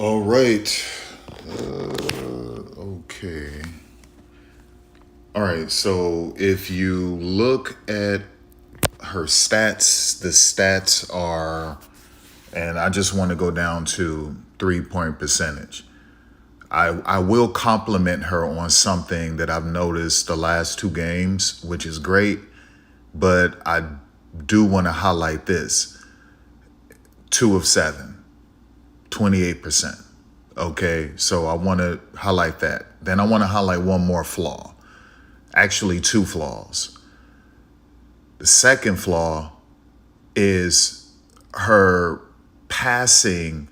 All right. Okay. All right. So if you look at her stats, the stats are, and I just want to go down to 3-point percentage. I will compliment her on something that I've noticed the last two games, which is great, but I do want to highlight this. 2 of 7, 28%. Okay, so I want to highlight that. Then I want to highlight one more flaw. Actually, two flaws. The second flaw is her passing.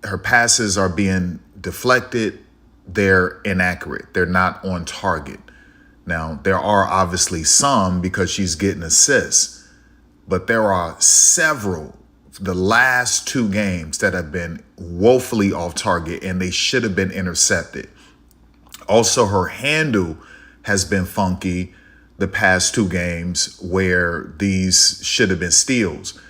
Her passes are being deflected. They're inaccurate. They're not on target. Now, there are obviously some because she's getting assists, but there are several, the last two games, that have been woefully off target and they should have been intercepted. Also, her handle has been funky the past two games where these should have been steals.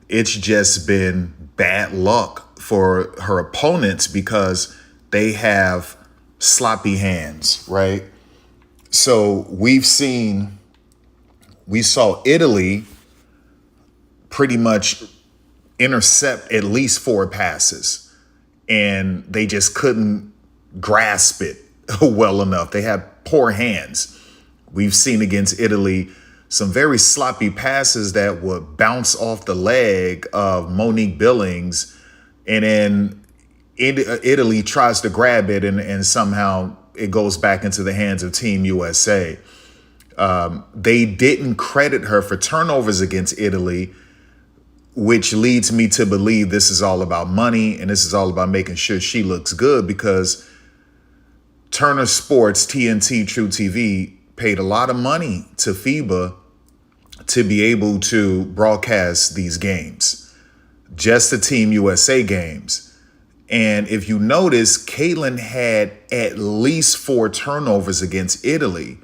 It's just been bad luck for her opponents because they have sloppy hands, right? So we saw Italy pretty much intercept at least 4 passes, and they just couldn't grasp it well enough. They had poor hands. We've seen against Italy some very sloppy passes that would bounce off the leg of Monique Billings, and then Italy tries to grab it, and somehow it goes back into the hands of Team USA. They didn't credit her for turnovers against Italy, which leads me to believe this is all about money and this is all about making sure she looks good, because Turner Sports, TNT, True TV paid a lot of money to Fiba to be able to broadcast these games, just the Team USA games. And if you notice, Caitlin had at least 4 turnovers against Italy.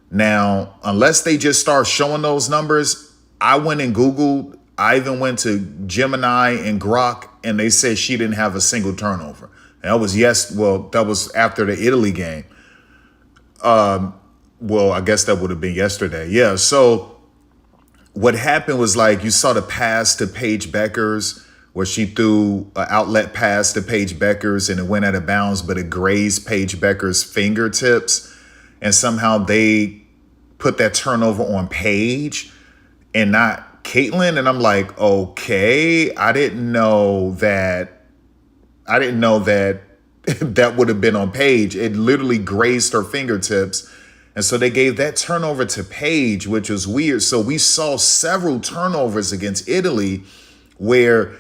Now, unless they just start showing those numbers, I went and Googled. I even went to Gemini and Grok, and they said she didn't have a single turnover. And that was that was after the Italy game. I guess that would have been yesterday. Yeah. So what happened was, like, you saw the pass to Paige Beckers, where she threw an outlet pass to Paige Beckers and it went out of bounds, but it grazed Paige Beckers' fingertips. And somehow they put that turnover on Paige and not Caitlin. And I'm like, okay, I didn't know that that would have been on Paige. It literally grazed her fingertips. And so they gave that turnover to Paige, which was weird. So we saw several turnovers against Italy where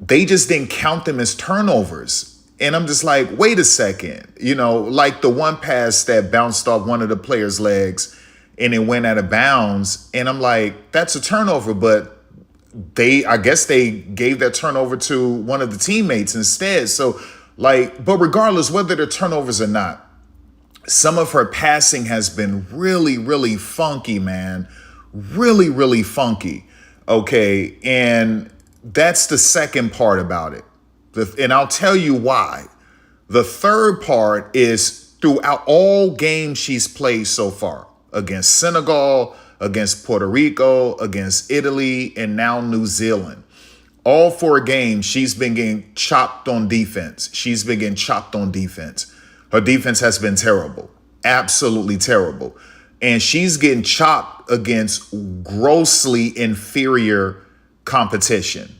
they just didn't count them as turnovers. And I'm just like, wait a second, like the one pass that bounced off one of the players' legs and it went out of bounds. And I'm like, that's a turnover, but I guess they gave that turnover to one of the teammates instead. So but regardless, whether they're turnovers or not, some of her passing has been really, really funky, man. Really, really funky. Okay. And that's the second part about it. And I'll tell you why. The third part is throughout all games she's played so far, against Senegal, against Puerto Rico, against Italy, and now New Zealand. All 4 games, she's been getting chopped on defense. Her defense has been terrible, absolutely terrible. And she's getting chopped against grossly inferior competition.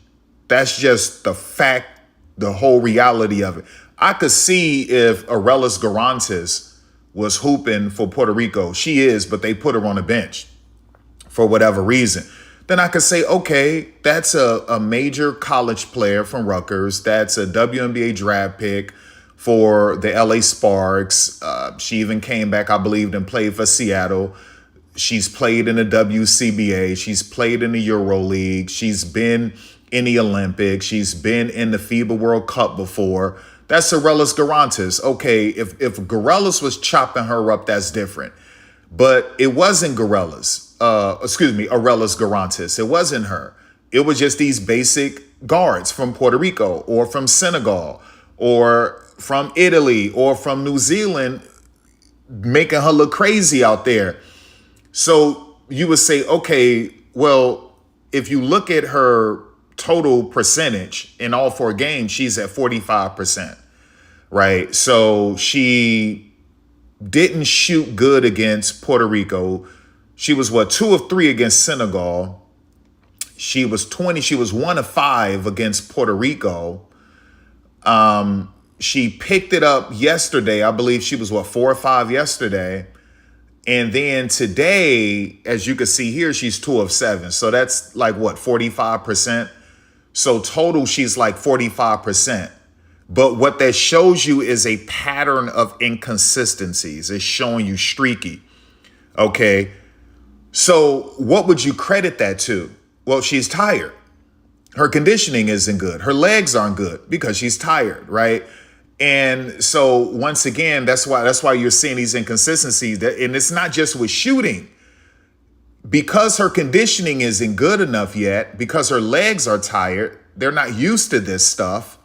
That's just the fact, the whole reality of it. I could see if Arelis Garantis was hooping for Puerto Rico. She is, but they put her on the bench for whatever reason. Then I could say, okay, that's a major college player from Rutgers. That's a WNBA draft pick for the LA Sparks. She even came back, I believe, and played for Seattle. She's played in the WCBA. She's played in the Euro League. She's been in the Olympics. She's been in the FIBA World Cup before. That's Arelis Garantis. Okay, if Arelis was chopping her up, that's different. But it wasn't Arelis Garantis. It wasn't her. It was just these basic guards from Puerto Rico or from Senegal or from Italy or from New Zealand, making her look crazy out there. So you would say, okay, well, if you look at her total percentage in all 4 games, she's at 45%, right? So she didn't shoot good against Puerto Rico. She was 2 of 3 against Senegal. She was 1 of 5 against Puerto Rico. She picked it up yesterday. I believe she was 4 or 5 yesterday. And then today, as you can see here, she's 2 of 7. So that's like 45%. So total, she's like 45%. But what that shows you is a pattern of inconsistencies. It's showing you streaky. Okay. So what would you credit that to? Well, she's tired. Her conditioning isn't good. Her legs aren't good because she's tired, right? And so once again, that's why you're seeing these inconsistencies. And it's not just with shooting. Because her conditioning isn't good enough yet, because her legs are tired, they're not used to this stuff.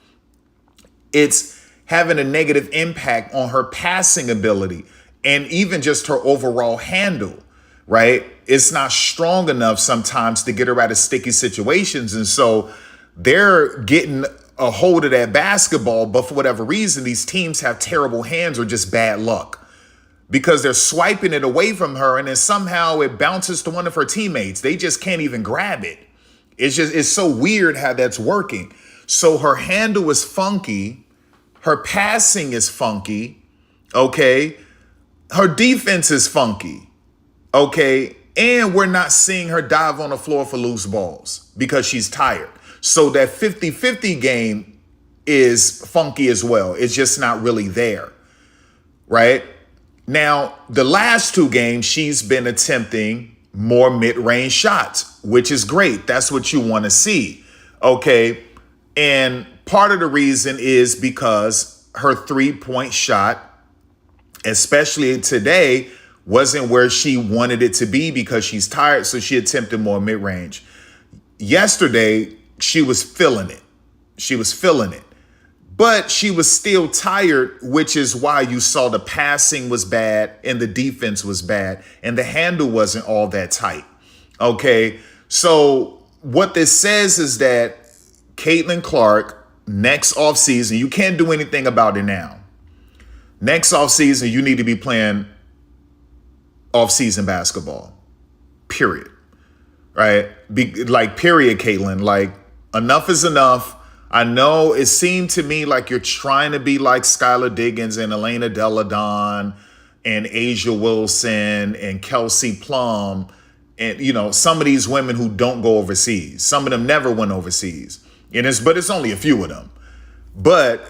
It's having a negative impact on her passing ability and even just her overall handle, right? It's not strong enough sometimes to get her out of sticky situations. And so they're getting a hold of that basketball, but for whatever reason, these teams have terrible hands or just bad luck because they're swiping it away from her and then somehow it bounces to one of her teammates. They just can't even grab it. It's so weird how that's working. So her handle is funky. Her passing is funky. Okay. Her defense is funky. Okay. And we're not seeing her dive on the floor for loose balls because she's tired. So that 50-50 game is funky as well. It's just not really there, right? Now, the last 2 games, she's been attempting more mid-range shots, which is great. That's what you want to see, okay? And part of the reason is because her 3-point shot, especially today, wasn't where she wanted it to be because she's tired, so she attempted more mid-range. Yesterday, she was feeling it. But she was still tired, which is why you saw the passing was bad and the defense was bad and the handle wasn't all that tight. Okay, so what this says is that Caitlin Clark, next offseason, you can't do anything about it now. Next offseason, you need to be playing offseason basketball, period. Right? Period, Caitlin. Like, enough is enough. I know it seemed to me like you're trying to be like Skylar Diggins and Elena Deladon and Asia Wilson and Kelsey Plum and, some of these women who don't go overseas. Some of them never went overseas. But it's only a few of them. But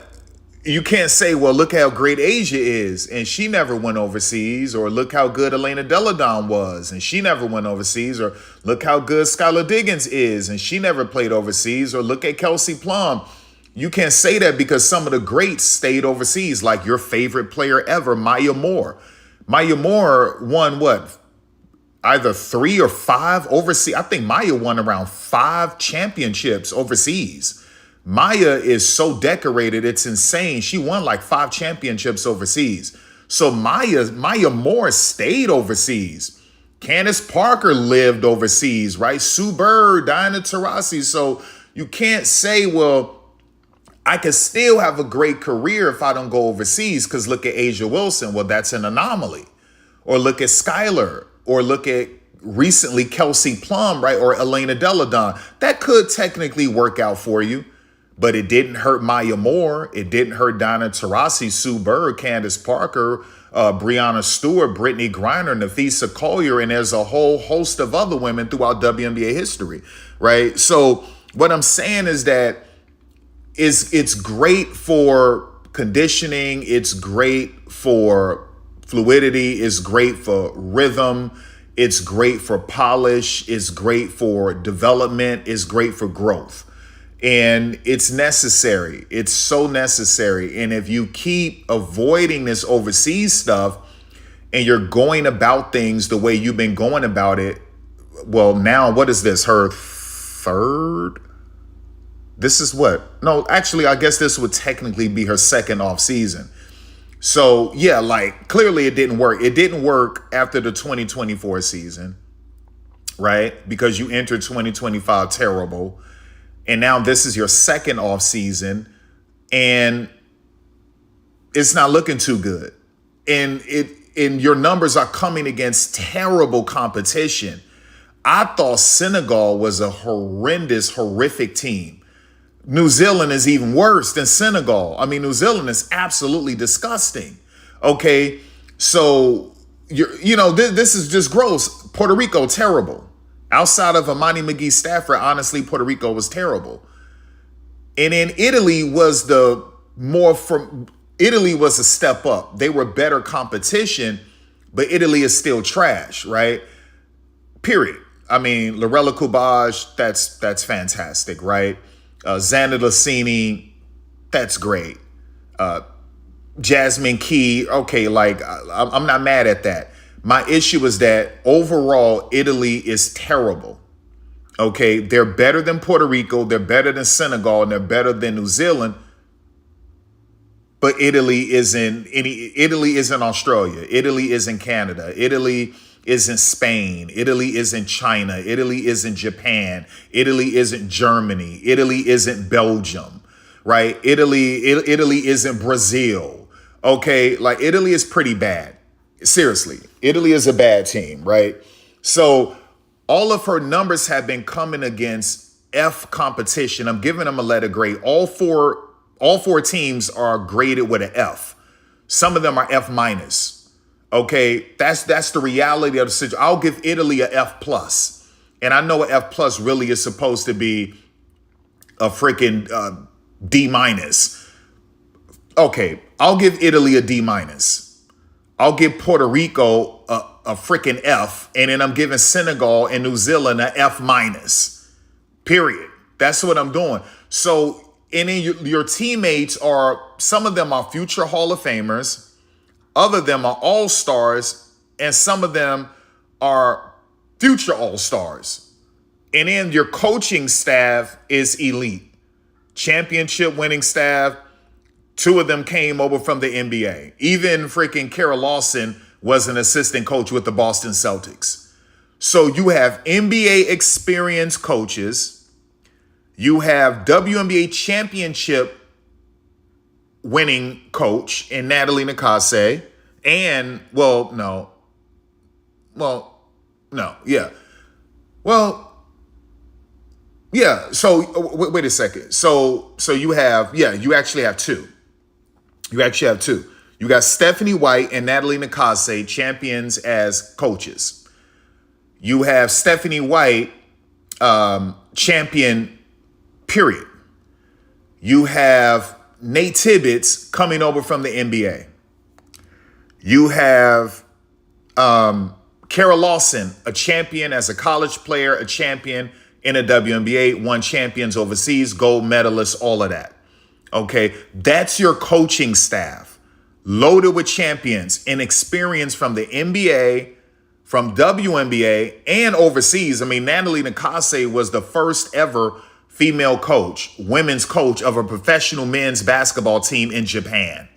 you can't say, well, look how great Asia is and she never went overseas, or look how good Elena Deladon was and she never went overseas, or look how good Skylar Diggins is and she never played overseas, or look at Kelsey Plum. You can't say that because some of the greats stayed overseas, like your favorite player ever, Maya Moore. Maya Moore won either 3 or 5 overseas. I think Maya won around 5 championships overseas. Maya is so decorated, it's insane. She won like 5 championships overseas. So Maya Moore stayed overseas. Candace Parker lived overseas, right? Sue Bird, Diana Taurasi. So you can't say, well, I could still have a great career if I don't go overseas, because look at Asia Wilson. Well, that's an anomaly. Or look at Skylar, or look at recently Kelsey Plum, right? Or Elena Deladon. That could technically work out for you. But it didn't hurt Maya Moore. It didn't hurt Diana Taurasi, Sue Bird, Candace Parker, Breanna Stewart, Brittany Griner, Nafisa Collier, and there's a whole host of other women throughout WNBA history, right? So what I'm saying is that it's great for conditioning. It's great for fluidity. It's great for rhythm. It's great for polish. It's great for development. It's great for growth. And it's necessary. It's so necessary. And if you keep avoiding this overseas stuff and you're going about things the way you've been going about it, well, now what is this? Her third This is what? No, actually, I guess this would technically be her second off season. So yeah, like clearly it didn't work. It didn't work after the 2024 season, right? Because you entered 2025 terrible. And now this is your second off season and it's not looking too good. And your numbers are coming against terrible competition. I thought Senegal was a horrific team. New Zealand is even worse than Senegal. I mean, New Zealand is absolutely disgusting. Okay, so this is just gross. Puerto Rico, terrible. Outside of Imani McGee-Stafford, honestly, Puerto Rico was terrible. And then Italy was Italy was a step up. They were better competition, but Italy is still trash, right? Period. I mean, Lorella Kubaj, that's fantastic, right? Xander Lassini, that's great. Jasmine Key, okay, like I'm not mad at that. My issue is that overall, Italy is terrible. Okay, they're better than Puerto Rico, they're better than Senegal, and they're better than New Zealand. But Italy isn't Australia. Italy isn't Canada. Italy isn't Spain. Italy isn't China. Italy isn't Japan. Italy isn't Germany. Italy isn't Belgium, right? Italy isn't Brazil. Okay, like Italy is pretty bad. Seriously, Italy is a bad team, right? So all of her numbers have been coming against F competition. I'm giving them a letter grade. All four teams are graded with an F. Some of them are F minus. Okay, that's the reality of the situation. I'll give Italy a F plus, and I know an F plus really is supposed to be a freaking D minus. Okay, I'll give Italy a D minus. I'll give Puerto Rico a freaking F, and then I'm giving Senegal and New Zealand a F minus. Period. That's what I'm doing. So. And then your teammates some of them are future Hall of Famers, other of them are all-stars, and some of them are future all-stars. And then your coaching staff is elite. Championship winning staff, 2 of them came over from the NBA. Even freaking Kara Lawson was an assistant coach with the Boston Celtics. So you have NBA experienced coaches. You have WNBA championship winning coach in Natalie Nakase. And, no. So wait a second. So you actually have 2. You actually have 2. You got Stephanie White and Natalie Nakase, champions as coaches. You have Stephanie White, champion, period. You have Nate Tibbetts coming over from the NBA. You have Kara Lawson, a champion as a college player, a champion in a WNBA, won champions overseas, gold medalist, all of that. Okay, that's your coaching staff, loaded with champions and experience from the NBA, from WNBA, and overseas. I mean, Natalie Nakase was the first ever female coach, women's coach of a professional men's basketball team in Japan.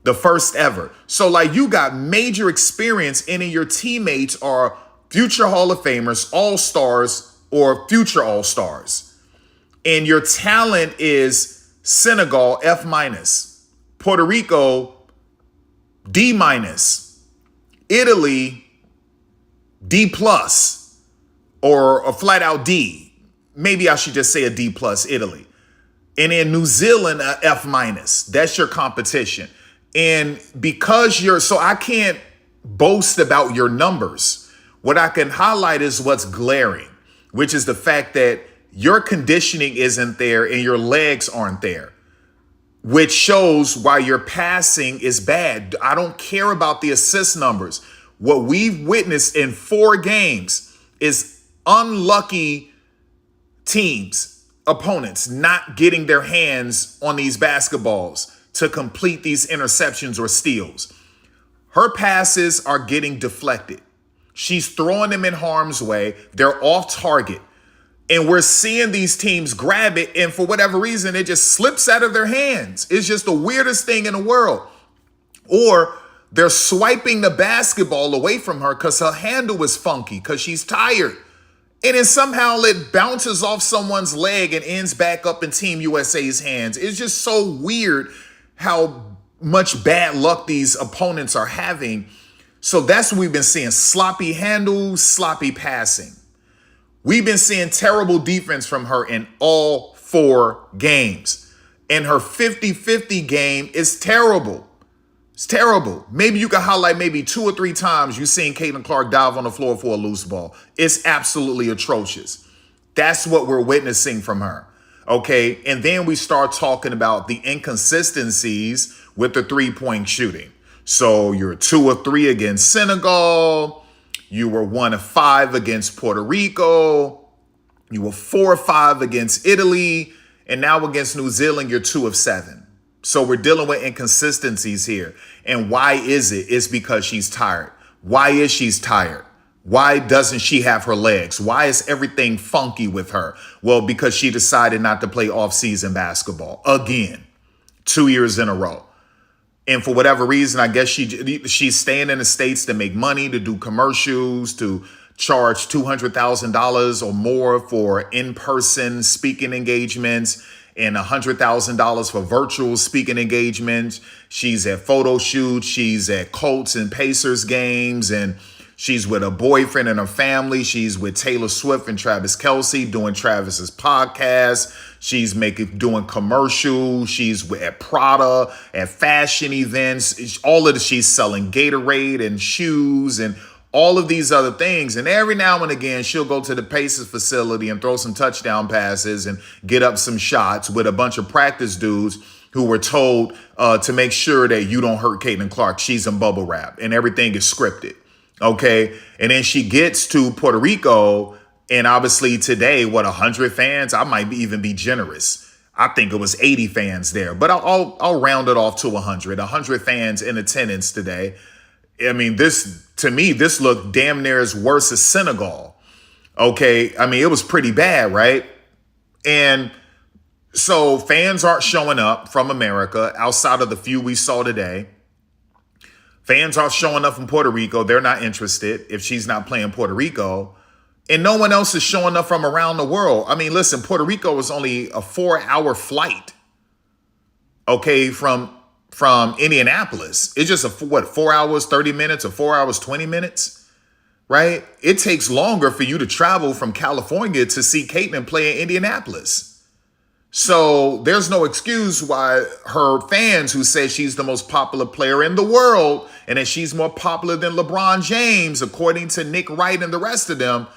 The first ever. So like you got major experience, and your teammates are future Hall of Famers, all-stars, or future all-stars. And your talent is Senegal, F minus, Puerto Rico, D minus, Italy, D plus, or a flat out D. Maybe I should just say a D plus, Italy. And then New Zealand, a F minus. That's your competition. And because so I can't boast about your numbers. What I can highlight is what's glaring, which is the fact that your conditioning isn't there and your legs aren't there, which shows why your passing is bad. I don't care about the assist numbers. What we've witnessed in 4 games is unlucky opponents not getting their hands on these basketballs to complete these interceptions or steals. Her passes are getting deflected. She's throwing them in harm's way. They're off target. And we're seeing these teams grab it, and for whatever reason, it just slips out of their hands. It's just the weirdest thing in the world. Or they're swiping the basketball away from her because her handle is funky, because she's tired. And then somehow it bounces off someone's leg and ends back up in Team USA's hands. It's just so weird how much bad luck these opponents are having. So that's what we've been seeing. Sloppy handles, sloppy passing. We've been seeing terrible defense from her in all 4 games. And her 50-50 game is terrible. It's terrible. Maybe you can highlight maybe 2 or 3 times you've seen Caitlin Clark dive on the floor for a loose ball. It's absolutely atrocious. That's what we're witnessing from her. Okay. And then we start talking about the inconsistencies with the 3-point shooting. So you're 2 of 3 against Senegal. You were 1 of 5 against Puerto Rico. You were 4 of 5 against Italy. And now against New Zealand, you're 2 of 7. So we're dealing with inconsistencies here. And why is it? It's because she's tired. Why is she tired? Why doesn't she have her legs? Why is everything funky with her? Well, because she decided not to play off-season basketball again, 2 years in a row. And for whatever reason, I guess she's staying in the States to make money, to do commercials, to charge $200,000 or more for in-person speaking engagements and $100,000 for virtual speaking engagements. She's at photo shoots. She's at Colts and Pacers games, and she's with a boyfriend and her family. She's with Taylor Swift and Travis Kelce doing Travis's podcast. She's doing commercials. She's at Prada, at fashion events. All of this, she's selling Gatorade and shoes and all of these other things. And every now and again, she'll go to the Pacers facility and throw some touchdown passes and get up some shots with a bunch of practice dudes who were told to make sure that you don't hurt Caitlin Clark. She's in bubble wrap and everything is scripted. Okay. And then she gets to Puerto Rico. And obviously today, 100 fans? I might even be generous. I think it was 80 fans there, but I'll round it off to 100. 100 fans in attendance today. I mean, to me, this looked damn near as worse as Senegal. Okay. I mean, it was pretty bad, right? And so fans aren't showing up from America outside of the few we saw today. Fans aren't showing up from Puerto Rico. They're not interested if she's not playing Puerto Rico. And no one else is showing up from around the world. I mean, listen, Puerto Rico was only a 4-hour flight, okay, from Indianapolis. It's just 4 hours, 30 minutes, or 4 hours, 20 minutes, right? It takes longer for you to travel from California to see Caitlin play in Indianapolis. So there's no excuse why her fans who say she's the most popular player in the world and that she's more popular than LeBron James, according to Nick Wright and the rest of them,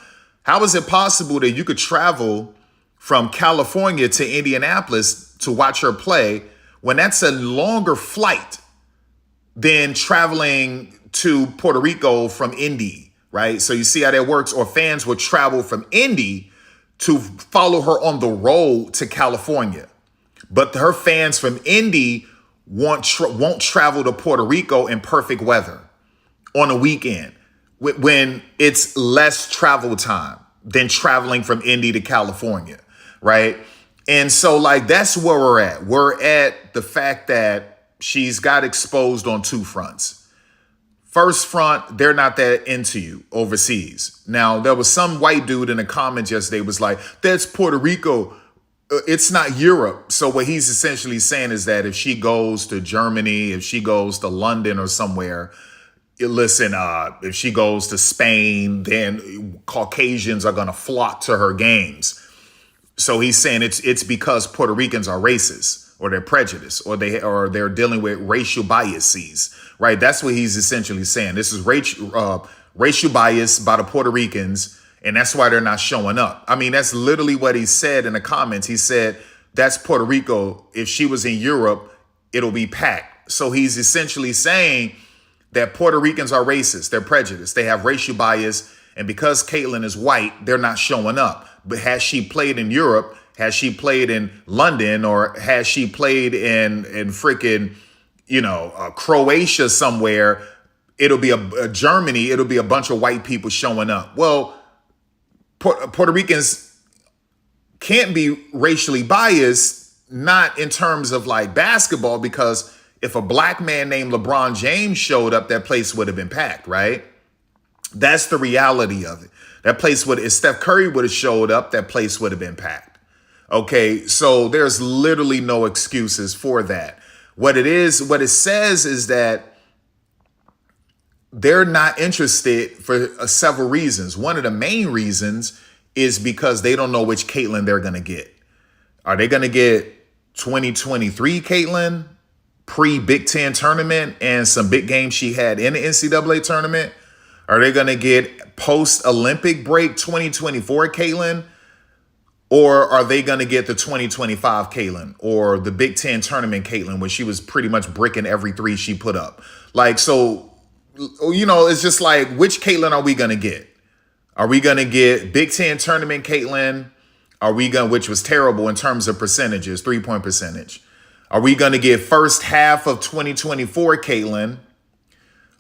how is it possible that you could travel from California to Indianapolis to watch her play when that's a longer flight than traveling to Puerto Rico from Indy, right? So you see how that works? Or fans would travel from Indy to follow her on the road to California. But her fans from Indy won't travel to Puerto Rico in perfect weather on a weekend, when it's less travel time than traveling from Indy to California, right? And so, like, that's where we're at. We're at the fact that she's got exposed on 2 fronts. First front, they're not that into you overseas. Now, there was some white dude in the comments yesterday was like, that's Puerto Rico. It's not Europe. So what he's essentially saying is that if she goes to Germany, if she goes to London or somewhere, listen, if she goes to Spain, then Caucasians are going to flock to her games. So he's saying it's because Puerto Ricans are racist or they're prejudiced or they're dealing with racial biases, right? That's what he's essentially saying. This is racial bias by the Puerto Ricans, and that's why they're not showing up. I mean, that's literally what he said in the comments. He said, that's Puerto Rico. If she was in Europe, it'll be packed. So he's essentially saying that Puerto Ricans are racist. They're prejudiced. They have racial bias. And because Caitlin is white, they're not showing up. But has she played in Europe? Has she played in London? Or has she played in freaking, Croatia somewhere? It'll be a Germany. It'll be a bunch of white people showing up. Well, Puerto Ricans can't be racially biased, not in terms of like basketball, because if a black man named LeBron James showed up, that place would have been packed, right? That's the reality of it. That place would, if Steph Curry would have showed up, that place would have been packed. Okay, so there's literally no excuses for that. What it says is that they're not interested for several reasons. One of the main reasons is because they don't know which Caitlyn they're going to get. Are they going to get 2023 Caitlyn, pre-Big Ten tournament and some big games she had in the NCAA tournament? Are they going to get post-Olympic break 2024 Caitlyn? Or are they going to get the 2025 Caitlyn or the Big Ten tournament Caitlyn, where she was pretty much bricking every three she put up? Like, so, it's just like, which Caitlyn are we going to get? Are we going to get Big Ten tournament Caitlyn? Which was terrible in terms of percentages, 3-point percentage. Are we going to get first half of 2024 Caitlyn?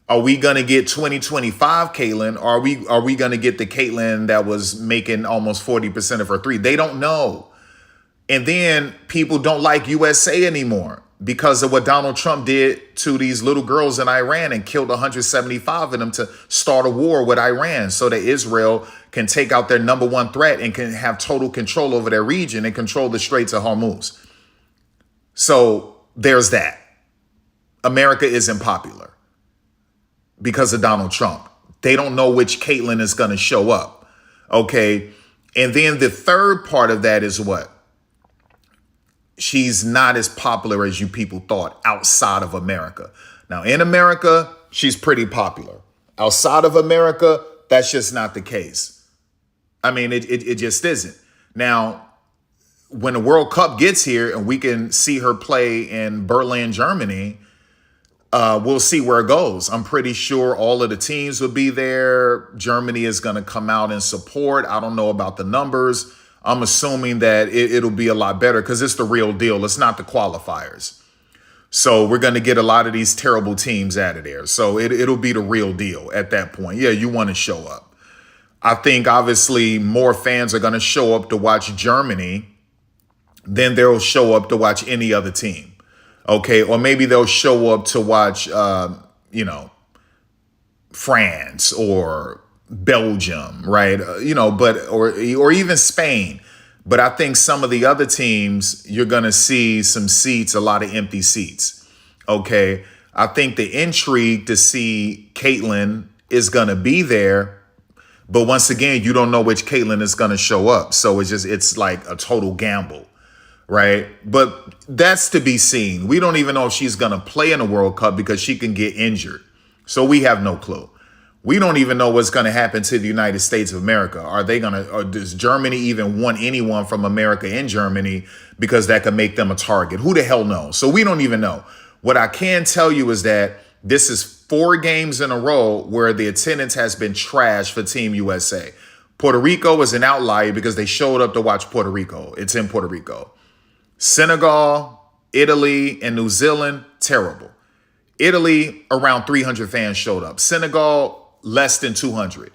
Are we going to get 2025 Caitlyn? Or are we going to get the Caitlyn that was making almost 40% of her three? They don't know. And then people don't like USA anymore because of what Donald Trump did to these little girls in Iran and killed 175 of them to start a war with Iran so that Israel can take out their number one threat and can have total control over their region and control the Straits of Hormuz. So there's that. America isn't popular because of Donald Trump. They don't know which Caitlyn is going to show up. Okay. And then the third part of that is what? She's not as popular as you people thought outside of America. Now, in America, she's pretty popular. Outside of America, that's just not the case. I mean, it just isn't. Now, when the World Cup gets here and we can see her play in Berlin, Germany, we'll see where it goes. I'm pretty sure all of the teams will be there. Germany is going to come out and support. I don't know about the numbers. I'm assuming that it'll be a lot better because it's the real deal. It's not the qualifiers. So we're going to get a lot of these terrible teams out of there. So it'll be the real deal at that point. Yeah, you want to show up. I think obviously more fans are going to show up to watch Germany than they'll show up to watch any other team. Okay, or maybe they'll show up to watch, France or Belgium, right? Or even Spain. But I think some of the other teams, you're going to see some seats, a lot of empty seats. Okay, I think the intrigue to see Caitlyn is going to be there. But once again, you don't know which Caitlyn is going to show up. So it's like a total gamble. Right. But that's to be seen. We don't even know if she's going to play in the World Cup because she can get injured. So we have no clue. We don't even know what's going to happen to the United States of America. Or does Germany even want anyone from America in Germany because that could make them a target? Who the hell knows? So we don't even know. What I can tell you is that this is 4 games in a row where the attendance has been trash for Team USA. Puerto Rico is an outlier because they showed up to watch Puerto Rico. It's in Puerto Rico. Senegal, Italy, and New Zealand, terrible. Italy, around 300 fans showed up. Senegal, less than 200.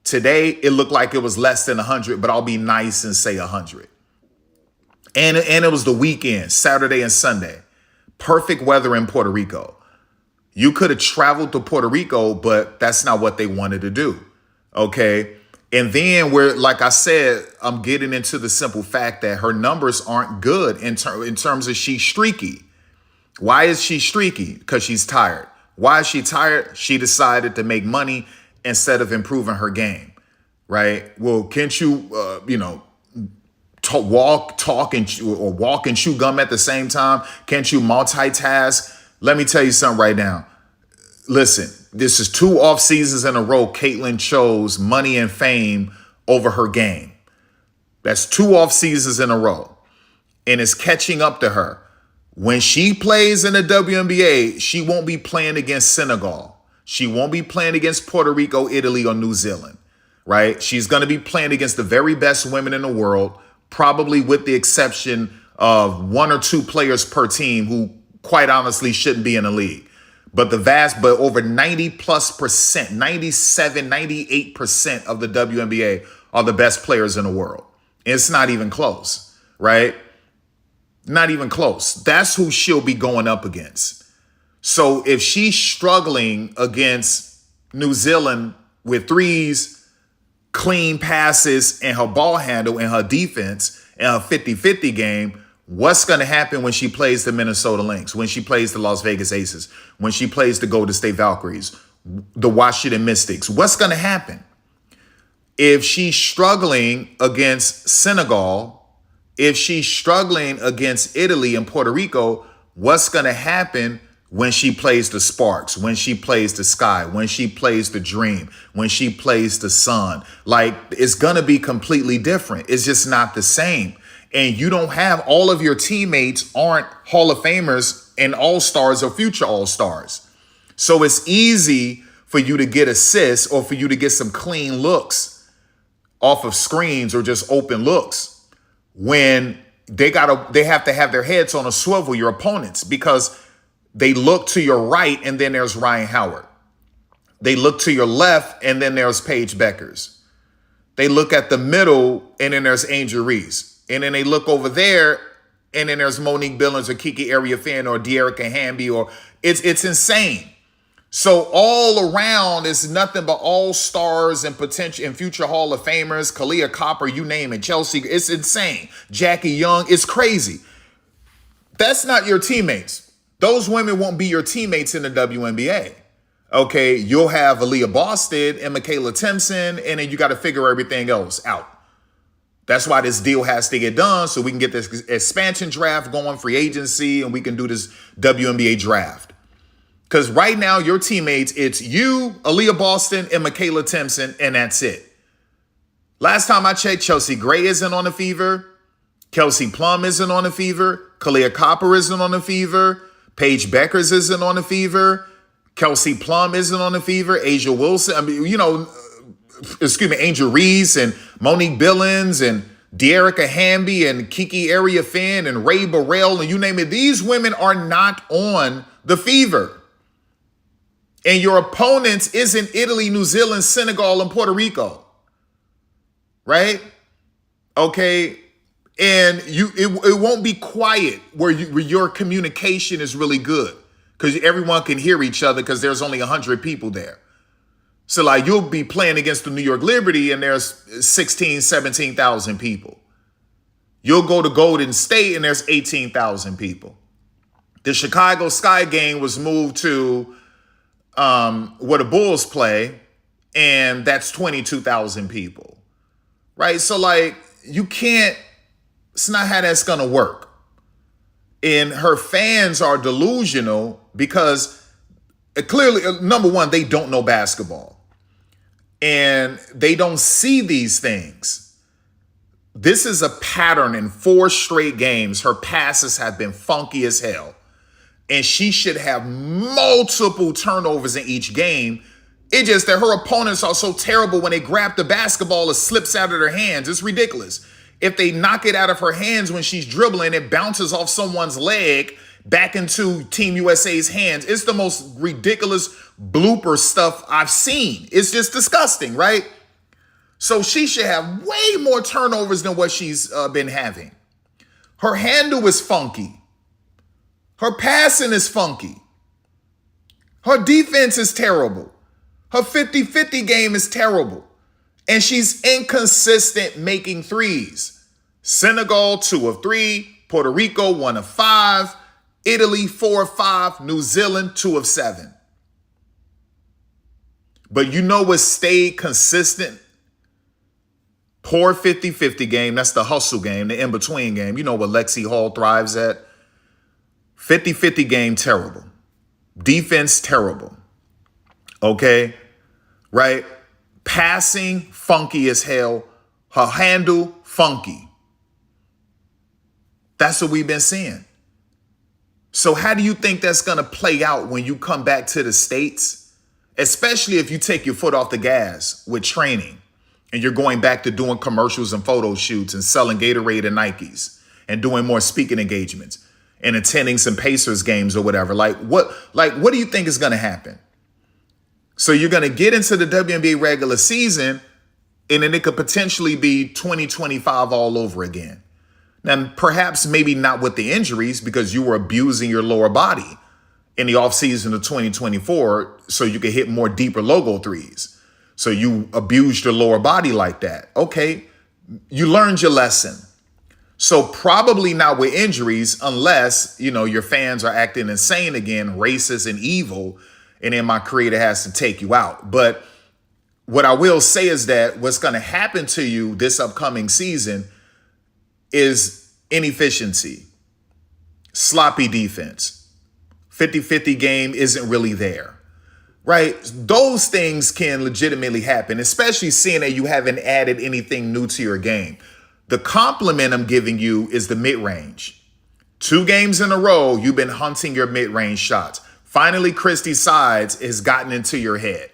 Today, it looked like it was less than 100, but I'll be nice and say 100. And it was the weekend, Saturday and Sunday. Perfect weather in Puerto Rico. You could have traveled to Puerto Rico, but that's not what they wanted to do. Okay. And then like I said, I'm getting into the simple fact that her numbers aren't good in terms of she's streaky. Why is she streaky? Because she's tired. Why is she tired? She decided to make money instead of improving her game, right? Well, can't you, walk and chew gum at the same time? Can't you multitask? Let me tell you something right now. Listen, this is 2 off seasons in a row. Caitlyn chose money and fame over her game. That's 2 off seasons in a row. And it's catching up to her. When she plays in the WNBA, she won't be playing against Senegal. She won't be playing against Puerto Rico, Italy, or New Zealand, right? She's going to be playing against the very best women in the world, probably with the exception of 1 or 2 players per team who quite honestly shouldn't be in the league. But over 90+%, 97, 98% of the WNBA are the best players in the world. It's not even close, right? Not even close. That's who she'll be going up against. So if she's struggling against New Zealand with threes, clean passes, and her ball handle and her defense and her 50-50 game, what's going to happen when she plays the Minnesota Lynx, when she plays the Las Vegas Aces, when she plays the Golden State Valkyries, the Washington Mystics? What's going to happen? If she's struggling against Senegal, if she's struggling against Italy and Puerto Rico, what's going to happen when she plays the Sparks, when she plays the Sky, when she plays the Dream, when she plays the Sun? Like, it's going to be completely different. It's just not the same. And you don't have, all of your teammates aren't Hall of Famers and All-Stars or future All-Stars. So it's easy for you to get assists or for you to get some clean looks off of screens or just open looks when they have to have their heads on a swivel, your opponents, because they look to your right and then there's Ryan Howard. They look to your left and then there's Paige Beckers. They look at the middle and then there's Angel Reese. And then they look over there and then there's Monique Billings or Kiki Ariafin or De'Erica Hamby, or it's insane. So all around is nothing but all-stars and potential and future Hall of Famers, Kalia Copper, you name it, Chelsea. It's insane. Jackie Young, it's crazy. That's not your teammates. Those women won't be your teammates in the WNBA. Okay, you'll have Aaliyah Boston and Michaela Timpson, and then you got to figure everything else out. That's why this deal has to get done, so we can get this expansion draft going, free agency, and we can do this WNBA draft. Because right now, your teammates, it's you, Aaliyah Boston, and Michaela Timpson, and that's it. Last time I checked, Chelsea Gray isn't on the Fever. Kelsey Plum isn't on the Fever. Kalia Copper isn't on the Fever. Paige Beckers isn't on the Fever. Kelsey Plum isn't on the Fever. Asia Wilson, Angel Reese and Monique Billings and De'Erica Hamby and Kiki Ariafin and Ray Burrell and you name it. These women are not on the Fever. And your opponents isn't Italy, New Zealand, Senegal, and Puerto Rico. Right? Okay. And it won't be quiet where your communication is really good because everyone can hear each other because there's only 100 people there. So like you'll be playing against the New York Liberty and there's 16, 17,000 people. You'll go to Golden State and there's 18,000 people. The Chicago Sky game was moved to where the Bulls play, and that's 22,000 people, right? So like you can't, it's not how that's gonna work. And her fans are delusional because clearly, number one, they don't know basketball and they don't see these things. This is a pattern in 4 straight games. Her passes have been funky as hell. And she should have multiple turnovers in each game. It's just that her opponents are so terrible when they grab the basketball, it slips out of their hands. It's ridiculous. If they knock it out of her hands when she's dribbling, it bounces off someone's leg back into Team USA's hands. It's the most ridiculous blooper stuff I've seen. It's just disgusting, right? So she should have way more turnovers than what she's been having. Her handle is funky. Her passing is funky. Her defense is terrible. Her 50-50 game is terrible. And she's inconsistent making threes. Senegal, 2 of 3. Puerto Rico, 1 of 5. Italy, 4 of 5. New Zealand, 2 of 7. But you know what stayed consistent? Poor 50-50 game. That's the hustle game, the in-between game. You know what Lexi Hall thrives at? 50-50 game, terrible. Defense, terrible. Okay? Right? Passing, funky as hell. Her handle, funky. That's what we've been seeing. So how do you think that's going to play out when you come back to the States? Especially if you take your foot off the gas with training and you're going back to doing commercials and photo shoots and selling Gatorade and Nikes and doing more speaking engagements and attending some Pacers games or whatever. What do you think is going to happen? So you're going to get into the WNBA regular season And then it could potentially be 2025 all over again. Now, perhaps maybe not with the injuries because you were abusing your lower body in the offseason of 2024 so you could hit more deeper logo threes. So you abused your lower body like that. Okay, you learned your lesson. So probably not with injuries unless, your fans are acting insane again, racist and evil, and then my creator has to take you out. But what I will say is that what's going to happen to you this upcoming season is inefficiency, sloppy defense, 50-50 game isn't really there, right? Those things can legitimately happen, especially seeing that you haven't added anything new to your game. The compliment I'm giving you is the mid-range. 2 games in a row, you've been hunting your mid-range shots. Finally, Christy Sides has gotten into your head.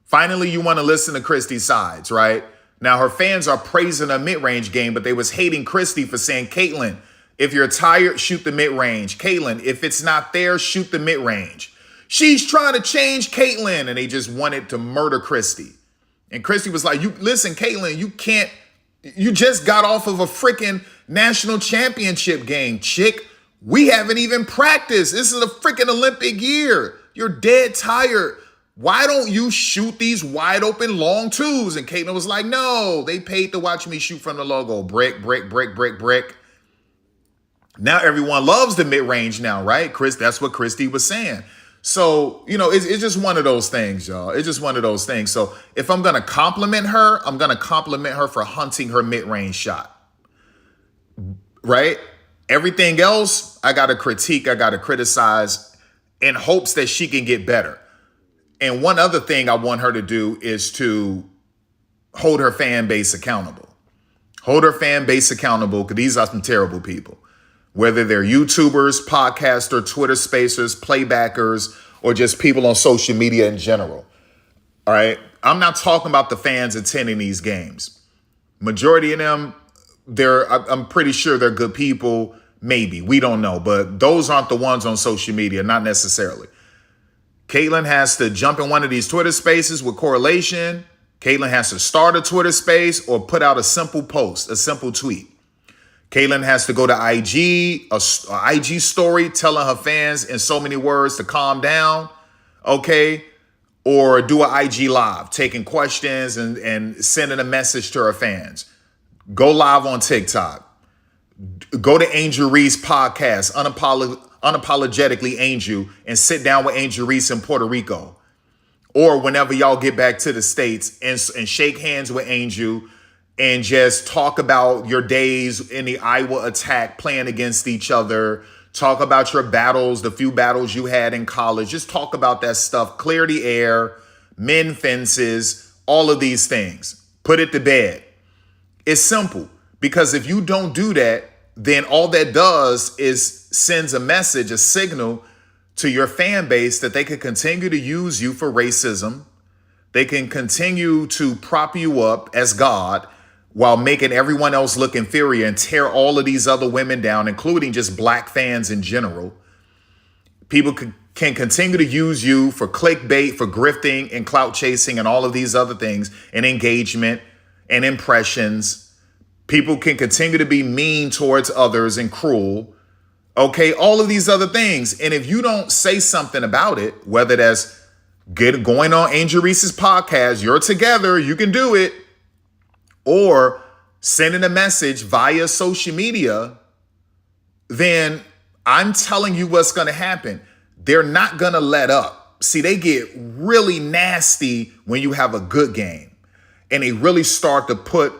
Finally, you want to listen to Christy Sides, right? Now, her fans are praising her mid-range game, but they was hating Christy for saying, Caitlin, if you're tired, shoot the mid-range. Caitlin, if it's not there, shoot the mid-range. She's trying to change Caitlin, and they just wanted to murder Christy. And Christy was like, listen, Caitlin, you just got off of a freaking national championship game, chick. We haven't even practiced. This is a freaking Olympic year. You're dead tired. Why don't you shoot these wide open long twos? And Caitlin was like, no, they paid to watch me shoot from the logo. Brick, brick, brick, brick, brick. Now everyone loves the mid-range now, right? That's what Christy was saying. So, it's just one of those things, y'all. It's just one of those things. So if I'm going to compliment her, I'm going to compliment her for hunting her mid-range shot, right? Everything else, I got to critique, I got to criticize in hopes that she can get better. And one other thing I want her to do is to hold her fan base accountable. Hold her fan base accountable because these are some terrible people. Whether they're YouTubers, podcasters, Twitter spacers, playbackers, or just people on social media in general. All right. I'm not talking about the fans attending these games. Majority of them, I'm pretty sure they're good people. Maybe. We don't know. But those aren't the ones on social media. Not necessarily. Caitlin has to jump in one of these Twitter spaces with correlation. Caitlin has to start a Twitter space or put out a simple post, a simple tweet. Caitlin has to go to IG, a IG story telling her fans in so many words to calm down, okay? Or do an IG live, taking questions and sending a message to her fans. Go live on TikTok. Go to Angel Reese podcast, Unapologetically Angel, and sit down with Angel Reese in Puerto Rico. Or whenever y'all get back to the States and shake hands with Angel and just talk about your days in the Iowa attack playing against each other. Talk about your battles, the few battles you had in college. Just talk about that stuff. Clear the air, mend fences, all of these things. Put it to bed. It's simple because if you don't do that, then all that does is sends a message, a signal to your fan base that they can continue to use you for racism. They can continue to prop you up as God while making everyone else look inferior and tear all of these other women down, including just black fans in general. People can continue to use you for clickbait, for grifting and clout chasing and all of these other things, and engagement and impressions. People can continue to be mean towards others and cruel. Okay, all of these other things. And if you don't say something about it, whether that's going on Angel Reese's podcast, you're together, you can do it, or sending a message via social media, then I'm telling you what's going to happen. They're not going to let up. See, they get really nasty when you have a good game, and they really start to put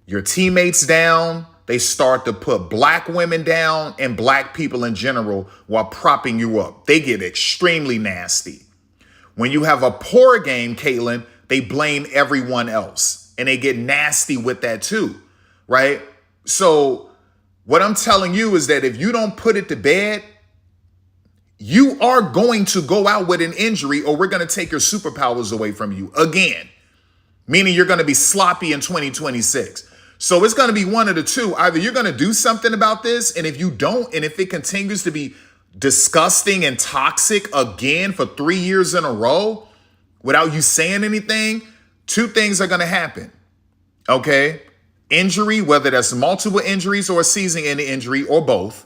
your teammates down. They start to put black women down and black people in general while propping you up. They get extremely nasty. When you have a poor game, Caitlin, they blame everyone else. And they get nasty with that too, right? So what I'm telling you is that if you don't put it to bed, you are going to go out with an injury or we're going to take your superpowers away from you again, meaning you're going to be sloppy in 2026. So it's going to be one of the two. Either you're going to do something about this, and if you don't, and if it continues to be disgusting and toxic again for 3 years in a row without you saying anything, two things are going to happen. Okay? Injury, whether that's multiple injuries or a season-ending injury or both,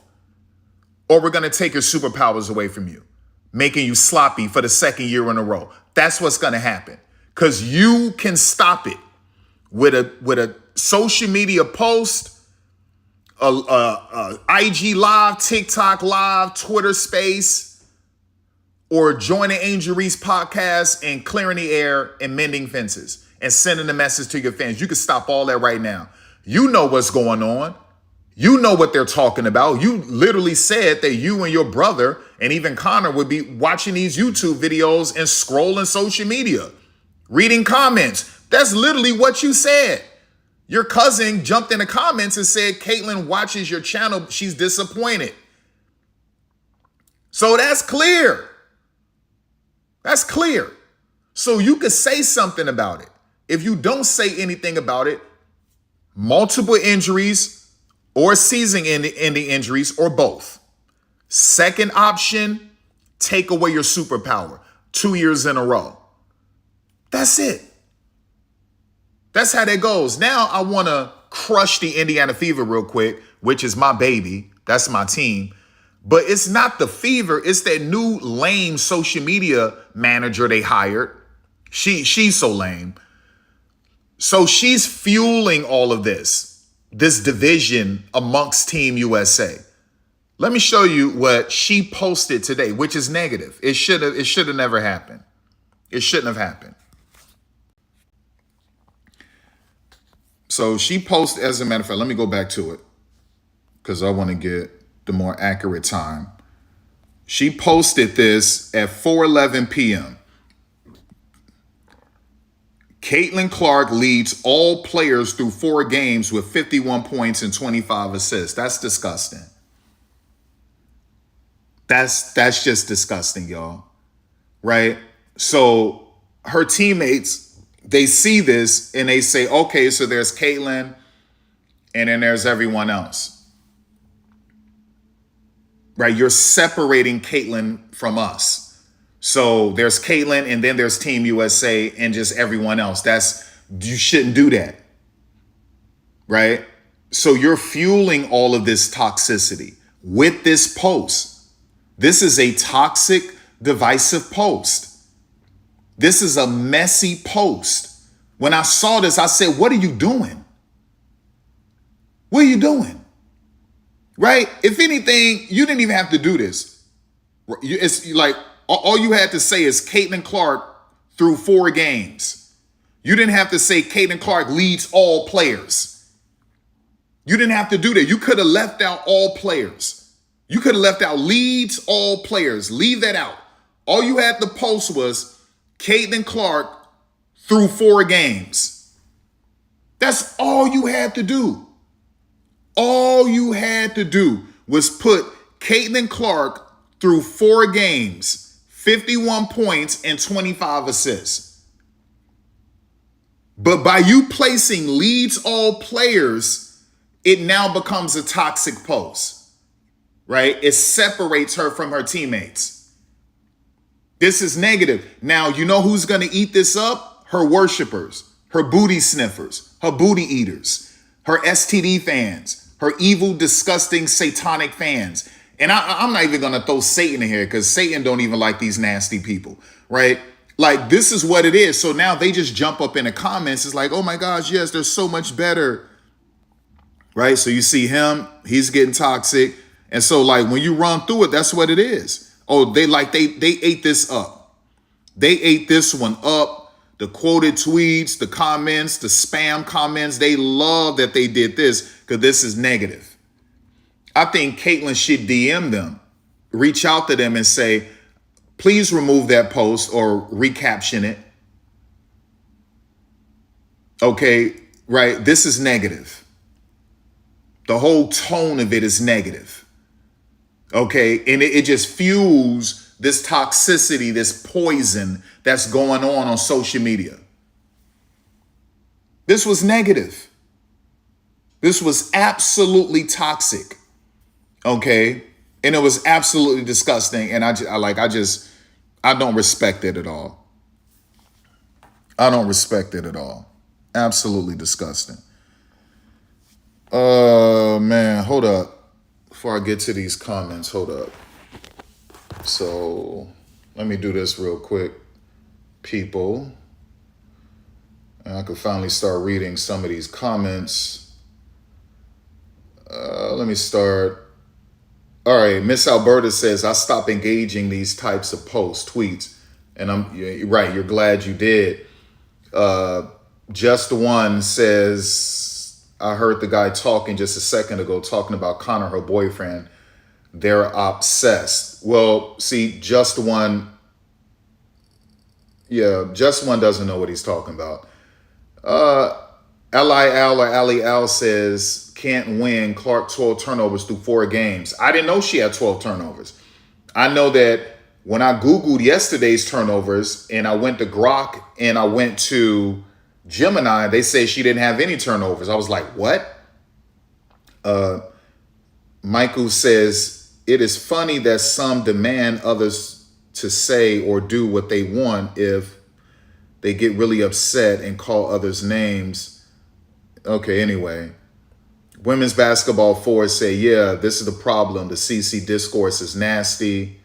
or we're going to take your superpowers away from you, making you sloppy for the second year in a row. That's what's going to happen, because you can stop it with a social media post, a IG live, TikTok live, Twitter space, or joining Angel Reese podcast and clearing the air and mending fences and sending a message to your fans. You can stop all that right now. You know what's going on. You know what they're talking about. You literally said that you and your brother and even Connor would be watching these YouTube videos and scrolling social media, reading comments. That's literally what you said. Your cousin jumped in the comments and said, Caitlin watches your channel. She's disappointed. So that's clear. That's clear. So you could say something about it. If you don't say anything about it, multiple injuries, or season-ending injuries, or both. Second option, take away your superpower 2 years in a row. That's it. That's how that goes. Now I want to crush the Indiana Fever real quick, which is my baby. That's my team. But it's not the Fever. It's that new lame social media manager they hired. She's so lame. So she's fueling all of this division amongst Team USA. Let me show you what she posted today, which is negative. It should have never happened. It shouldn't have happened. So she posted, as a matter of fact, let me go back to it because I want to get the more accurate time. She posted this at 4:11 p.m. Caitlin Clark leads all players through 4 games with 51 points and 25 assists. That's disgusting. That's just disgusting, y'all. Right? So her teammates, they see this and they say, okay, so there's Caitlin and then there's everyone else. Right? You're separating Caitlin from us. So there's Caitlin and then there's Team USA and just everyone else. You shouldn't do that. Right? So you're fueling all of this toxicity with this post. This is a toxic, divisive post. This is a messy post. When I saw this, I said, what are you doing? What are you doing? Right? If anything, you didn't even have to do this. It's like, all you had to say is Caitlin Clark through 4 games. You didn't have to say Caitlin Clark leads all players. You didn't have to do that. You could have left out all players. You could have left out leads all players. Leave that out. All you had to post was Caitlin Clark through 4 games. That's all you had to do. All you had to do was put Caitlin Clark through 4 games, 51 points and 25 assists. But by you placing leads all players, it now becomes a toxic post, right? It separates her from her teammates. This is negative. Now, you know who's going to eat this up? Her worshipers, her booty sniffers, her booty eaters, her STD fans, her evil, disgusting, satanic fans. And I'm not even going to throw Satan in here because Satan don't even like these nasty people, right? Like, this is what it is. So now they just jump up in the comments. It's like, oh my gosh, yes, they're so much better, right? So you see him, he's getting toxic. And so like when you run through it, that's what it is. Oh, they ate this up. They ate this one up. The quoted tweets, the comments, the spam comments, they love that they did this because this is negative. I think Caitlin should DM them, reach out to them and say, please remove that post or recaption it. Okay, right? This is negative. The whole tone of it is negative. Okay, and it just fuels this toxicity, this poison that's going on social media. This was negative. This was absolutely toxic. Okay. And it was absolutely disgusting. And I don't respect it at all. I don't respect it at all. Absolutely disgusting. Oh, man. Hold up. Before I get to these comments, hold up. So let me do this real quick, people. And I can finally start reading some of these comments. Let me start. All right, Miss Alberta says, I stopped engaging these types of posts, tweets. And you're right, you're glad you did. Just One says, I heard the guy talking just a second ago, talking about Connor, her boyfriend. They're obsessed. Well, see, Just One doesn't know what he's talking about. L.I.L. or L.E.L. says, can't win. Clark 12 turnovers through 4 games. I didn't know she had 12 turnovers. I know that when I Googled yesterday's turnovers and I went to Grok and I went to Gemini, they say she didn't have any turnovers. I was like, what? Michael says, it is funny that some demand others to say or do what they want if they get really upset and call others names. Okay, anyway. Women's basketball forwards say, yeah, this is the problem. The CC discourse is nasty.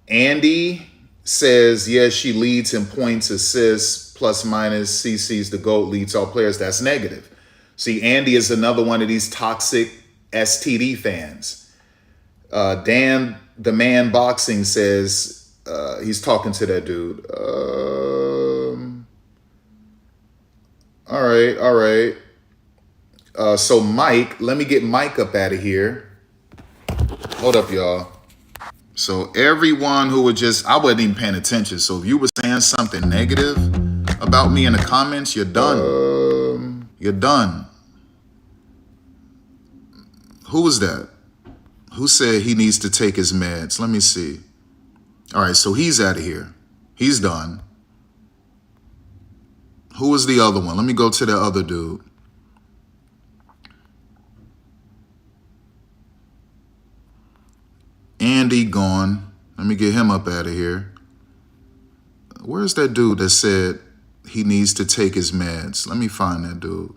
Andy says, yeah, she leads in points, assists, plus minus. CC's the GOAT, leads all players. That's negative. See, Andy is another one of these toxic STD fans. Dan, the man boxing, says, he's talking to that dude. All right. So Mike, let me get Mike up out of here. Hold up, y'all. So everyone who would I wasn't even paying attention. So if you were saying something negative about me in the comments, you're done. You're done. Who was that? Who said he needs to take his meds? Let me see. All right, so he's out of here. He's done. Who was the other one? Let me go to the other dude. Andy gone. Let me get him up out of here. Where's that dude that said he needs to take his meds? Let me find that dude.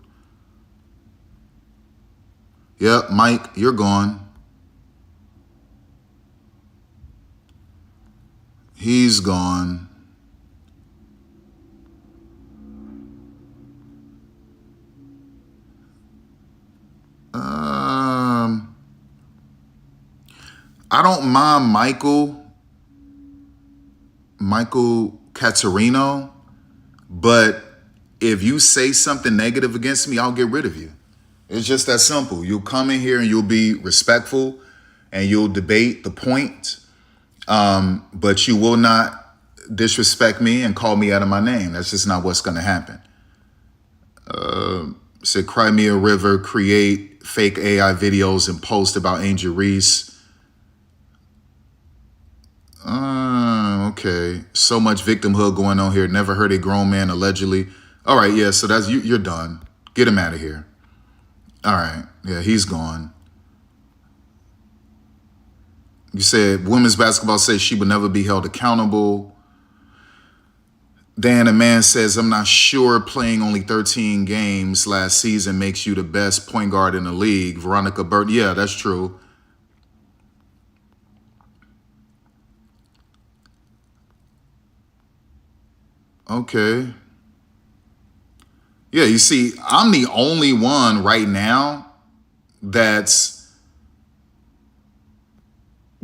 Yep, Mike, you're gone. He's gone. I don't mind Michael Caterino, but if you say something negative against me, I'll get rid of you. It's just that simple. You'll come in here and you'll be respectful and you'll debate the point, but you will not disrespect me and call me out of my name. That's just not what's going to happen. Said Cry Me a River, create fake AI videos and post about Angel Reese. Okay. So much victimhood going on here. Never heard a grown man allegedly. All right, yeah, so that's you're done. Get him out of here. All right. Yeah, he's gone. You said women's basketball says she would never be held accountable. Dan, a man says, I'm not sure playing only 13 games last season makes you the best point guard in the league. Veronica Burt, yeah, that's true. Okay. Yeah, you see, I'm the only one right now that's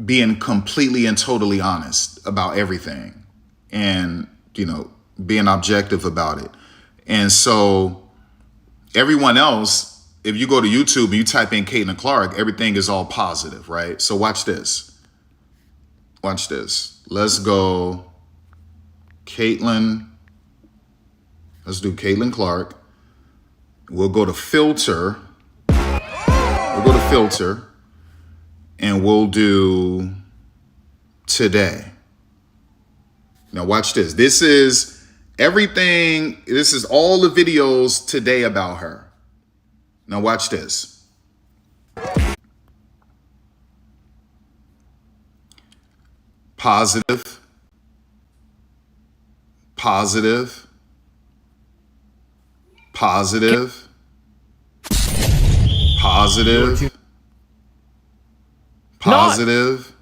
being completely and totally honest about everything and, being objective about it. And so everyone else, if you go to YouTube and you type in Caitlin Clark, everything is all positive, right? So watch this. Watch this. Let's go Caitlin. Let's do Caitlin Clark. We'll go to filter. And we'll do today. Now watch this. This is everything. This is all the videos today about her. Now watch this. Positive. Positive. Positive. Positive.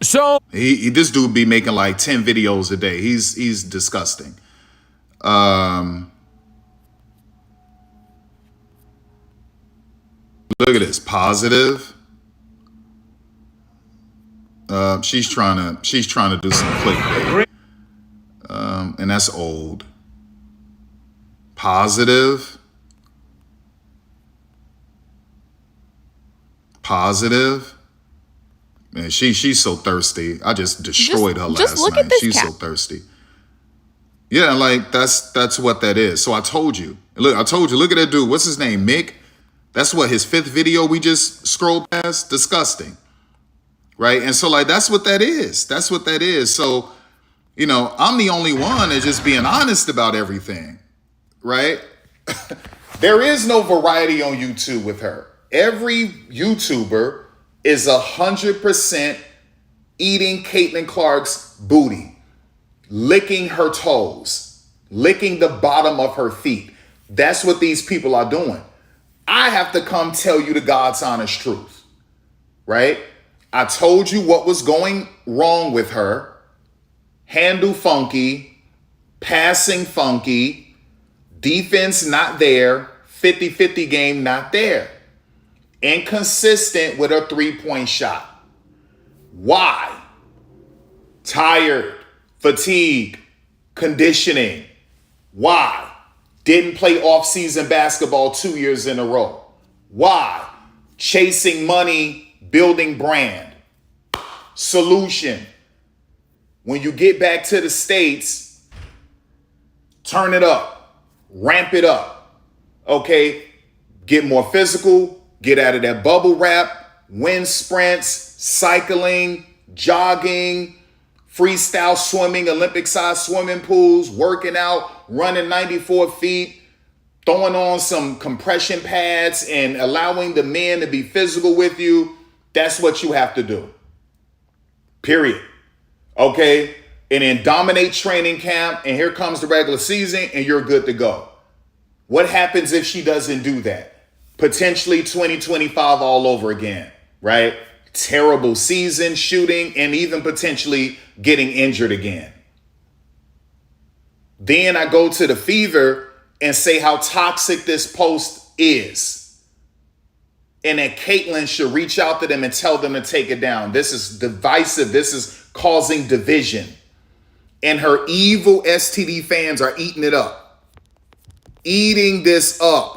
So This dude be making like 10 videos a day. He's disgusting. Look at this. Positive. She's trying to do some clickbait. And that's old. Positive. Positive. Man, she's so thirsty. I just destroyed her last Just look night. at this She's cat. so thirsty. Yeah, like that's what that is. So I told you. Look at that dude. What's his name? Mick? That's what his 5th video we just scrolled past. Disgusting. Right? And so like that's what that is. That's what that is. So, you know, I'm the only one that's just being honest about everything. Right? There is no variety on YouTube with her. Every YouTuber is 100% eating Caitlin Clark's booty, licking her toes, licking the bottom of her feet. That's what these people are doing. I have to come tell you the God's honest truth, right? I told you what was going wrong with her. Handle funky, passing funky, defense not there, 50-50 game not there. Inconsistent with her 3-point shot. Why? Tired, fatigue, conditioning. Why? Didn't play off-season basketball 2 years in a row. Why? Chasing money, building brand. Solution. When you get back to the States, turn it up, ramp it up. Okay? Get more physical. Get out of that bubble wrap, win sprints, cycling, jogging, freestyle swimming, Olympic-sized swimming pools, working out, running 94 feet, throwing on some compression pads and allowing the men to be physical with you. That's what you have to do. Period. Okay? And then dominate training camp, and here comes the regular season, and you're good to go. What happens if she doesn't do that? Potentially 2025 all over again, right? Terrible season, shooting, and even potentially getting injured again. Then I go to the Fever and say how toxic this post is. And that Caitlin should reach out to them and tell them to take it down. This is divisive. This is causing division. And her evil STD fans are eating it up. Eating this up.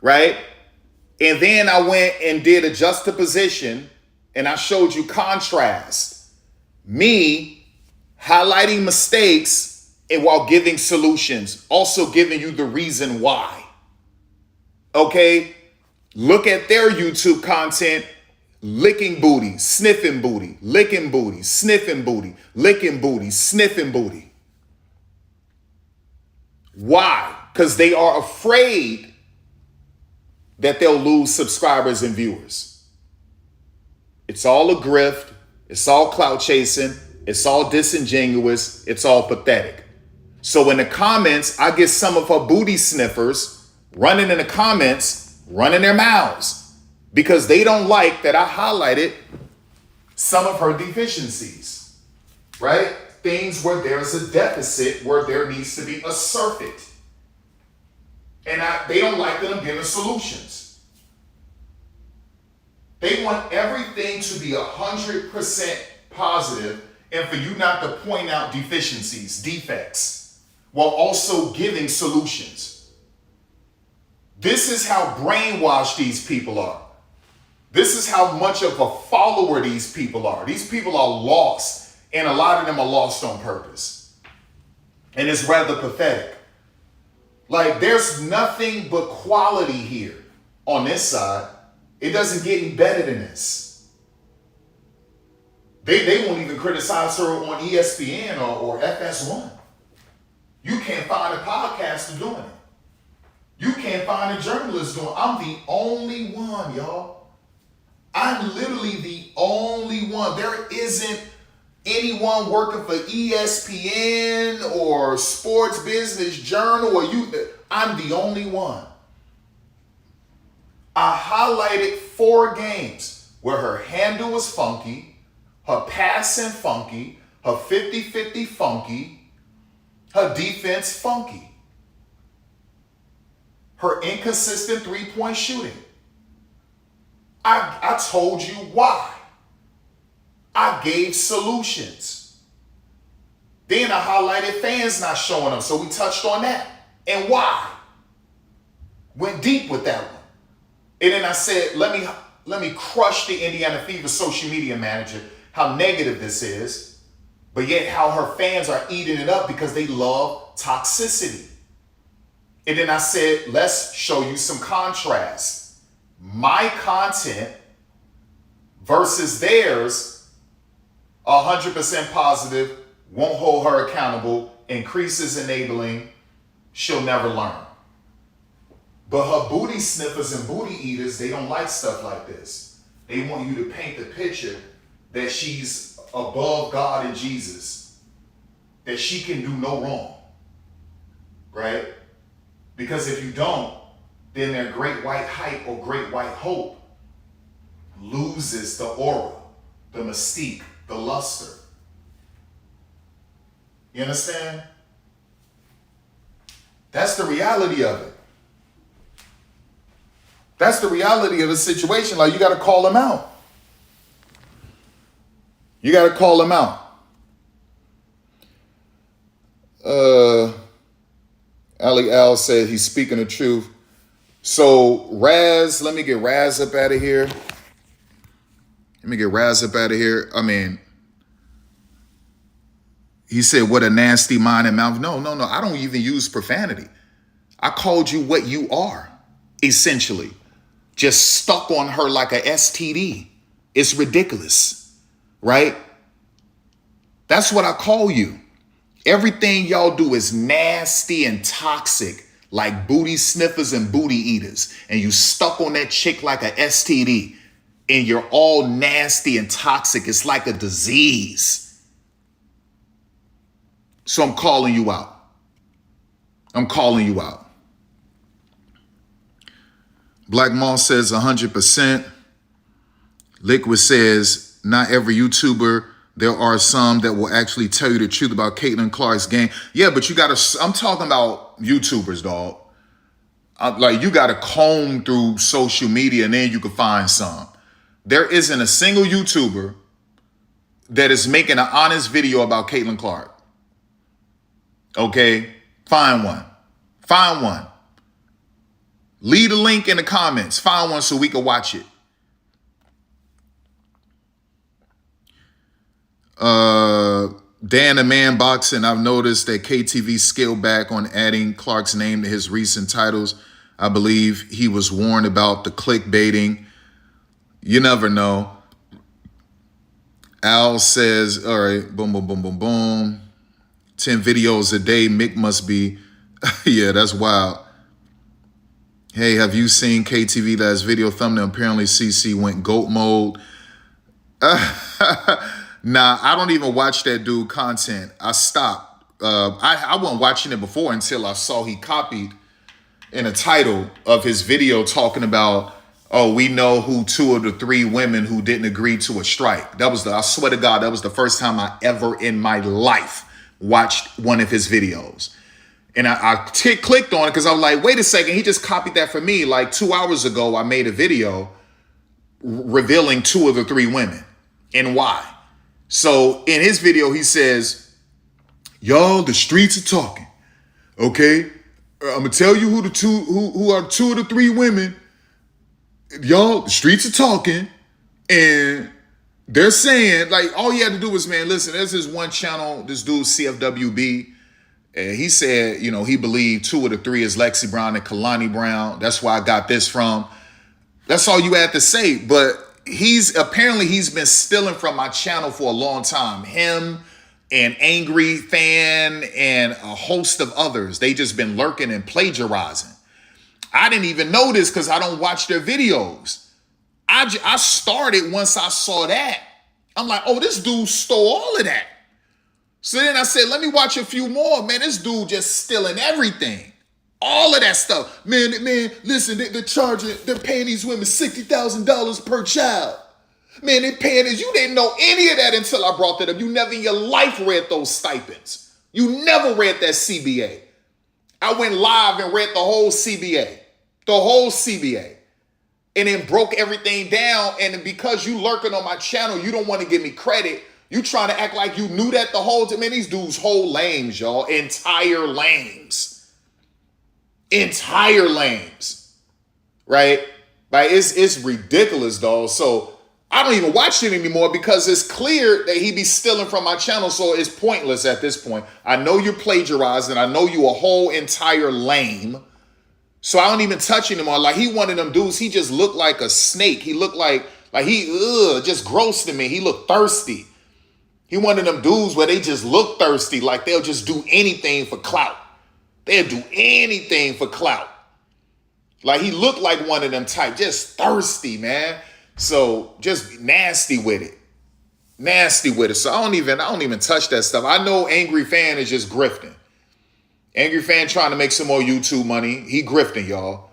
Right? And then I went and did a juxtaposition and I showed you contrast. Me highlighting mistakes and while giving solutions, also giving you the reason why. Okay? Look at their YouTube content, licking booty, sniffing booty, licking booty, sniffing booty, licking booty, sniffing booty. Why? Because they are afraid that they'll lose subscribers and viewers. It's all a grift. It's all clout chasing. It's all disingenuous. It's all pathetic. So in the comments, I get some of her booty sniffers running in the comments, running their mouths because they don't like that I highlighted some of her deficiencies, right? Things where there's a deficit, where there needs to be a surfeit. And they don't like that I'm giving solutions. They want everything to be 100% positive and for you not to point out deficiencies, defects, while also giving solutions. This is how brainwashed these people are. This is how much of a follower these people are. These people are lost, and a lot of them are lost on purpose. And it's rather pathetic. Like, there's nothing but quality here on this side. It doesn't get any better than this. They won't even criticize her on ESPN or FS1. You can't find a podcaster doing it. You can't find a journalist doing it. I'm the only one, y'all. I'm literally the only one. There isn't anyone working for ESPN or Sports Business Journal or I'm the only one. I highlighted 4 games where her handle was funky, her passing funky, her 50-50 funky, her defense funky, her inconsistent three-point shooting. I told you why. I gave solutions. Then I highlighted fans not showing up, so we touched on that. And why? Went deep with that one. And then I said, let me crush the Indiana Fever social media manager, how negative this is, but yet how her fans are eating it up because they love toxicity. And then I said, let's show you some contrast. My content versus theirs, 100% positive, won't hold her accountable, increases enabling, she'll never learn. But her booty sniffers and booty eaters, they don't like stuff like this. They want you to paint the picture that she's above God and Jesus, that she can do no wrong, right? Because if you don't, then their great white hype or great white hope loses the aura, the mystique, the luster. You understand? That's the reality of it. That's the reality of the situation. Like, you got to call them out. You got to call them out. Ali Al said he's speaking the truth. So Raz, let me get Raz up out of here. I mean, he said, what a nasty mind and mouth. No. I don't even use profanity. I called you what you are, essentially. Just stuck on her like a STD. It's ridiculous, right? That's what I call you. Everything y'all do is nasty and toxic, like booty sniffers and booty eaters. And you stuck on that chick like a STD. And you're all nasty and toxic. It's like a disease. So I'm calling you out. Black Moss says 100%. Liquid says not every YouTuber. There are some that will actually tell you the truth about Caitlin Clark's game. Yeah, but you got to, I'm talking about YouTubers, dog. Like, you got to comb through social media and then you can find some. There isn't a single YouTuber that is making an honest video about Caitlin Clark. Okay? Find one. Leave a link in the comments. Find one so we can watch it. Dan the Man Boxing, I've noticed that KTV scaled back on adding Clark's name to his recent titles. I believe he was warned about the clickbaiting. You never know. Al says, all right, boom, boom, boom, boom, boom. 10 videos a day. Mick must be, yeah, that's wild. Hey, have you seen KTV last video thumbnail? Apparently CC went GOAT mode. Nah, I don't even watch that dude content. I stopped. I wasn't watching it before until I saw he copied in a title of his video talking about, oh, we know who 2 of the 3 women who didn't agree to a strike. I swear to God, that was the first time I ever in my life watched one of his videos. And I clicked on it because I was like, wait a second, he just copied that for me. Like 2 hours ago, I made a video revealing 2 of the 3 women and why. So in his video, he says, y'all, the streets are talking. Okay? I'm gonna tell you who are 2 of the 3 women. Y'all, the streets are talking, and they're saying, like, all you had to do was, man, listen, there's this one channel, this dude CFWB, and he said, you know, he believed 2 of the 3 is Lexi Brown and Kalani Brown. That's where I got this from. That's all you had to say. But he's been stealing from my channel for a long time. Him and Angry Fan and a host of others. They just been lurking and plagiarizing. I didn't even know this because I don't watch their videos. I started once I saw that. I'm like, oh, this dude stole all of that. So then I said, let me watch a few more. Man, this dude just stealing everything. All of that stuff. Man, listen, they're paying these women $60,000 per child. Man, they're paying this. You didn't know any of that until I brought that up. You never in your life read those stipends. You never read that CBA. I went live and read the whole CBA. The whole CBA. And then broke everything down. And because you lurking on my channel, you don't want to give me credit. You trying to act like you knew that the whole time. Man, these dudes whole lames, y'all. Entire lames. Entire lames. Right? Like, it's ridiculous, dog. So I don't even watch it anymore because it's clear that he be stealing from my channel. So it's pointless at this point. I know you're plagiarizing. I know you a whole entire lame. So I don't even touch anymore. Like, he one of them dudes, he just looked like a snake. He looked like he just gross to me. He looked thirsty. He one of them dudes where they just look thirsty. Like they'll just do anything for clout. They'll do anything for clout. Like he looked like one of them type, just thirsty, man. So just nasty with it. Nasty with it. So I don't even touch that stuff. I know Angry Fan is just grifting. Angry Fan trying to make some more YouTube money. He grifting, y'all.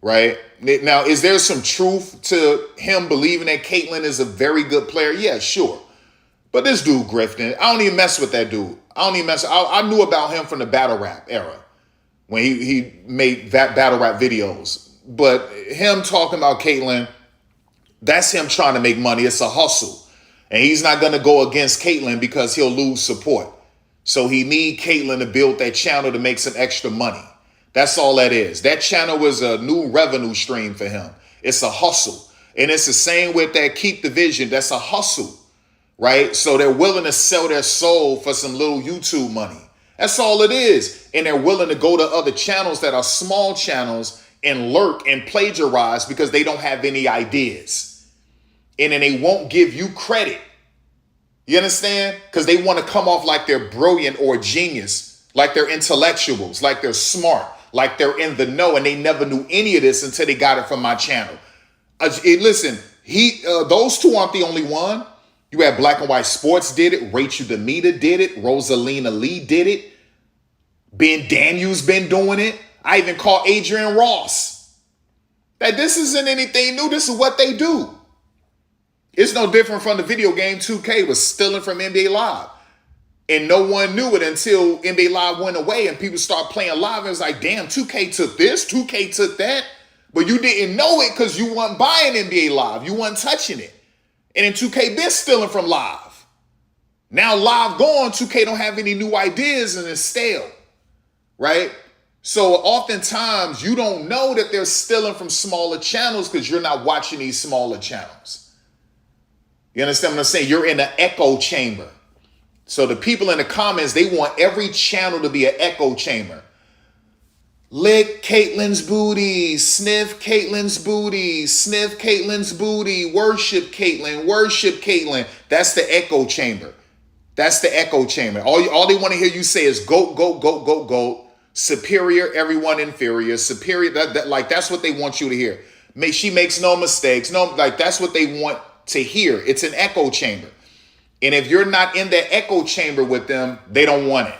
Right? Now, is there some truth to him believing that Caitlyn is a very good player? Yeah, sure. But this dude grifting, I don't even mess with that dude. I knew about him from the battle rap era when he made that battle rap videos. But him talking about Caitlyn, that's him trying to make money. It's a hustle. And he's not going to go against Caitlyn because he'll lose support. So he need Caitlyn to build that channel to make some extra money. That's all that is. That channel was a new revenue stream for him. It's a hustle. And it's the same with that Keep the Vision. That's a hustle, right? So they're willing to sell their soul for some little YouTube money. That's all it is. And they're willing to go to other channels that are small channels and lurk and plagiarize because they don't have any ideas. And then they won't give you credit. You understand? Because they want to come off like they're brilliant or genius, like they're intellectuals, like they're smart, like they're in the know, and they never knew any of this until they got it from my channel. Listen, those two aren't the only one. You had Black and White Sports did it. Rachel Demita did it. Rosalina Lee did it. Ben Daniels been doing it. I even call Adrian Ross. That this isn't anything new. This is what they do. It's no different from the video game 2K was stealing from NBA Live. And no one knew it until NBA Live went away and people started playing live. And it was like, damn, 2K took this, 2K took that. But you didn't know it because you weren't buying NBA Live. You weren't touching it. And then 2K been stealing from Live. Now Live gone, 2K don't have any new ideas and it's stale. Right? So oftentimes you don't know that they're stealing from smaller channels because you're not watching these smaller channels. You understand what I'm saying? You're in an echo chamber. So the people in the comments, they want every channel to be an echo chamber. Lick Caitlyn's booty, sniff Caitlyn's booty, sniff Caitlyn's booty, worship Caitlyn, worship Caitlyn. That's the echo chamber. That's the echo chamber. All they want to hear you say is goat, goat, goat, goat, goat. Superior, everyone inferior. Superior, that's what they want you to hear. She makes no mistakes. No, that's what they want to hear. It's an echo chamber. And if you're not in that echo chamber with them, they don't want it.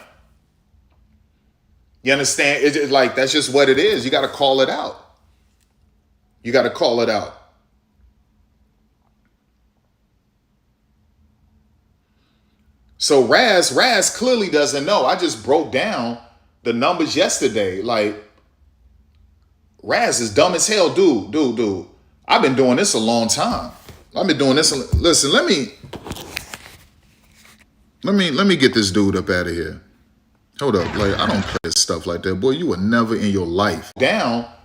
You understand? It's like, that's just what it is. You got to call it out. You got to call it out. So Raz clearly doesn't know. I just broke down the numbers yesterday. Like, Raz is dumb as hell. Dude. I've been doing this a long time. I've been doing this. Listen, let me get this dude up out of here. Hold up. Like, I don't play stuff like that. Boy, you would never in your life. Let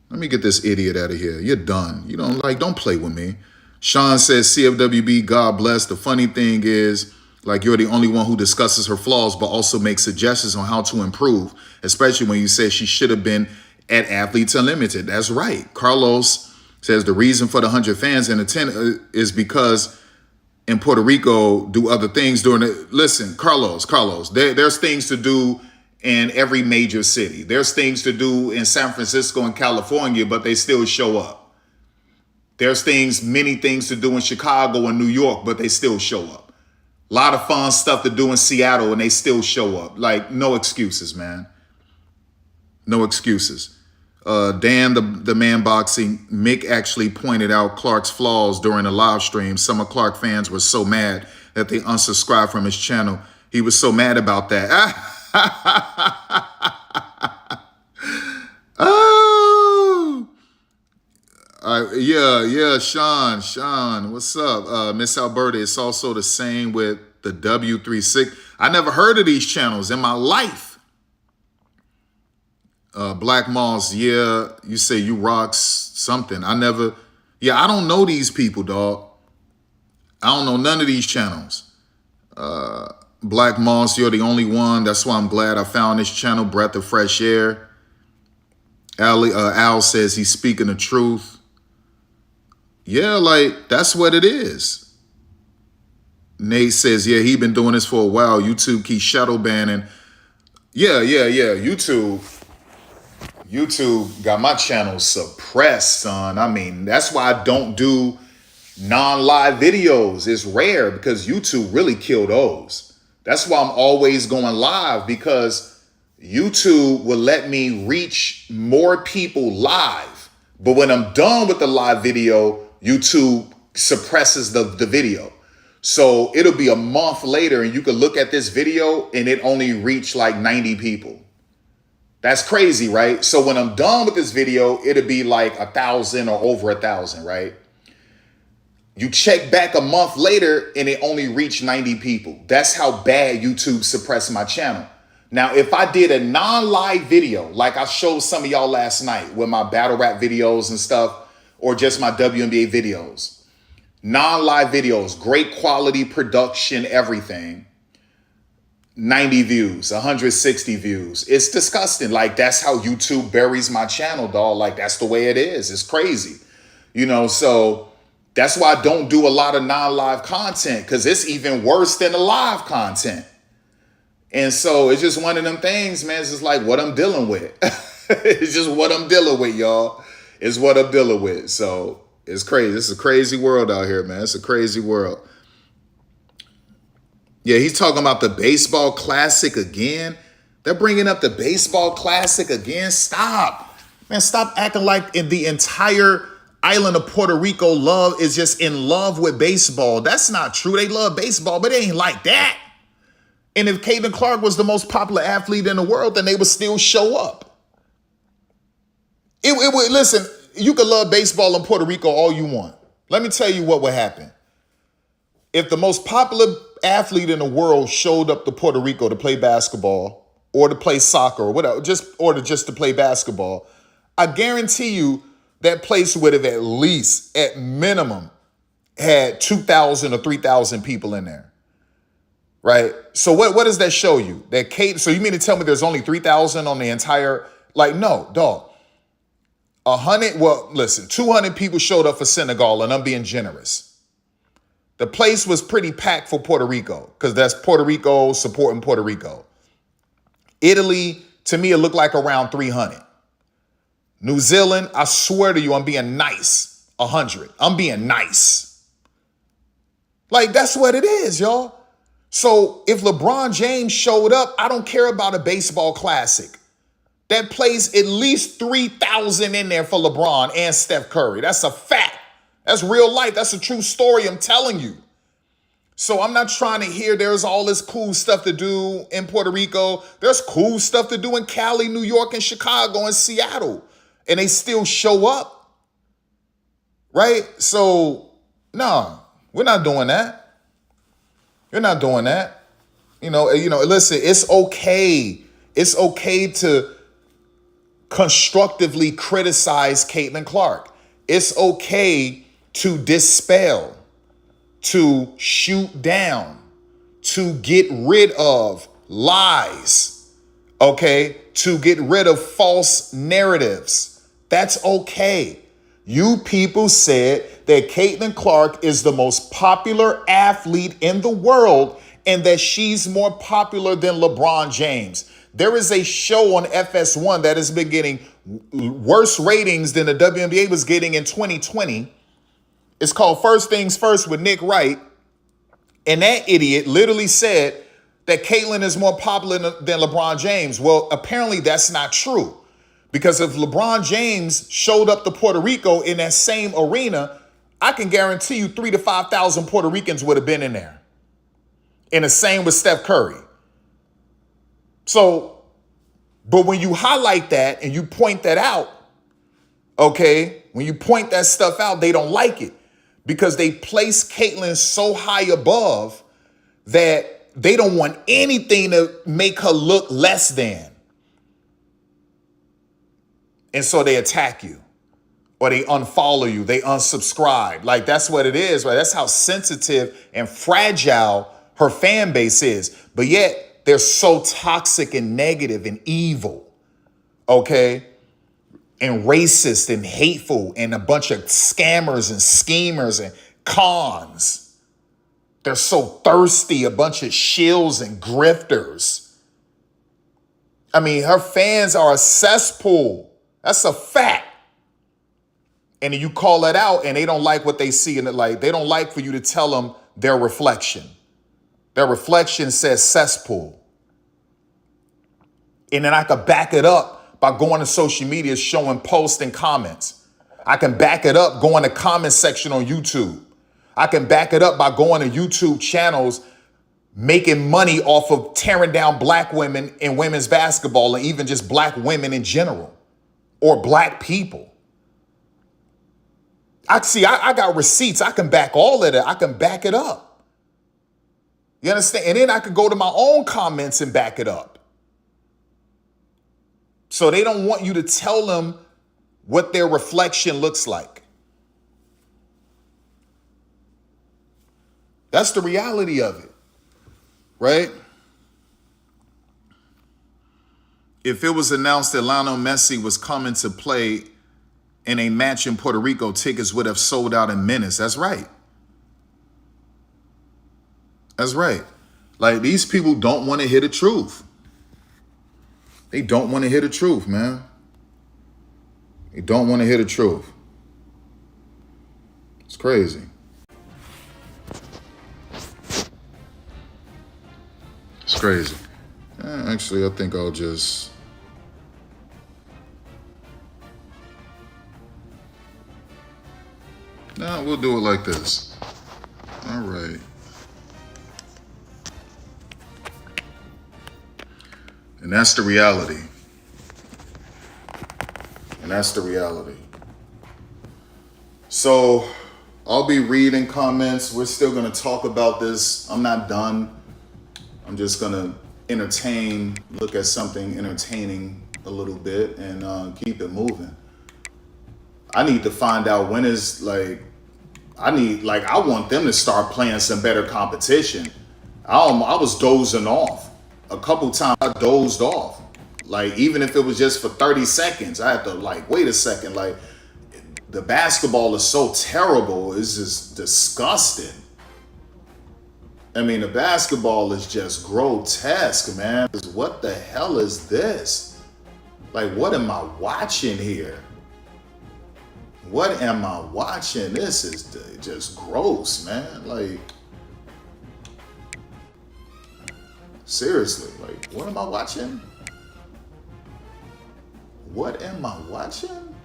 me get this idiot out of here. You're done. You don't play with me. Sean says, CFWB, God bless. The funny thing is, like, you're the only one who discusses her flaws, but also makes suggestions on how to improve, especially when you say she should have been at Athletes Unlimited. That's right. Carlos says the reason for the 100 fans in attendance is because in Puerto Rico do other things during the... Listen, Carlos, there's things to do in every major city. There's things to do in San Francisco and California, but they still show up. There's many things to do in Chicago and New York, but they still show up. A lot of fun stuff to do in Seattle, and they still show up. Like, no excuses, man. No excuses. Dan, the man boxing, Mick actually pointed out Clark's flaws during a live stream. Some of Clark fans were so mad that they unsubscribed from his channel. He was so mad about that. Oh, yeah, Sean, what's up? Miss Alberta, it's also the same with the W36. I never heard of these channels in my life. Black Moss, yeah, you say you rocks something. I don't know these people, dog. I don't know none of these channels. Black Moss, you're the only one. That's why I'm glad I found this channel, Breath of Fresh Air. Al says he's speaking the truth. Yeah, like, that's what it is. Nate says, yeah, he been doing this for a while. YouTube keeps shadow banning. Yeah. YouTube got my channel suppressed, son. I mean, that's why I don't do non-live videos. It's rare because YouTube really killed those. That's why I'm always going live, because YouTube will let me reach more people live. But when I'm done with the live video, YouTube suppresses the video. So it'll be a month later and you can look at this video and it only reached like 90 people. That's crazy, right? So when I'm done with this video, it'll be like 1,000 or over 1,000, right? You check back a month later and it only reached 90 people. That's how bad YouTube suppressed my channel. Now, if I did a non-live video, like I showed some of y'all last night with my battle rap videos and stuff, or just my WNBA videos, non-live videos, great quality production, everything, 90 views, 160 views. It's disgusting. Like, that's how YouTube buries my channel, dog. Like, that's the way it is. It's crazy. So that's why I don't do a lot of non-live content, because it's even worse than the live content. And so it's just one of them things, man. It's just like what I'm dealing with. It's just what I'm dealing with, y'all. It's what I'm dealing with. So it's crazy. It's a crazy world out here, man. It's a crazy world. Yeah, he's talking about the baseball classic again. They're bringing up the baseball classic again. Stop. Man, stop acting like the entire island of Puerto Rico is just in love with baseball. That's not true. They love baseball, but it ain't like that. And if Caitlin Clark was the most popular athlete in the world, then they would still show up. It would, listen, you can love baseball in Puerto Rico all you want. Let me tell you what would happen. If the most popular athlete in the world showed up to Puerto Rico to play basketball or to play soccer or whatever, just to play basketball, I guarantee you that place would have at least, at minimum, had 2,000 or 3,000 people in there. Right? So what does that show you? So you mean to tell me there's only 3,000 on the entire, no, dog. 200 people showed up for Senegal, and I'm being generous. The place was pretty packed for Puerto Rico, because that's Puerto Rico supporting Puerto Rico. Italy, to me, it looked like around 300. New Zealand, I swear to you, I'm being nice, 100. I'm being nice. Like, that's what it is, y'all. So if LeBron James showed up, I don't care about a baseball classic. That plays at least 3,000 in there for LeBron and Steph Curry. That's a fact. That's real life. That's a true story, I'm telling you. So I'm not trying to hear there's all this cool stuff to do in Puerto Rico. There's cool stuff to do in Cali, New York, and Chicago, and Seattle. And they still show up. Right? So, no, we're not doing that. You're not doing that. Listen, it's okay. It's okay to constructively criticize Caitlin Clark. It's okay to dispel, to shoot down, to get rid of lies, okay? To get rid of false narratives. That's okay. You people said that Caitlin Clark is the most popular athlete in the world and that she's more popular than LeBron James. There is a show on FS1 that has been getting worse ratings than the WNBA was getting in 2020. It's called First Things First with Nick Wright. And that idiot literally said that Caitlyn is more popular than LeBron James. Well, apparently that's not true. Because if LeBron James showed up to Puerto Rico in that same arena, I can guarantee you 3,000 to 5,000 Puerto Ricans would have been in there. And the same with Steph Curry. So, but when you highlight that and you point that out, okay, when you point that stuff out, they don't like it because they place Caitlyn so high above that they don't want anything to make her look less than. And so they attack you or they unfollow you, they unsubscribe. Like that's what it is, right? That's how sensitive and fragile her fan base is. But yet they're so toxic and negative and evil, okay? And racist and hateful and a bunch of scammers and schemers and cons. They're so thirsty, a bunch of shills and grifters. I mean, her fans are a cesspool. That's a fact. And you call that out and they don't like what they see in it. Like they don't like for you to tell them their reflection. Their reflection says cesspool. And then I could back it up by going to social media, showing posts and comments. I can back it up going to comment section on YouTube. I can back it up by going to YouTube channels making money off of tearing down black women in women's basketball and even just black women in general or black people. I got receipts. I can back all of that. I can back it up. You understand? And then I could go to my own comments and back it up. So they don't want you to tell them what their reflection looks like. That's the reality of it, right? If it was announced that Lionel Messi was coming to play in a match in Puerto Rico, tickets would have sold out in minutes. That's right. That's right. Like these people don't want to hear the truth. They don't want to hear the truth, man. They don't want to hear the truth. It's crazy. It's crazy. Actually, I think I'll just... No, we'll do it like this. All right. And that's the reality. And that's the reality. So I'll be reading comments. We're still going to talk about this. I'm not done. I'm just going to look at something entertaining a little bit and keep it moving. I need to find out when is I want them to start playing some better competition. I was dozing off. A couple times I dozed off. Like, even if it was just for 30 seconds, I had to wait a second. Like, the basketball is so terrible. It's just disgusting. I mean, the basketball is just grotesque, man. What the hell is this? Like, what am I watching here? What am I watching? This is just gross, man. Like, seriously, like, what am I watching? What am I watching?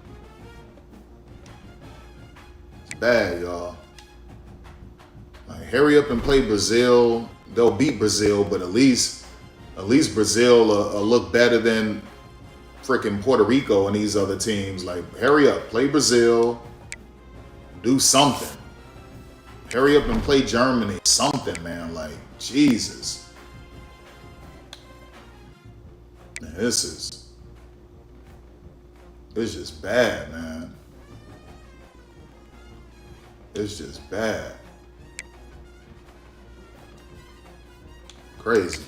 It's bad, y'all. Like, hurry up and play Brazil. They'll beat Brazil, but at least Brazil will look better than freaking Puerto Rico and these other teams. Like, hurry up, play Brazil, do something. Hurry up and play Germany, something, man. Like, Jesus. Man, it's just bad, man. It's just bad. Crazy.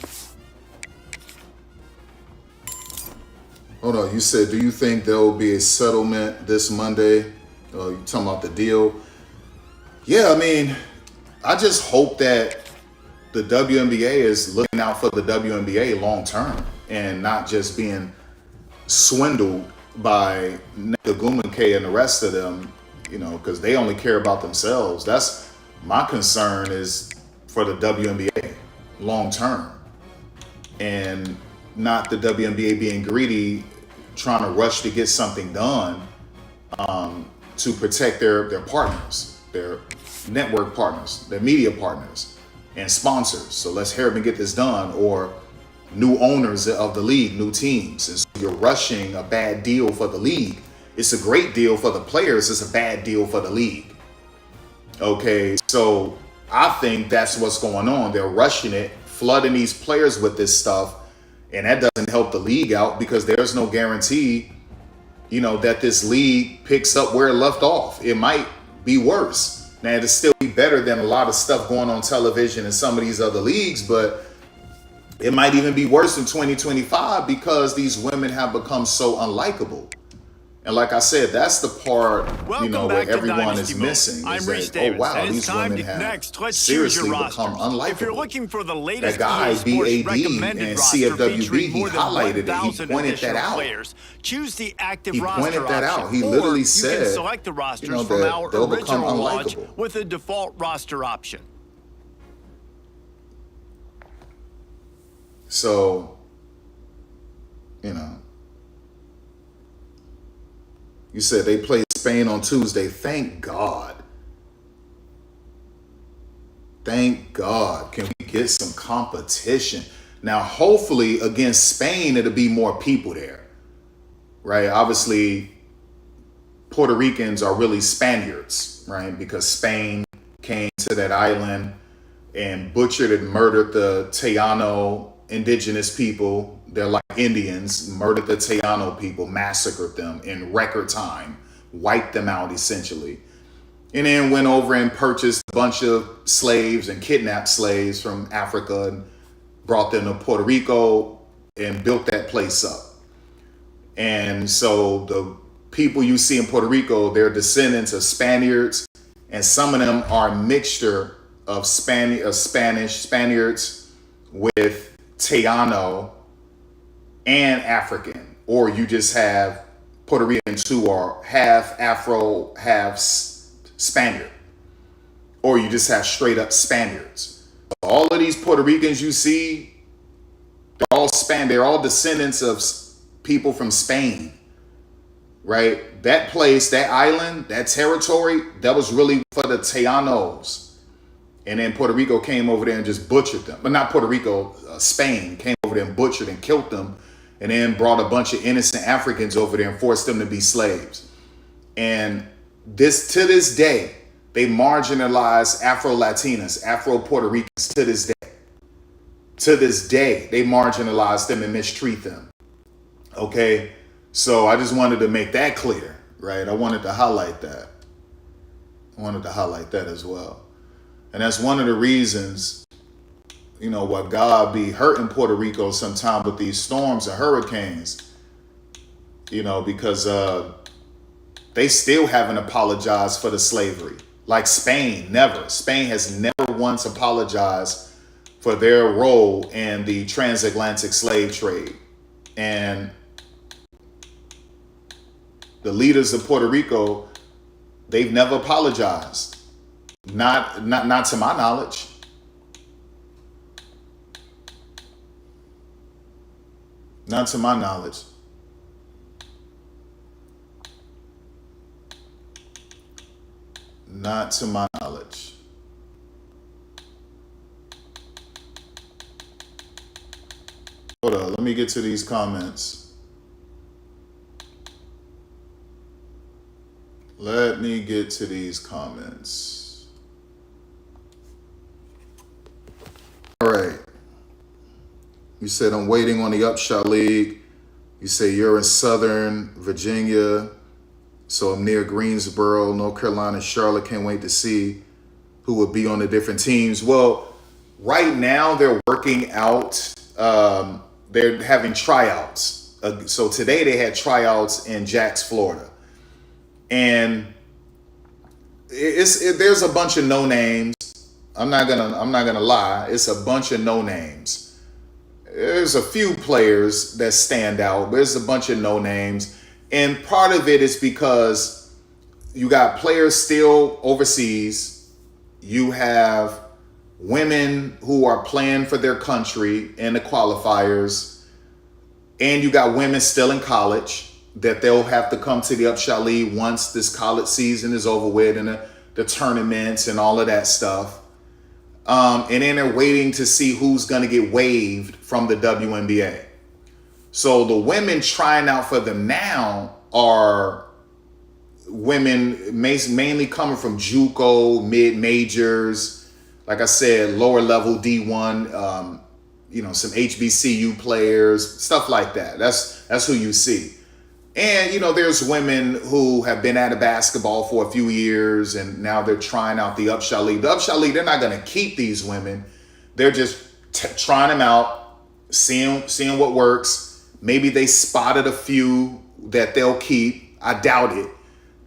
Hold on, you said, do you think there will be a settlement this Monday? You talking about the deal? Yeah, I mean, I just hope that the WNBA is looking out for the WNBA long term and not just being swindled by the Wnba and the rest of them. because they only care about themselves. That's my concern is for the WNBA long term, and not the WNBA being greedy, trying to rush to get something done to protect their partners, their network partners, their media partners, and sponsors. So let's hurry up and get this done, or new owners of the league, new teams. And so you're rushing a bad deal for the league. It's a great deal for the players. It's a bad deal for the league. Okay, so I think that's what's going on. They're rushing it, flooding these players with this stuff, and that doesn't help the league out because there's no guarantee, that this league picks up where it left off. It might be worse. Now, it'll still be better than a lot of stuff going on television in some of these other leagues, but it might even be worse in 2025 because these women have become so unlikable. And like I said, that's the part, where everyone is missing. I'm Is Rich that, Davis, wow, and these it's time women to have next. Let's seriously choose your become rosters. unlikable. If you're looking for the latest That guy, EA Sports BAD recommended and roster CFWB, featuring he more than highlighted it. He 1,000 pointed that additional out. players, choose the active He roster pointed that option. out. He Or literally you said, can select the rosters from that our they'll become original launch unlikable. with a default roster option. So, you said they played Spain on Tuesday. Thank God. Thank God. Can we get some competition? Now, hopefully against Spain, it'll be more people there, right? Obviously, Puerto Ricans are really Spaniards, right? Because Spain came to that island and butchered and murdered the Taino indigenous people. They're like Indians, murdered the Taino people, massacred them in record time, wiped them out essentially. And then went over and purchased a bunch of slaves and kidnapped slaves from Africa and brought them to Puerto Rico and built that place up. And so the people you see in Puerto Rico, they're descendants of Spaniards, and some of them are a mixture of Spaniards with Taino and African, or you just have Puerto Ricans who are half Afro, half Spaniard, or you just have straight up Spaniards. All of these Puerto Ricans you see, they're all descendants of people from Spain, right? That place, that island, that territory, that was really for the Taínos. And then Puerto Rico came over there and just butchered them. But not Puerto Rico, Spain came over there and butchered and killed them, and then brought a bunch of innocent Africans over there and forced them to be slaves. And to this day, they marginalize Afro-Latinas, Afro-Puerto Ricans to this day. To this day, they marginalize them and mistreat them. Okay? So I just wanted to make that clear, right? I wanted to highlight that. I wanted to highlight that as well. And that's one of the reasons, why God be hurting Puerto Rico sometimes with these storms and hurricanes, because they still haven't apologized for the slavery. Like Spain, never. Spain has never once apologized for their role in the transatlantic slave trade. And the leaders of Puerto Rico, they've never apologized. Not to my knowledge. Not to my knowledge. Not to my knowledge. Hold on, let me get to these comments. Let me get to these comments. All right. You said, I'm waiting on the UPSHOT League. You say you're in Southern Virginia. So I'm near Greensboro, North Carolina, Charlotte. Can't wait to see who would be on the different teams. Well, right now they're working out. They're having tryouts. So today they had tryouts in Jax, Florida. And there's a bunch of no names. I'm not gonna lie. It's a bunch of no names. There's a few players that stand out, but there's a bunch of no names. And part of it is because you got players still overseas. You have women who are playing for their country in the qualifiers, and you got women still in college that they'll have to come to the UPSHOT League once this college season is over with, and the tournaments and all of that stuff. And then they're waiting to see who's going to get waived from the WNBA. So the women trying out for them now are women mainly coming from JUCO, mid-majors, like I said, lower level D1, some HBCU players, stuff like that. That's who you see. And, there's women who have been out of basketball for a few years and now they're trying out the UPSHOT League. The UPSHOT League, they're not going to keep these women. They're just trying them out, seeing what works. Maybe they spotted a few that they'll keep. I doubt it.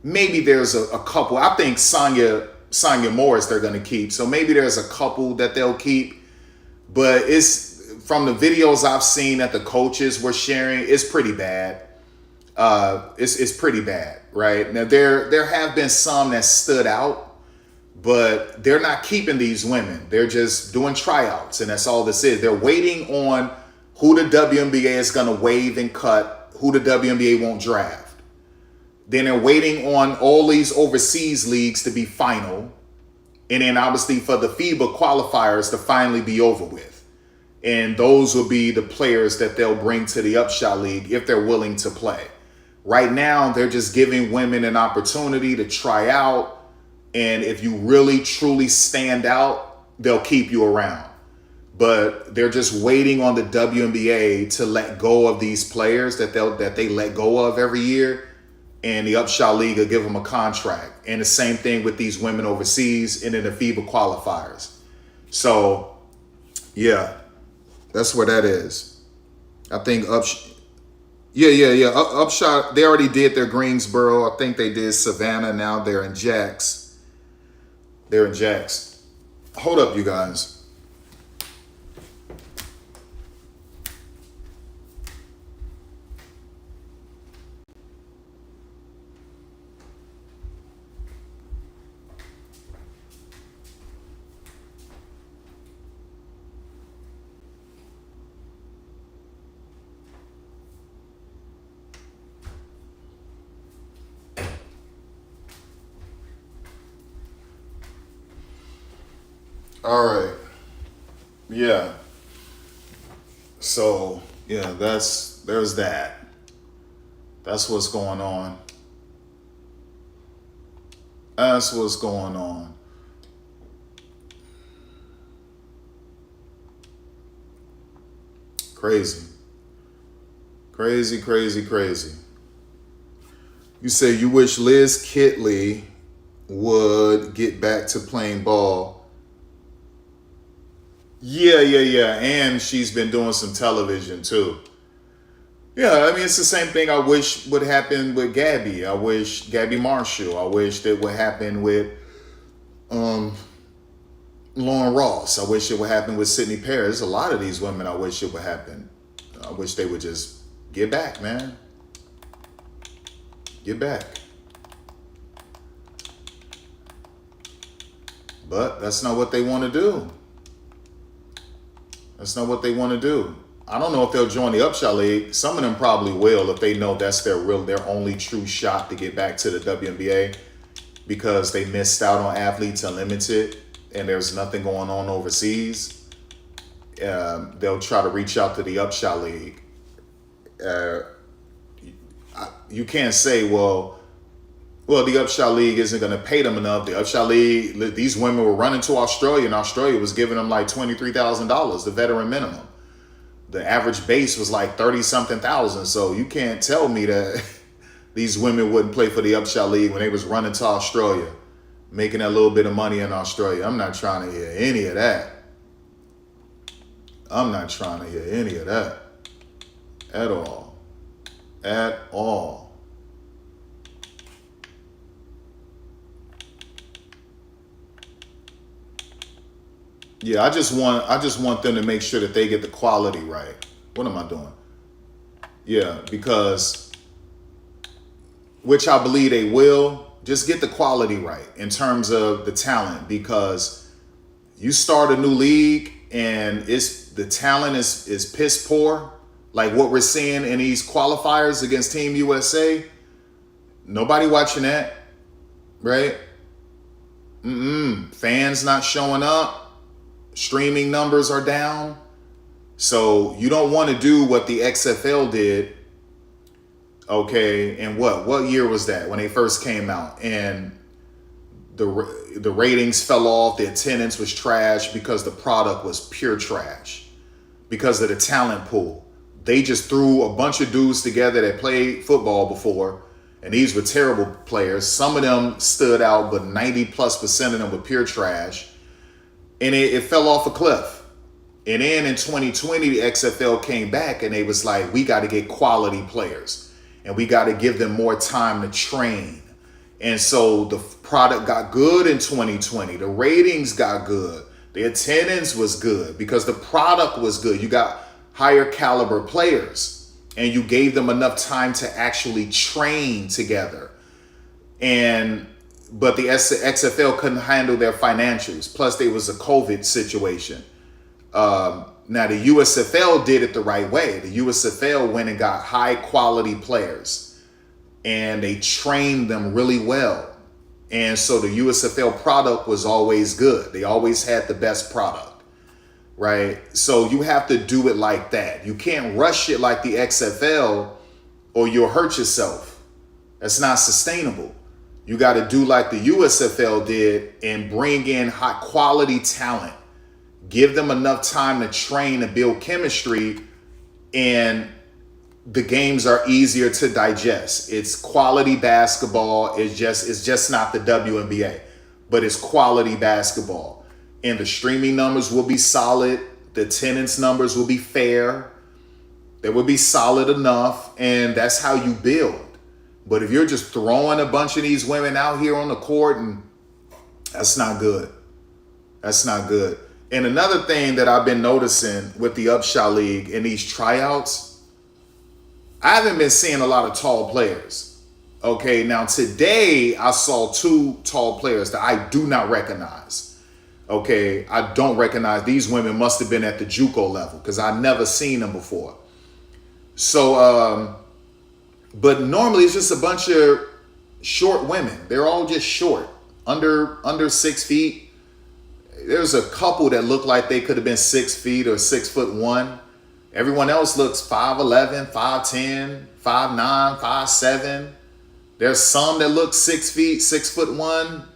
Maybe there's a couple. I think Sonya Morris they're going to keep. So maybe there's a couple that they'll keep. But it's from the videos I've seen that the coaches were sharing, it's pretty bad. It's pretty bad, right? Now there have been some that stood out, but they're not keeping these women. They're just doing tryouts, and that's all this is. They're waiting on who the WNBA is going to waive and cut, who the WNBA won't draft. Then they're waiting on all these overseas leagues to be final, and then obviously for the Fiba qualifiers to finally be over with. And those will be the players that they'll bring to the UPSHOT League if they're willing to play. Right now, they're just giving women an opportunity to try out. And if you really, truly stand out, they'll keep you around. But they're just waiting on the WNBA to let go of these players that they let go of every year. And the UPSHOT League will give them a contract. And the same thing with these women overseas and in the FIBA qualifiers. So, yeah, that's where that is. I think UPSHOT, they already did their Greensboro. I think they did Savannah. Now they're in Jax. Hold up, you guys. All right. Yeah. So, yeah, there's that. That's what's going on. Crazy. You say you wish Liz Kitley would get back to playing ball. Yeah. And she's been doing some television too. Yeah, I mean, it's the same thing I wish would happen with Gabby. I wish Gabby Marshall. I wish that would happen with Lauren Ross. I wish it would happen with Sydney Paris. There's a lot of these women I wish it would happen. I wish they would just get back, man. Get back. But that's not what they want to do. I don't know if they'll join the UPSHOT League. Some of them probably will if they know that's their only true shot to get back to the WNBA because they missed out on Athletes Unlimited and there's nothing going on overseas. They'll try to reach out to the UPSHOT League. You can't say, well, the UPSHOT League isn't going to pay them enough. The UPSHOT League, these women were running to Australia, and Australia was giving them like $23,000, the veteran minimum. The average base was like 30-something thousand. So you can't tell me that these women wouldn't play for the UPSHOT League when they was running to Australia, making that little bit of money in Australia. I'm not trying to hear any of that. At all. Yeah, I just want them to make sure that they get the quality right. What am I doing? Yeah, because which I believe they will. Just get the quality right in terms of the talent, because you start a new league and the talent is piss poor, like what we're seeing in these qualifiers against Team USA. Nobody watching that, right? Fans not showing up. Streaming numbers are down. So you don't want to do what the XFL did. Okay, and what year was that when they first came out? And the ratings fell off, the attendance was trash because the product was pure trash because of the talent pool. They just threw a bunch of dudes together that played football before, and these were terrible players. Some of them stood out, but 90+% of them were pure trash, and it fell off a cliff. And then in 2020, the XFL came back and they was like, we got to get quality players. And we got to give them more time to train. And so the product got good in 2020. The ratings got good. The attendance was good because the product was good. You got higher caliber players and you gave them enough time to actually train together. But the XFL couldn't handle their financials. Plus, there was a COVID situation. Now, the USFL did it the right way. The USFL went and got high quality players and they trained them really well. And so the USFL product was always good. They always had the best product, right? So you have to do it like that. You can't rush it like the XFL or you'll hurt yourself. That's not sustainable. You got to do like the USFL did and bring in high quality talent. Give them enough time to train and build chemistry, and the games are easier to digest. It's quality basketball. It's just not the WNBA, but it's quality basketball. And the streaming numbers will be solid. The attendance numbers will be fair. They will be solid enough, and that's how you build. But if you're just throwing a bunch of these women out here on the court, and that's not good. That's not good. And another thing that I've been noticing with the UPSHOT League in these tryouts, I haven't been seeing a lot of tall players. Okay, now today I saw 2 tall players that I do not recognize. Okay, I don't recognize. These women must have been at the JUCO level because I've never seen them before. So, but normally it's just a bunch of short women. They're all just short, under 6 feet. There's a couple that look like they could have been 6 feet or 6'1". Everyone else looks 5'11", 5'10", 5'9", 5'7". There's some that look 6 feet, 6'1".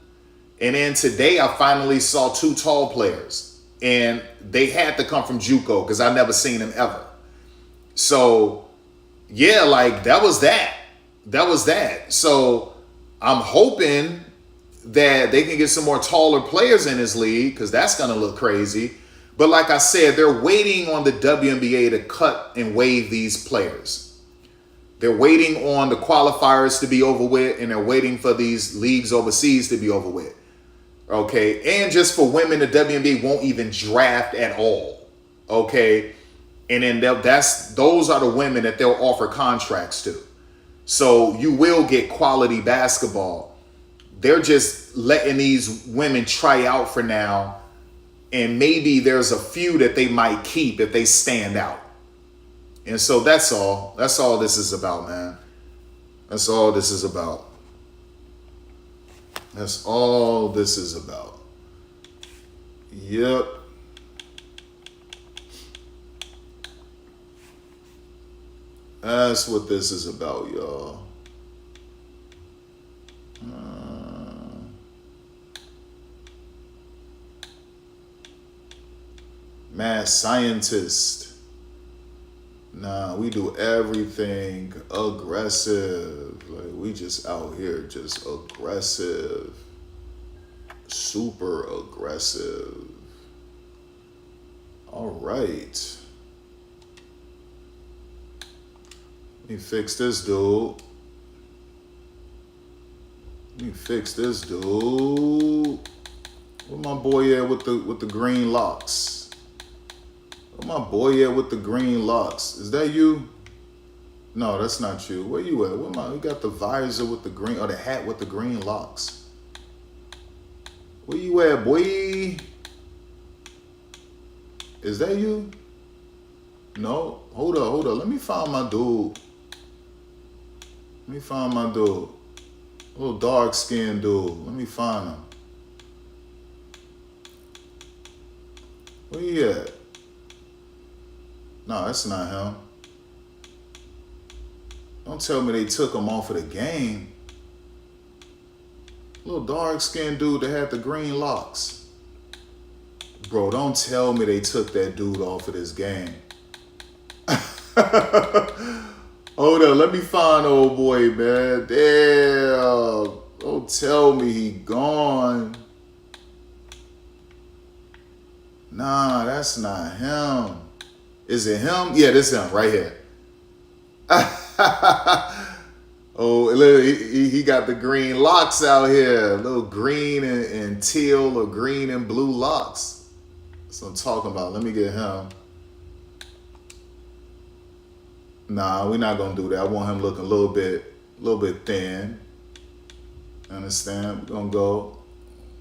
And then today I finally saw 2 tall players, and they had to come from JUCO because I never seen them ever. So yeah, like that was that. So I'm hoping that they can get some more taller players in this league because that's going to look crazy. But like I said, they're waiting on the WNBA to cut and waive these players. They're waiting on the qualifiers to be over with, and they're waiting for these leagues overseas to be over with. Okay, and just for women, the WNBA won't even draft at all. Okay, and then those are the women that they'll offer contracts to. So you will get quality basketball. They're just letting these women try out for now. And maybe there's a few that they might keep if they stand out. And so that's all. That's all this is about, man. That's all this is about. That's all this is about. Yep. That's what this is about, y'all. Mad scientist. Nah, we do everything aggressive. Like, we just out here just aggressive. Super aggressive. All right. Let me fix this dude. Where my boy at with the green locks? Where my boy at with the green locks? Is that you? No, that's not you. Where you at? Where am I? You got the visor with the green, or the hat with the green locks. Where you at, boy? Is that you? No. Hold up. Let me find my dude. Little dark skinned dude. Let me find him. Where he at? No, that's not him. Don't tell me they took him off of the game. Little dark skinned dude that had the green locks. Bro, don't tell me they took that dude off of this game. Hold up, let me find old boy, man. Damn. Don't tell me he gone. Nah, that's not him. Is it him? Yeah, this him right here. Oh, look, he got the green locks out here. Little green and teal or green and blue locks. That's what I'm talking about. Let me get him. Nah, we're not gonna do that. I want him looking a little bit thin. Understand? We're gonna go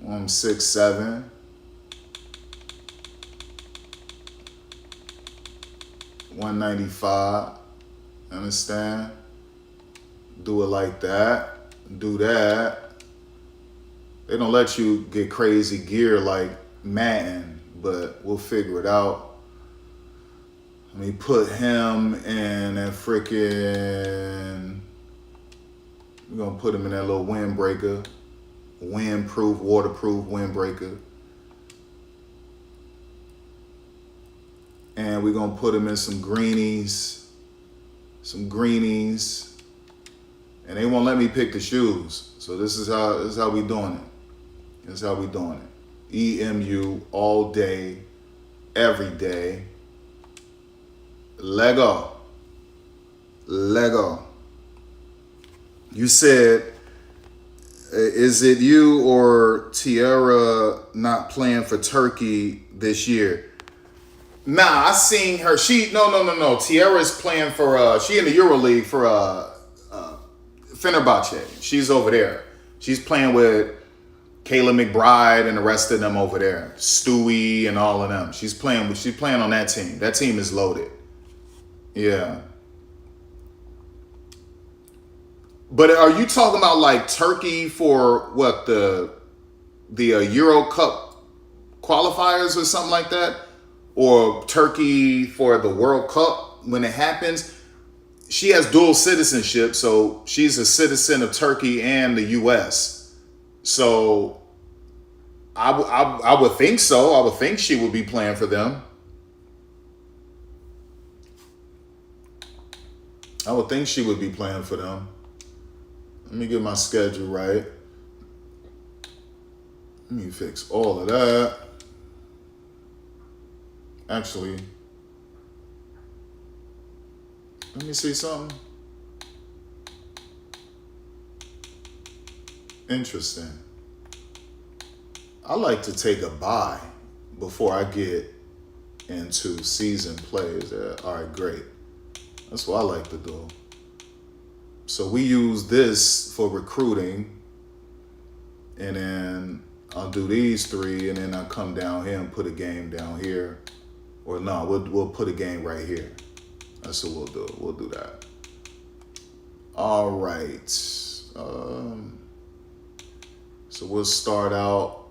6'7". $195. Understand? Do it like that. Do that. They don't let you get crazy gear like Madden, but we'll figure it out. Let me put him in that freaking. We're gonna put him in that little windbreaker, windproof, waterproof windbreaker. And we're gonna put him in some greenies. And they won't let me pick the shoes. So this is how we doing it. This is how we doing it. EMU all day, every day. Lego. You said, is it you or Tiara not playing for Turkey this year? Nah, I seen her. No. Tiara's playing for she in the EuroLeague for Fenerbahce. She's over there. She's playing with Kayla McBride and the rest of them over there. Stewie and all of them. She's playing on that team. That team is loaded. Yeah. But are you talking about like Turkey for what, the Euro Cup qualifiers or something like that? Or Turkey for the World Cup when it happens? She has dual citizenship, so she's a citizen of Turkey and the U.S. So I would think so. I would think she would be playing for them. I would think she would be playing for them. Let me get my schedule right. Let me fix all of that. Actually, let me see something. Interesting. I like to take a bye before I get into season plays. All right, great. That's what I like to do. So we use this for recruiting, and then I'll do these three, and then I'll come down here and put a game down here. Or no, we'll put a game right here. That's what we'll do. We'll do that. All right. So we'll start out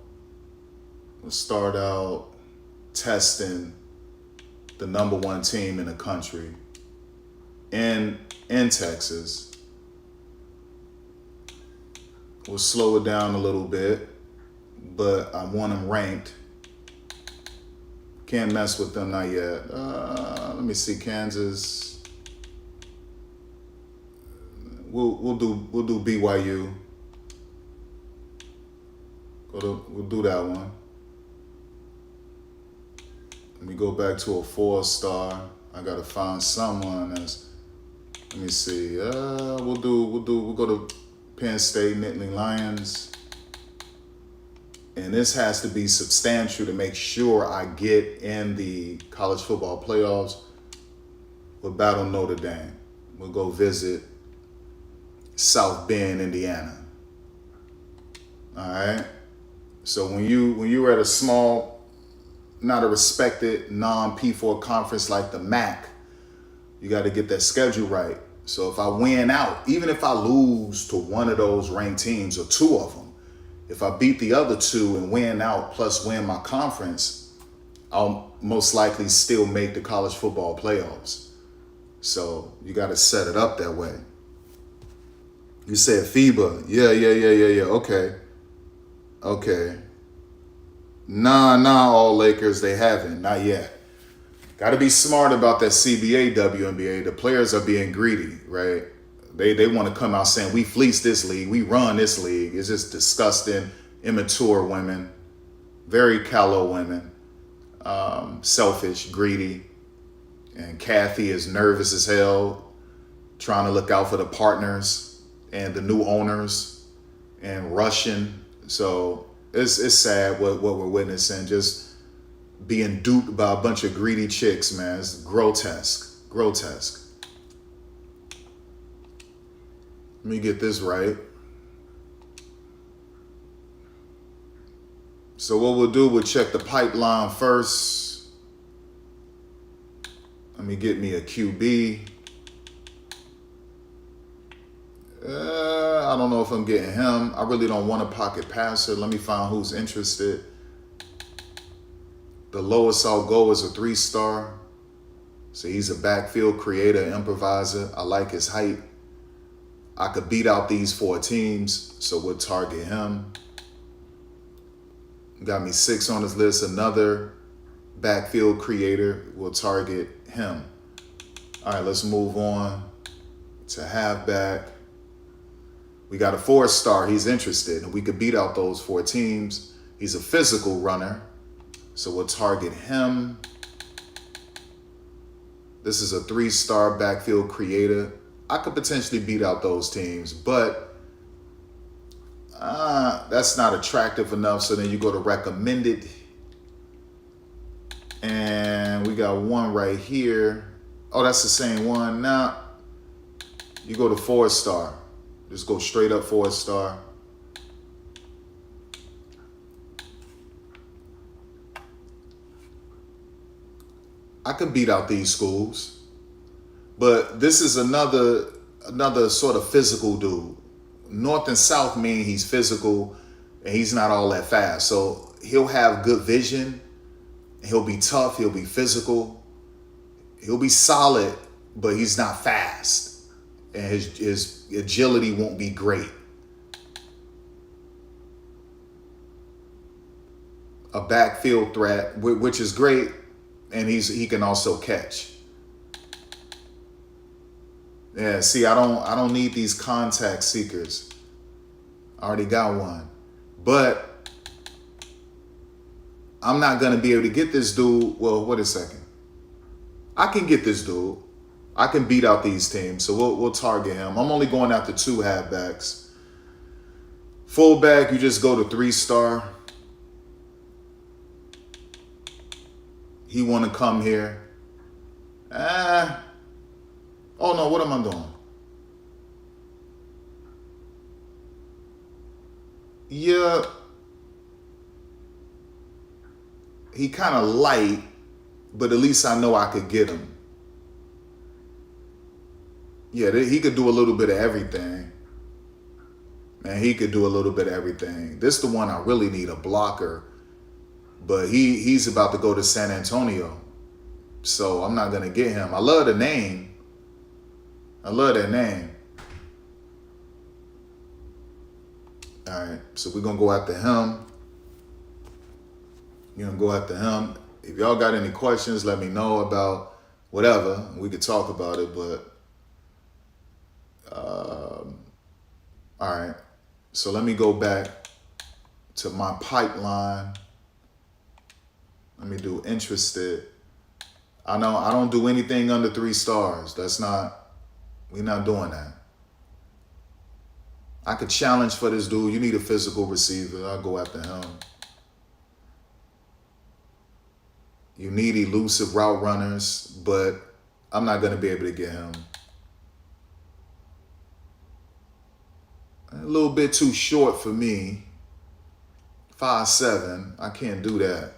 testing the number one team in the country in Texas. We'll slow it down a little bit, but I want them ranked. Can't mess with them, not yet. Let me see, Kansas. We'll do BYU. We'll do that one. Let me go back to a 4-star. I gotta find someone that's. Let me see. We'll go to Penn State, Nittany Lions. And this has to be substantial to make sure I get in the college football playoffs. We'll battle Notre Dame. We'll go visit South Bend, Indiana. All right. So when you're at a small, not a respected non-P4 conference like the MAC, you got to get that schedule right. So if I win out, even if I lose to one of those ranked teams or two of them, if I beat the other two and win out plus win my conference, I'll most likely still make the college football playoffs. So you got to set it up that way. You said Fiba. Yeah. Okay. Nah, all Lakers, they haven't. Not yet. Got to be smart about that CBA, WNBA. The players are being greedy, right? They want to come out saying, we fleece this league, we run this league. It's just disgusting, immature women, very callow women, selfish, greedy. And Kathy is nervous as hell, trying to look out for the partners and the new owners and Russian. So it's sad what we're witnessing, just being duped by a bunch of greedy chicks, man. It's grotesque. Let me get this right. So what we'll do, we'll check the pipeline first. Let me get me a QB. I don't know if I'm getting him. I really don't want a pocket passer. Let me find who's interested. The lowest I'll go is a 3-star. So he's a backfield creator, improviser. I like his height. I could beat out these 4 teams, so we'll target him. Got me 6 on his list. Another backfield creator. We'll target him. All right, let's move on to halfback. We got a 4-star. He's interested, and we could beat out those 4 teams. He's a physical runner, so we'll target him. This is a 3-star backfield creator. I could potentially beat out those teams, but that's not attractive enough. So then you go to recommended. And we got one right here. Oh, that's the same one. Now, you go to 4-star. Just go straight up 4-star. I could beat out these schools. But this is another sort of physical dude. North and South mean he's physical and he's not all that fast. So he'll have good vision. He'll be tough. He'll be physical. He'll be solid, but he's not fast. And his agility won't be great. A backfield threat, which is great, and he can also catch. Yeah, see, I don't need these contact seekers. I already got one. But I'm not going to be able to get this dude. Well, wait a second. I can get this dude. I can beat out these teams, so we'll target him. I'm only going after 2 halfbacks. Fullback, you just go to 3-star. He want to come here. Oh no, what am I doing? Yeah. He kind of light, but at least I know I could get him. Yeah, he could do a little bit of everything. Man, he could do a little bit of everything. This is the one I really need, a blocker. But he's about to go to San Antonio. So I'm not going to get him. I love the name. I love that name. All right, so we're going to go after him. You're going to go after him. If y'all got any questions, let me know about whatever. We could talk about it, but all right. So let me go back to my pipeline. Let me do interested. I know I don't do anything under 3 stars. We're not doing that. I could challenge for this dude. You need a physical receiver. I'll go after him. You need elusive route runners, but I'm not going to be able to get him. little bit too short for me. 5'7". I can't do that.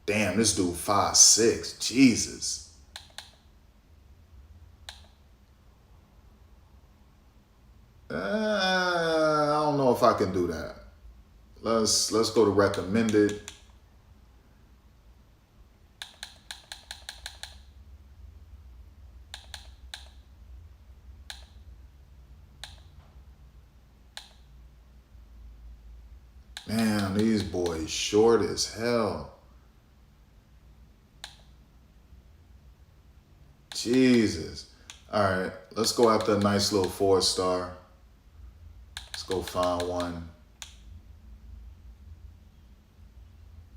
Damn, this dude 5'6". Jesus. I don't know if I can do that. Let's go to recommended. Man, these boys short as hell. Jesus. All right, let's go after a nice little 4-star. Let's go find one.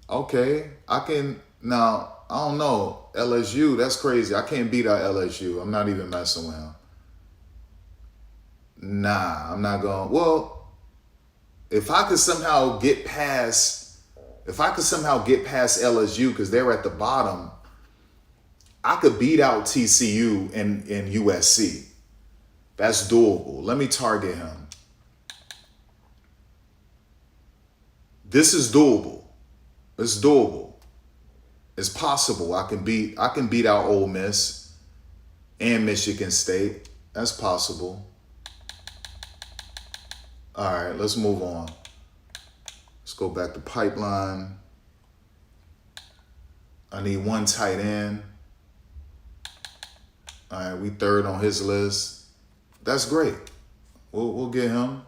Okay, I can, now, I don't know. LSU, that's crazy. I can't beat out LSU. I'm not even messing with him. Nah, I'm not going, well, if I could somehow get past LSU, because they're at the bottom, I could beat out TCU and USC. That's doable. Let me target him. This is doable. It's doable. It's possible. I can beat out Ole Miss and Michigan State. That's possible. All right, let's move on. Let's go back to pipeline. I need one tight end. All right, we third on his list. That's great. We'll get him.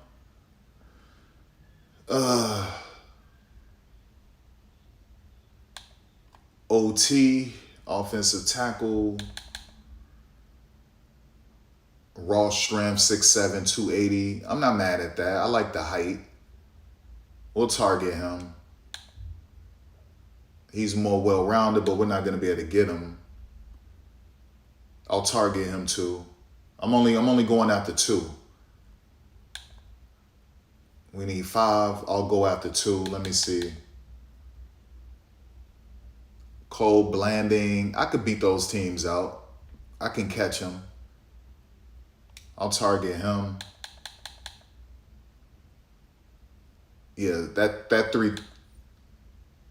OT, offensive tackle. Raw strength, 6'7", 280. I'm not mad at that. I like the height. We'll target him. He's more well-rounded, but we're not going to be able to get him. I'll target him too. I'm only going after 2. We need 5. I'll go after 2. Let me see. Cole Blanding. I could beat those teams out. I can catch him. I'll target him. Yeah, that 3.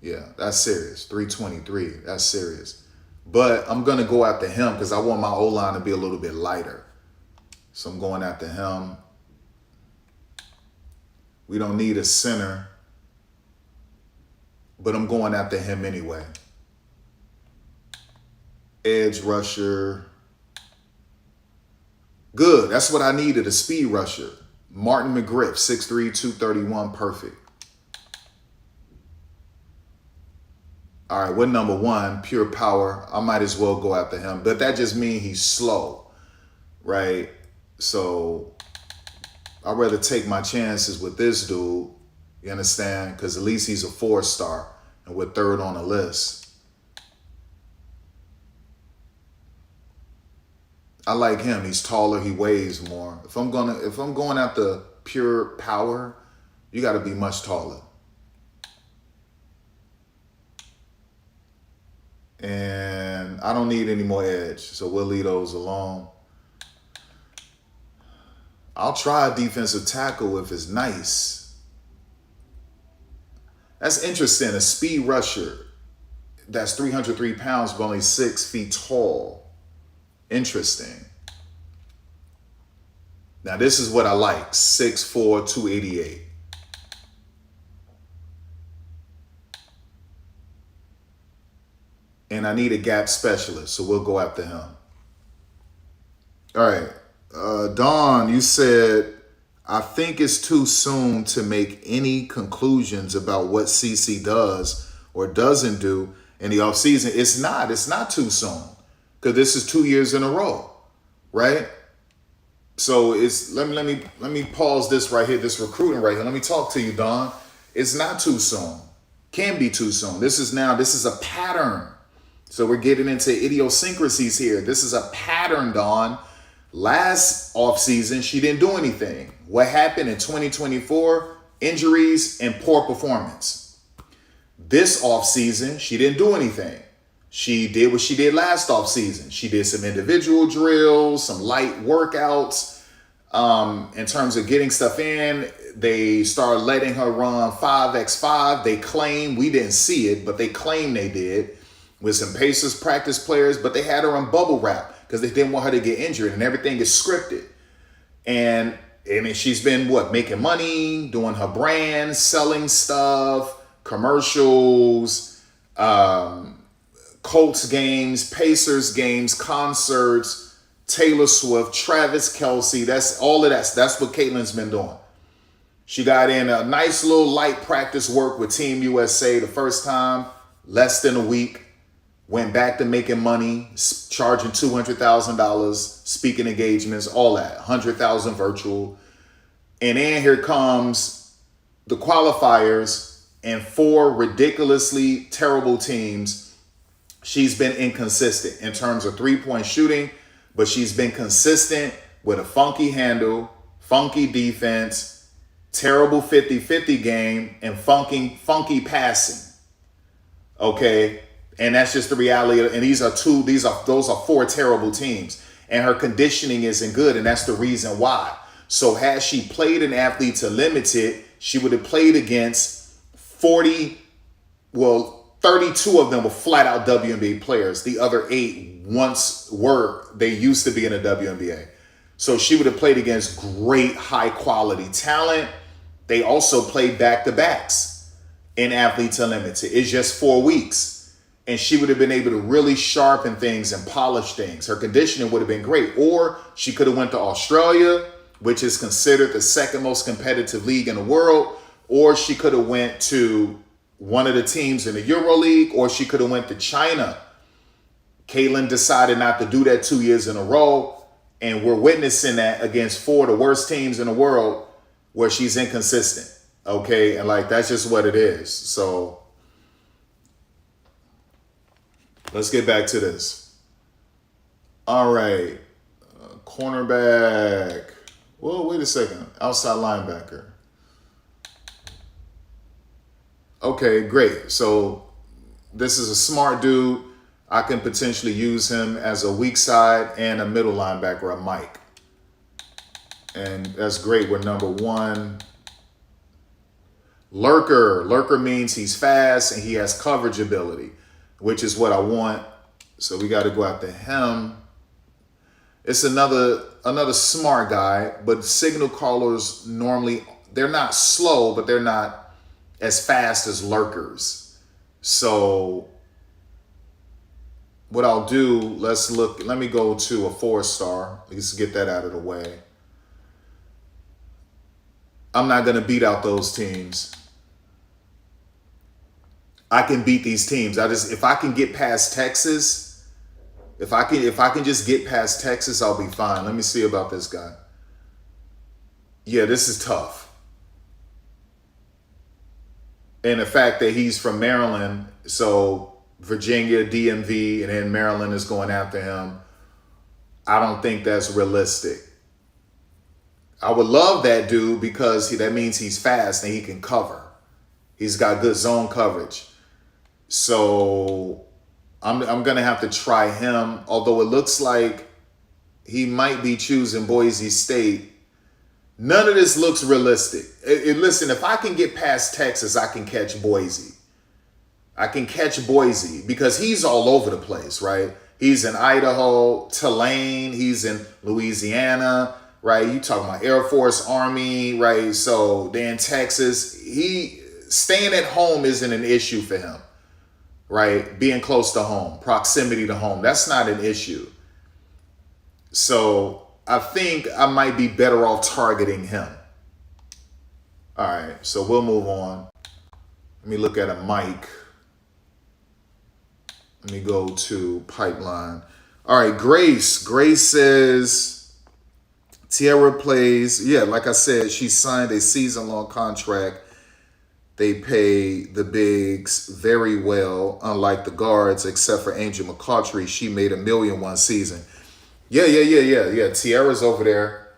Yeah, that's serious. 323. That's serious. But I'm going to go after him because I want my O-line to be a little bit lighter. So I'm going after him. We don't need a center. But I'm going after him anyway. Edge rusher. Good. That's what I needed, a speed rusher. Martin McGriff, 6'3", 231, perfect. All right, we're number 1, pure power. I might as well go after him. But that just means he's slow, right? So I'd rather take my chances with this dude, you understand? Because at least he's a 4-star, and we're third on the list. I like him. He's taller. He weighs more. If I'm going after pure power, you got to be much taller. And I don't need any more edge, so we'll leave those alone. I'll try a defensive tackle if it's nice. That's interesting. A speed rusher that's 303 pounds but only 6 feet tall. Interesting. Now this is what I like. 6'4", 288. And I need a gap specialist, so we'll go after him. All right. Dawn, you said, I think it's too soon to make any conclusions about what CC does or doesn't do in the offseason. It's not too soon. Because this is 2 years in a row, right? So let me pause this right here, this recruiting right here. Let me talk to you, Don. It's not too soon. Can be too soon. This is a pattern. So we're getting into idiosyncrasies here. This is a pattern, Don. Last offseason, she didn't do anything. What happened in 2024? Injuries and poor performance. This offseason, she didn't do anything. She did what she did last offseason. She did some individual drills, some light workouts. In terms of getting stuff in, they started letting her run 5x5. They claim, we didn't see it, but they claim they did, with some Pacers practice players, but they had her in bubble wrap because they didn't want her to get injured, and everything is scripted. And I mean, she's been making money, doing her brand, selling stuff, commercials, Colts games, Pacers games, concerts, Taylor Swift, Travis Kelce. That's all of that. That's what Caitlin's been doing. She got in a nice little light practice work with Team USA the first time, less than a week. Went back to making money, charging $200,000, speaking engagements, all that, 100,000 virtual. And then here comes the qualifiers and 4 ridiculously terrible teams. She's been inconsistent in terms of three-point shooting, but she's been consistent with a funky handle, funky defense, terrible 50-50 game, and funky passing. Okay? And that's just the reality. And those are 4 terrible teams. And her conditioning isn't good, and that's the reason why. So had she played an athlete to limited, she would have played against 32 of them were flat out WNBA players. The other 8 they used to be in the WNBA. So she would have played against great high quality talent. They also played back-to-backs in athlete to limited. It's just 4 weeks. And she would have been able to really sharpen things and polish things. Her conditioning would have been great. Or she could have went to Australia, which is considered the second most competitive league in the world. Or she could have went to one of the teams in the Euro League, or she could have went to China. Caitlin decided not to do that 2 years in a row. And we're witnessing that against 4 of the worst teams in the world where she's inconsistent. Okay. And that's just what it is. So let's get back to this. All right. Cornerback. Well, wait a second. Outside linebacker. Okay, great. So this is a smart dude. I can potentially use him as a weak side and a middle linebacker, a Mike. And that's great. We're number 1. Lurker. Lurker means he's fast and he has coverage ability, which is what I want. So we got to go after him. It's another smart guy, but signal callers normally, they're not slow, but they're not as fast as lurkers. So what I'll do, let me go to a 4-star. Let's get that out of the way. I'm not going to beat out those teams. I can beat these teams. If I can get past Texas, if I can just get past Texas, I'll be fine. Let me see about this guy. Yeah, this is tough. And the fact that he's from Maryland, so Virginia, DMV, and then Maryland is going after him, I don't think that's realistic. I would love that dude because that means he's fast and he can cover. He's got good zone coverage. So I'm going to have to try him, although it looks like he might be choosing Boise State. None of this looks realistic. Listen, if I can get past Texas, I can catch Boise. I can catch Boise because he's all over the place, right? He's in Idaho, Tulane, he's in Louisiana, right? You talking about Air Force, Army, right? So then Texas, staying at home isn't an issue for him, right? Being close to home, proximity to home, that's not an issue. So I think I might be better off targeting him. All right, so we'll move on. Let me look at a mic. Let me go to Pipeline. All right, Grace. Grace says Tierra plays. Yeah, like I said, she signed a season-long contract. They pay the bigs very well, unlike the guards, except for Angel McCautry. She made $1 million one season. Yeah. Tierra's over there.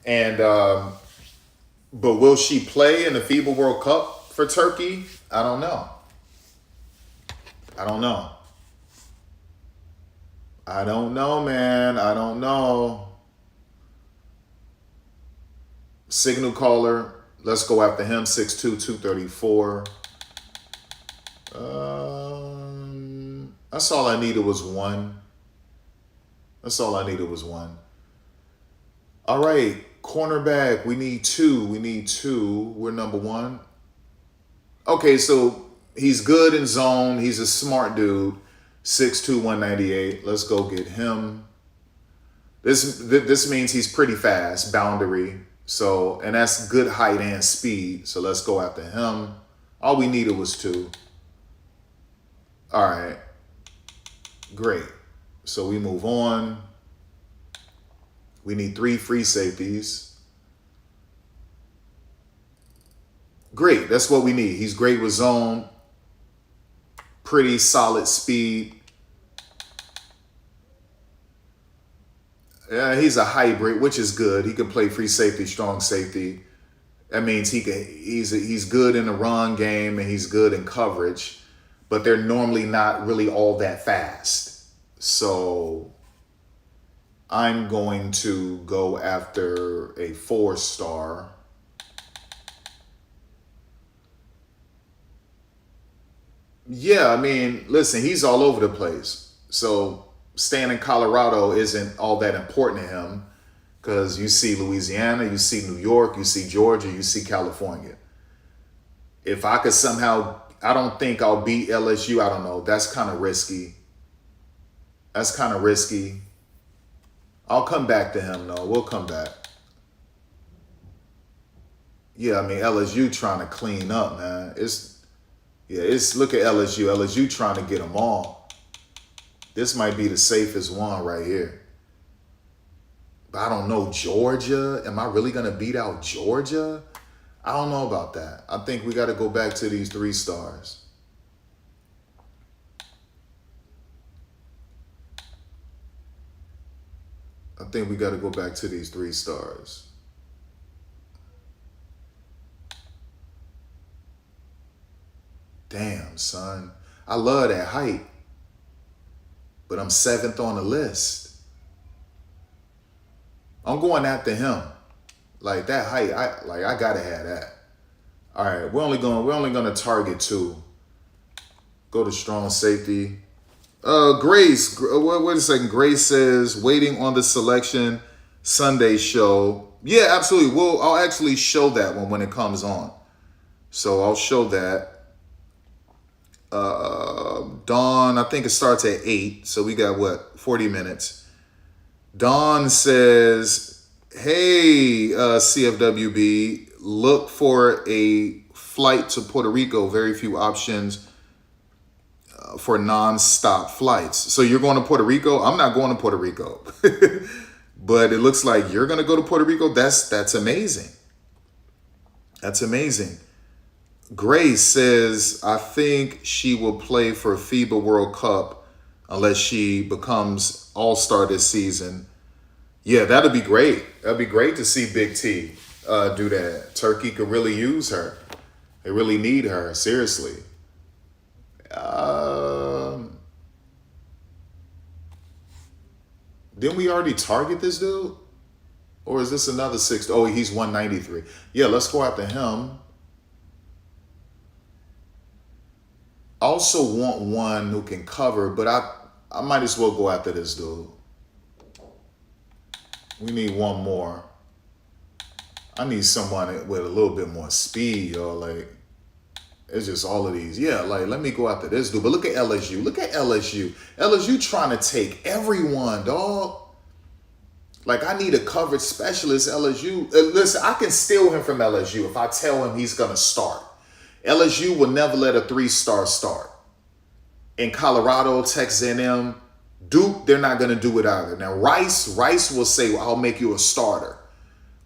And but will she play in the FIBA World Cup for Turkey? I don't know, man. I don't know. Signal caller. Let's go after him. 6'2", 234. That's all I needed was one. That's all I needed was one. All right, cornerback. We need two. We're number one. Okay, so he's good in zone. He's a smart dude. 6'2", 198. Let's go get him. This means he's pretty fast, boundary. So, and that's good height and speed. So let's go after him. All we needed was two. All right. Great. So we move on. We need 3 free safeties. Great. That's what we need. He's great with zone. Pretty solid speed. Yeah, he's a hybrid, which is good. He can play free safety, strong safety. That means he's good in the run game and he's good in coverage, but they're normally not really all that fast. So I'm going to go after a 4-star. Yeah, I mean, listen, he's all over the place. So staying in Colorado isn't all that important to him because you see Louisiana, you see New York, you see Georgia, you see California. If I could somehow, I don't think I'll beat LSU. I don't know. That's kind of risky. I'll come back to him, though. We'll come back. Yeah, I mean, LSU trying to clean up, man. Look at LSU. LSU trying to get them all. This might be the safest one right here. But I don't know, Georgia. Am I really going to beat out Georgia? I don't know about that. I think we got to go back to these 3 stars. I think we got to go back to these 3 stars. Damn, son. I love that height. But I'm 7th on the list. I'm going after him. Like that height, I gotta have that. All right, we're only gonna target 2. Go to strong safety. Grace, wait a second. Grace says waiting on the selection Sunday show. Yeah, absolutely. I'll actually show that one when it comes on. So I'll show that. Dawn, I think it starts at 8. So we got 40 minutes. Dawn says, hey, CFWB, look for a flight to Puerto Rico. Very few options for non-stop flights. So you're going to Puerto Rico? I'm not going to Puerto Rico. But it looks like you're going to go to Puerto Rico. That's amazing. That's amazing. Grace says, I think she will play for FIBA World Cup unless she becomes all-star this season. Yeah, that'd be great. That'd be great to see Big T do that. Turkey could really use her. They really need her, seriously. Didn't we already target this dude? Or is this another 6? Oh, he's 193. Yeah, let's go after him. I also want one who can cover, but I might as well go after this dude. We need one more. I need someone with a little bit more speed, or like, it's just all of these. Yeah, like, let me go after this dude. But look at LSU. Look at LSU. LSU trying to take everyone, dog. Like, I need a coverage specialist, LSU. Listen, I can steal him from LSU if I tell him he's going to start. LSU will never let a 3-star start. In Colorado, Texas A&M, Duke, they're not going to do it either. Now, Rice will say, well, I'll make you a starter.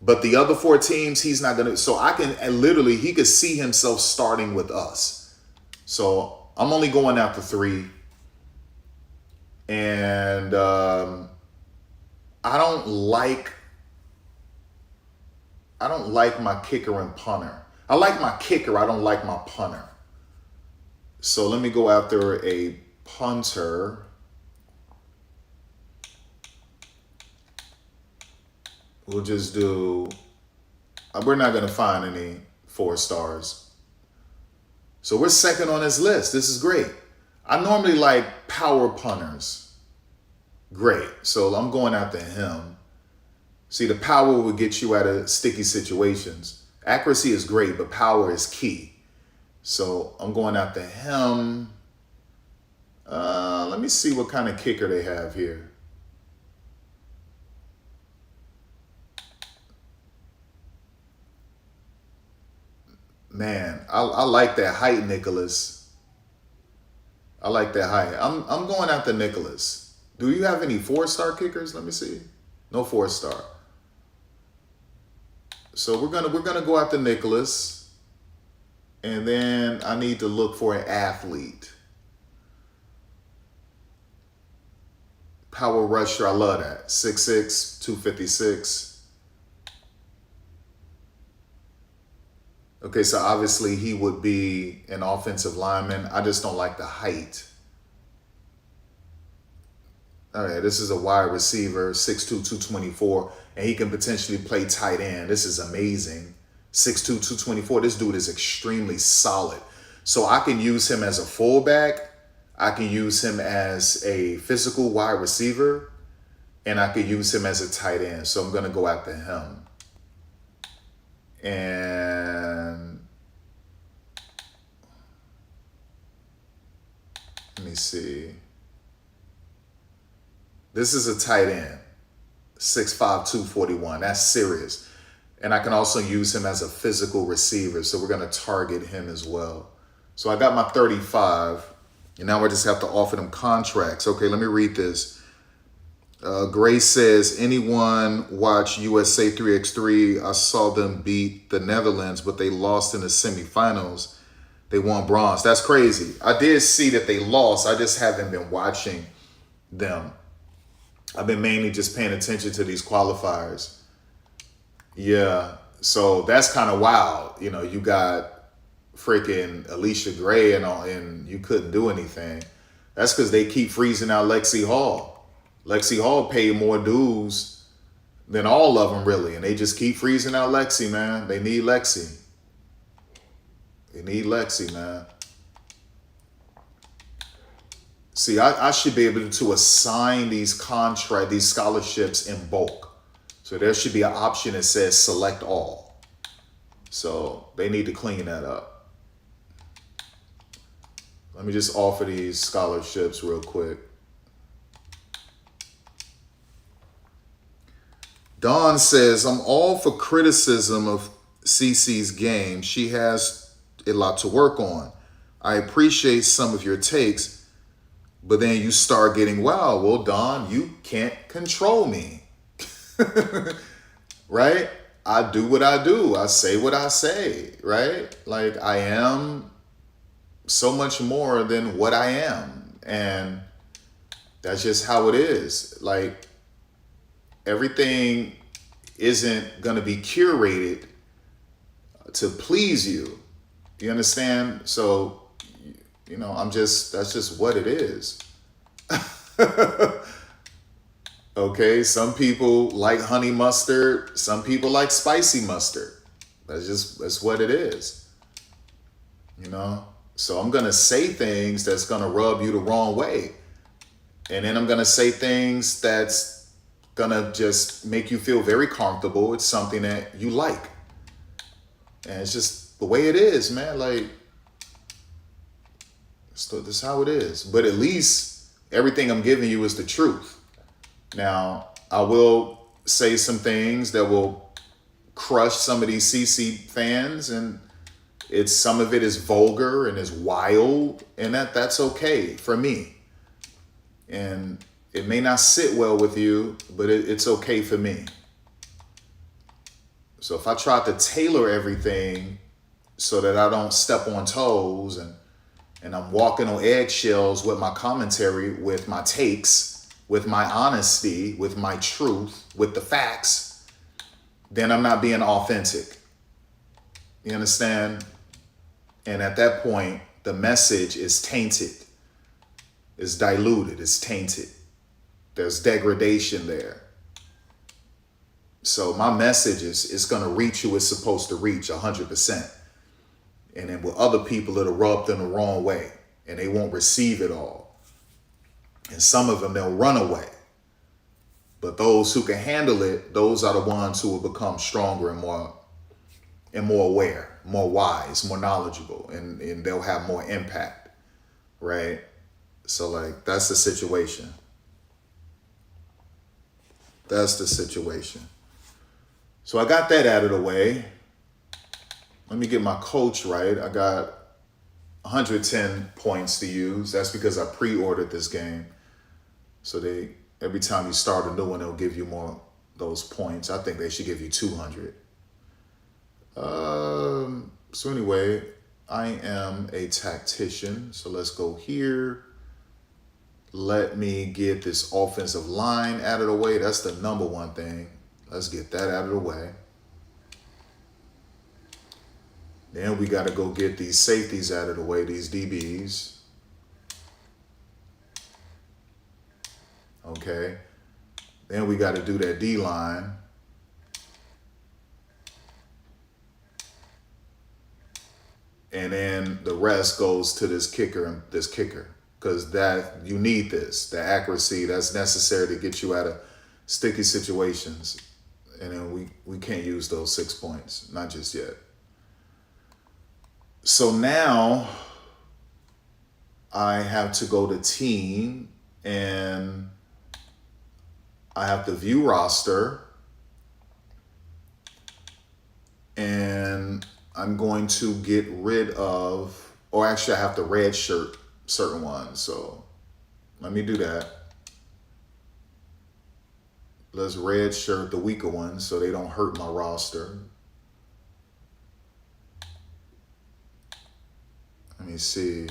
But the other 4 teams, he's not going to. So I can, and literally, he could see himself starting with us. So I'm only going after 3. And I don't like my kicker and punter. I like my kicker. I don't like my punter. So let me go after a punter. We'll just do We're not going to find any 4 stars. So we're second on this list. This is great. I normally like power punters. Great. So I'm going after him. See, the power will get you out of sticky situations. Accuracy is great, but power is key. So I'm going after him. Let me see what kind of kicker they have here. Man, I like that height, Nicholas. I like that height. I'm going after Nicholas. Do you have any 4-star kickers? Let me see. No 4-star. So we're gonna go after Nicholas, and then I need to look for an athlete. Power rusher, I love that. 6'6", 256. Okay, so obviously he would be an offensive lineman. I just don't like the height. All right, this is a wide receiver, 6'2", 224, and he can potentially play tight end. This is amazing. 6'2", 224. This dude is extremely solid. So I can use him as a fullback. I can use him as a physical wide receiver, and I could use him as a tight end. So I'm going to go after him. And let me see. This is a tight end, 6'5", 241. That's serious. And I can also use him as a physical receiver. So we're going to target him as well. So I got my 35. And now I just have to offer them contracts. Okay, let me read this. Grace says, anyone watch USA 3x3? I saw them beat the Netherlands, but they lost in the semifinals. They won bronze. That's crazy. I did see that they lost. I just haven't been watching them. I've been mainly just paying attention to these qualifiers. Yeah, so that's kind of wild. You know, you got freaking Alicia Gray and you couldn't do anything. That's because they keep freezing out Lexi Hall. Lexi Hall paid more dues than all of them, really. And they just keep freezing out Lexi, man. They need Lexi. They need Lexi, man. See, I should be able to assign these scholarships in bulk. So there should be an option that says select all. So they need to clean that up. Let me just offer these scholarships real quick. Dawn says, I'm all for criticism of CeCe's game. She has a lot to work on. I appreciate some of your takes, but then you start getting, wow, well, Dawn, you can't control me. Right? I do what I do. I say what I say, right? Like, I am so much more than what I am. And that's just how it is. Like, everything isn't going to be curated to please you. You understand? So, you know, that's just what it is. Okay, some people like honey mustard. Some people like spicy mustard. That's what it is. You know? So I'm going to say things that's going to rub you the wrong way. And then I'm going to say things that's going to just make you feel very comfortable. It's something that you like. And it's just the way it is, man. Like, this is how it is. But at least everything I'm giving you is the truth. Now, I will say some things that will crush some of these CeCe fans, and some of it is vulgar and is wild, and that's okay for me. And it may not sit well with you, but it's okay for me. So if I try to tailor everything so that I don't step on toes and I'm walking on eggshells with my commentary, with my takes, with my honesty, with my truth, with the facts, then I'm not being authentic. You understand? And at that point, the message is tainted. It's diluted. It's tainted. There's degradation there. So my message is it's going to reach who it's supposed to reach 100%. And then with other people, it'll rub them the wrong way and they won't receive it all. And some of them, they'll run away. But those who can handle it, those are the ones who will become stronger and more aware, more wise, more knowledgeable, and they'll have more impact, right? So like, that's the situation. That's the situation. So I got that out of the way. Let me get my coach right. I got 110 points to use. That's because I pre-ordered this game. So every time you start a new one, they'll give you more those points. I think they should give you 200. So anyway, I am a tactician. So let's go here. Let me get this offensive line out of the way. That's the number one thing. Let's get that out of the way. Then we got to go get these safeties out of the way, these DBs. Okay. Then we got to do that D-line. And then the rest goes to this kicker. Because that you need this. The accuracy that's necessary to get you out of sticky situations. And then we can't use those 6 points. Not just yet. So now I have to go to team and I have to view roster and I'm going to get rid of, or actually I have to red shirt certain ones. So let me do that. Let's red shirt the weaker ones so they don't hurt my roster. Let me see.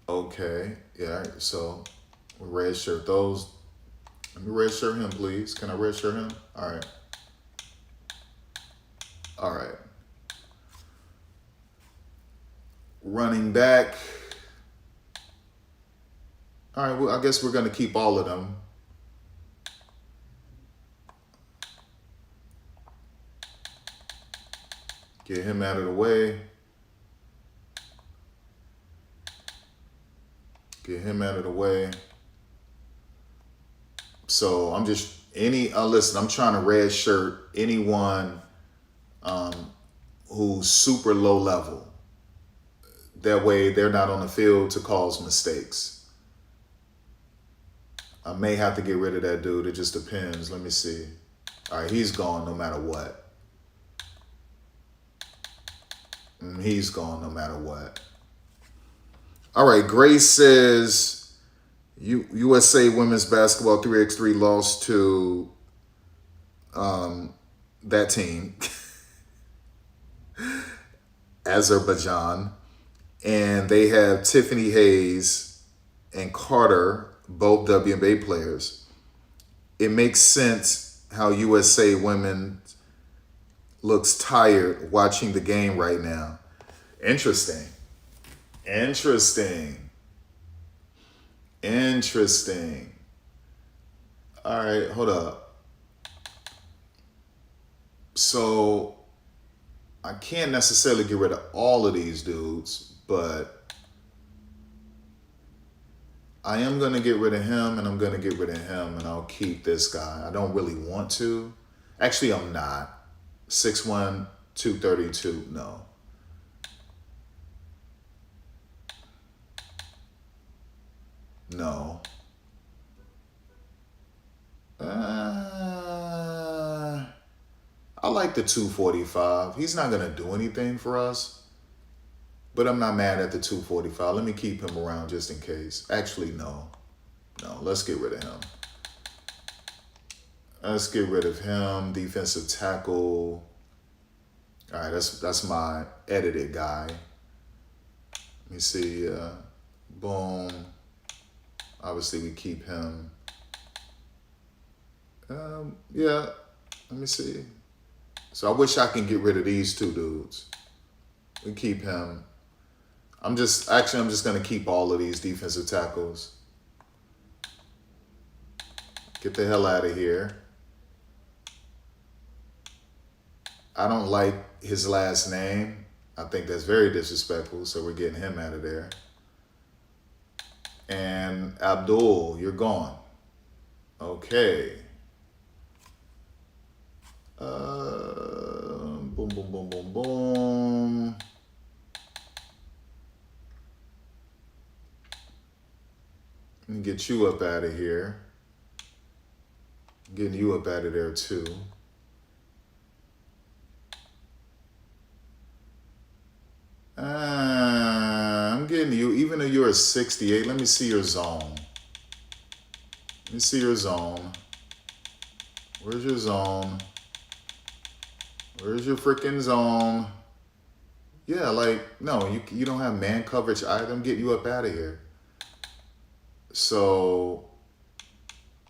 Okay, yeah, so we red shirt those. Let me red shirt him, please. Can I red shirt him? All right. All right. Running back. All right, well, I guess we're going to keep all of them. Get him out of the way. Get him out of the way. So I'm just, listen, I'm trying to red shirt anyone who's super low level. That way they're not on the field to cause mistakes. I may have to get rid of that dude. It just depends. Let me see. All right, he's gone no matter what. He's gone no matter what. All right, Grace says USA women's basketball 3x3 lost to that team, Azerbaijan, and they have Tiffany Hayes and Carter, both WNBA players. It makes sense how USA women looks tired watching the game right now. Interesting. All right, hold up. So I can't necessarily get rid of all of these dudes, but I am going to get rid of him and I'm going to get rid of him and I'll keep this guy. I don't really want to. Actually, I'm not. 6'1", 232, no. No. I like the 245. He's not going to do anything for us, but I'm not mad at the 245. Let me keep him around just in case. Actually, no. No, let's get rid of him. Let's get rid of him. Defensive tackle. All right, that's my edited guy. Let me see. Boom. Obviously, we keep him. Yeah. Let me see. So I wish I can get rid of these two dudes. We keep him. I'm just going to keep all of these defensive tackles. Get the hell out of here. I don't like his last name. I think that's very disrespectful, so we're getting him out of there. And Abdul, you're gone. Okay. Boom, boom, boom, boom, boom. Let me get you up out of here. Getting you up out of there too. I'm getting you, even though you're a 68, let me see your zone. Let me see your zone. Where's your zone? Where's your freaking zone? Yeah, like, no, you don't have man coverage either. I'm getting you up out of here. So,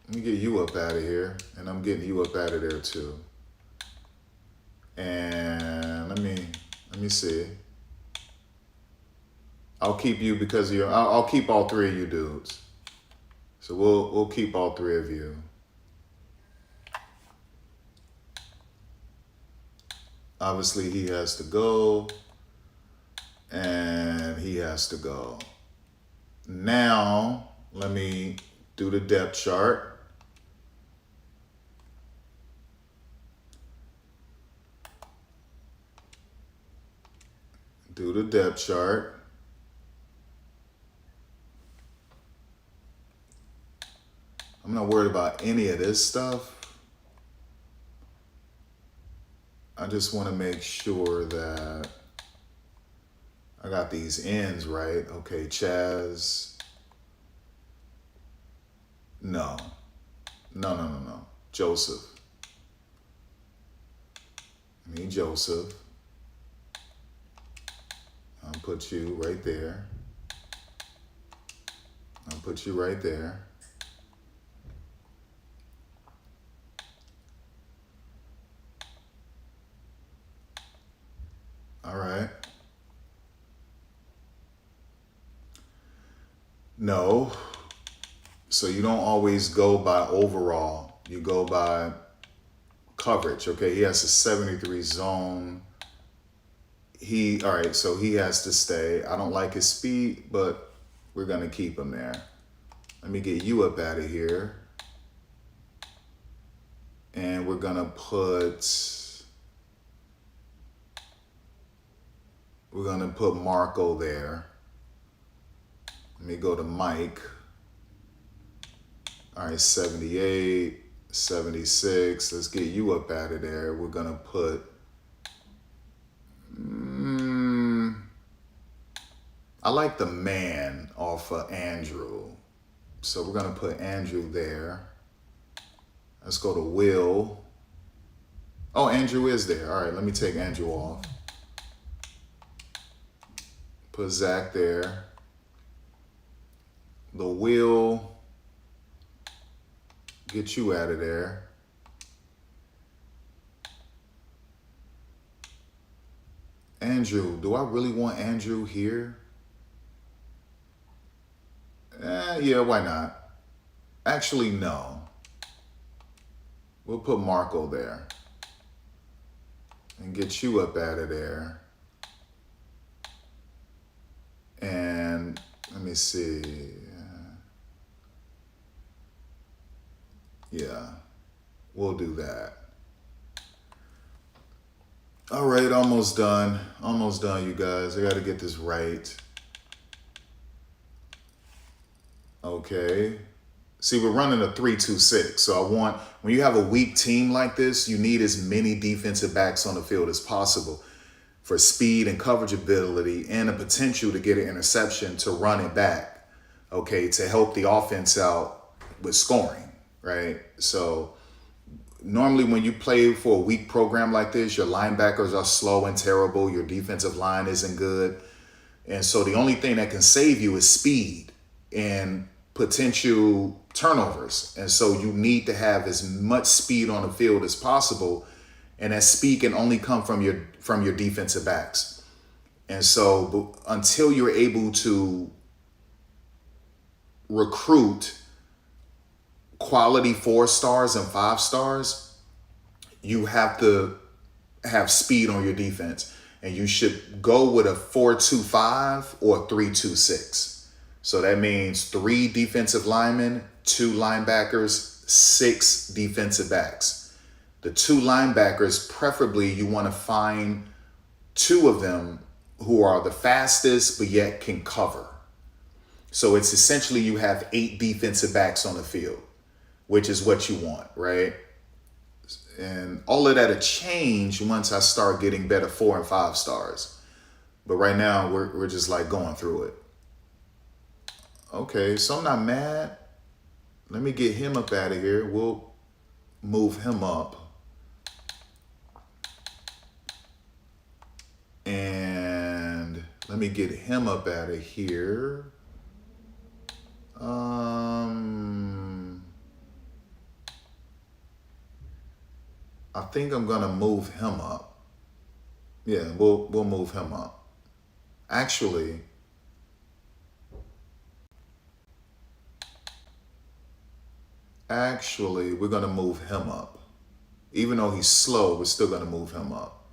let me get you up out of here. And I'm getting you up out of there too. And let me see. I'll keep you because of your, I'll keep all three of you dudes. So we'll keep all three of you. Obviously he has to go. And he has to go. Now, let me do the depth chart. Do the depth chart. I'm not worried about any of this stuff. I just want to make sure that I got these ends right. Okay, Chaz. No. No. Joseph. I need Joseph. I'll put you right there. I'll put you right there. All right. No. So you don't always go by overall. You go by coverage. Okay, he has a 73 zone. All right, so he has to stay. I don't like his speed, but we're going to keep him there. Let me get you up out of here. And we're going to put Marco there. Let me go to Mike. All right, 78, 76. Let's get you up out of there. We're going to put... I like the man off of Andrew. So we're going to put Andrew there. Let's go to Will. Oh, Andrew is there. All right, let me take Andrew off. Put Zach there. The Will. Get you out of there. Andrew, do I really want Andrew here? Yeah, why not? Actually, no. We'll put Marco there. And get you up out of there. And let me see. Yeah, we'll do that. All right, almost done. Almost done, you guys. I got to get this right. Okay. See, we're running a 3-2-6. So I want, when you have a weak team like this, you need as many defensive backs on the field as possible for speed and coverage ability and a potential to get an interception to run it back, okay, to help the offense out with scoring, right? So normally when you play for a weak program like this, your linebackers are slow and terrible. Your defensive line isn't good. And so the only thing that can save you is speed and potential turnovers. And so you need to have as much speed on the field as possible. And that speed can only come from your defensive backs. And so until you're able to recruit quality 4 stars and 5 stars, you have to have speed on your defense. And you should go with a 4-2-5 or 3-2-6. So that means 3 defensive linemen, 2 linebackers, 6 defensive backs. The 2 linebackers, preferably you want to find 2 of them who are the fastest but yet can cover. So it's essentially you have 8 defensive backs on the field, which is what you want, right? And all of that'll change once I start getting better 4 and 5 stars. But right now we're just like going through it. Okay, so I'm not mad. Let me get him up out of here. We'll move him up. And let me get him up out of here. I think I'm gonna move him up. Yeah, we'll move him up. Actually, we're gonna move him up. Even though he's slow, we're still gonna move him up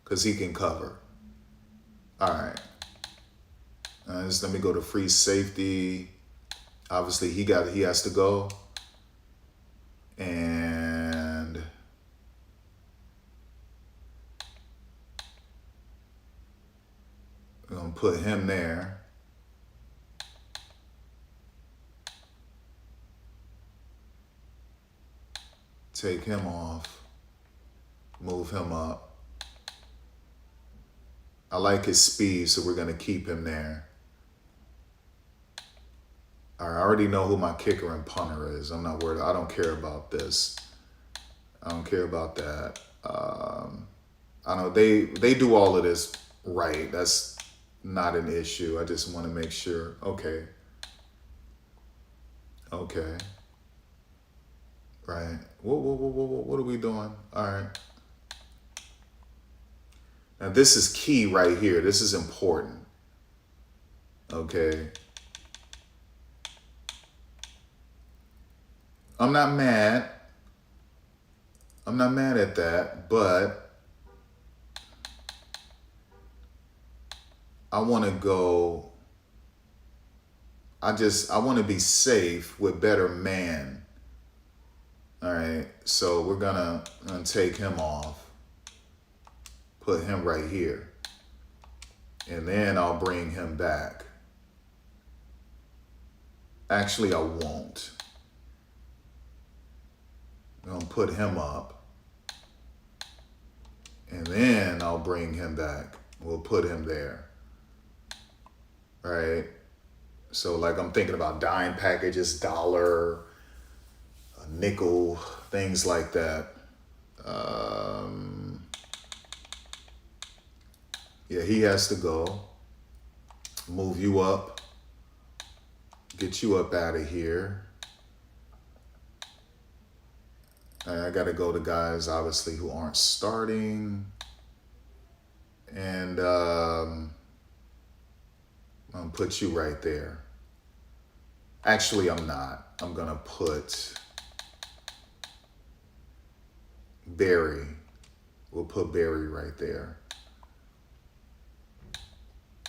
because he can cover. All right. Just let me go to free safety. Obviously, he has to go. And I'm gonna put him there. Take him off. Move him up. I like his speed, so we're gonna keep him there. I already know who my kicker and punter is. I'm not worried. I don't care about this. I don't care about that. I know they do all of this right. That's not an issue. I just want to make sure. Okay. Right. What are we doing? All right. Now this is key right here. This is important. Okay. I'm not mad. I'm not mad at that, but I want to go. I want to be safe with better man. All right. So we're gonna take him off. Put him right here. And then I'll bring him back. Actually, I won't. I'm gonna put him up. And then I'll bring him back. We'll put him there. Right? So like I'm thinking about dime packages, dollar, a nickel, things like that. Yeah, he has to go. Move you up. Get you up out of here. I got to go to guys, obviously, who aren't starting. And I'm going to put you right there. Actually, I'm not. I'm going to put Barry. We'll put Barry right there.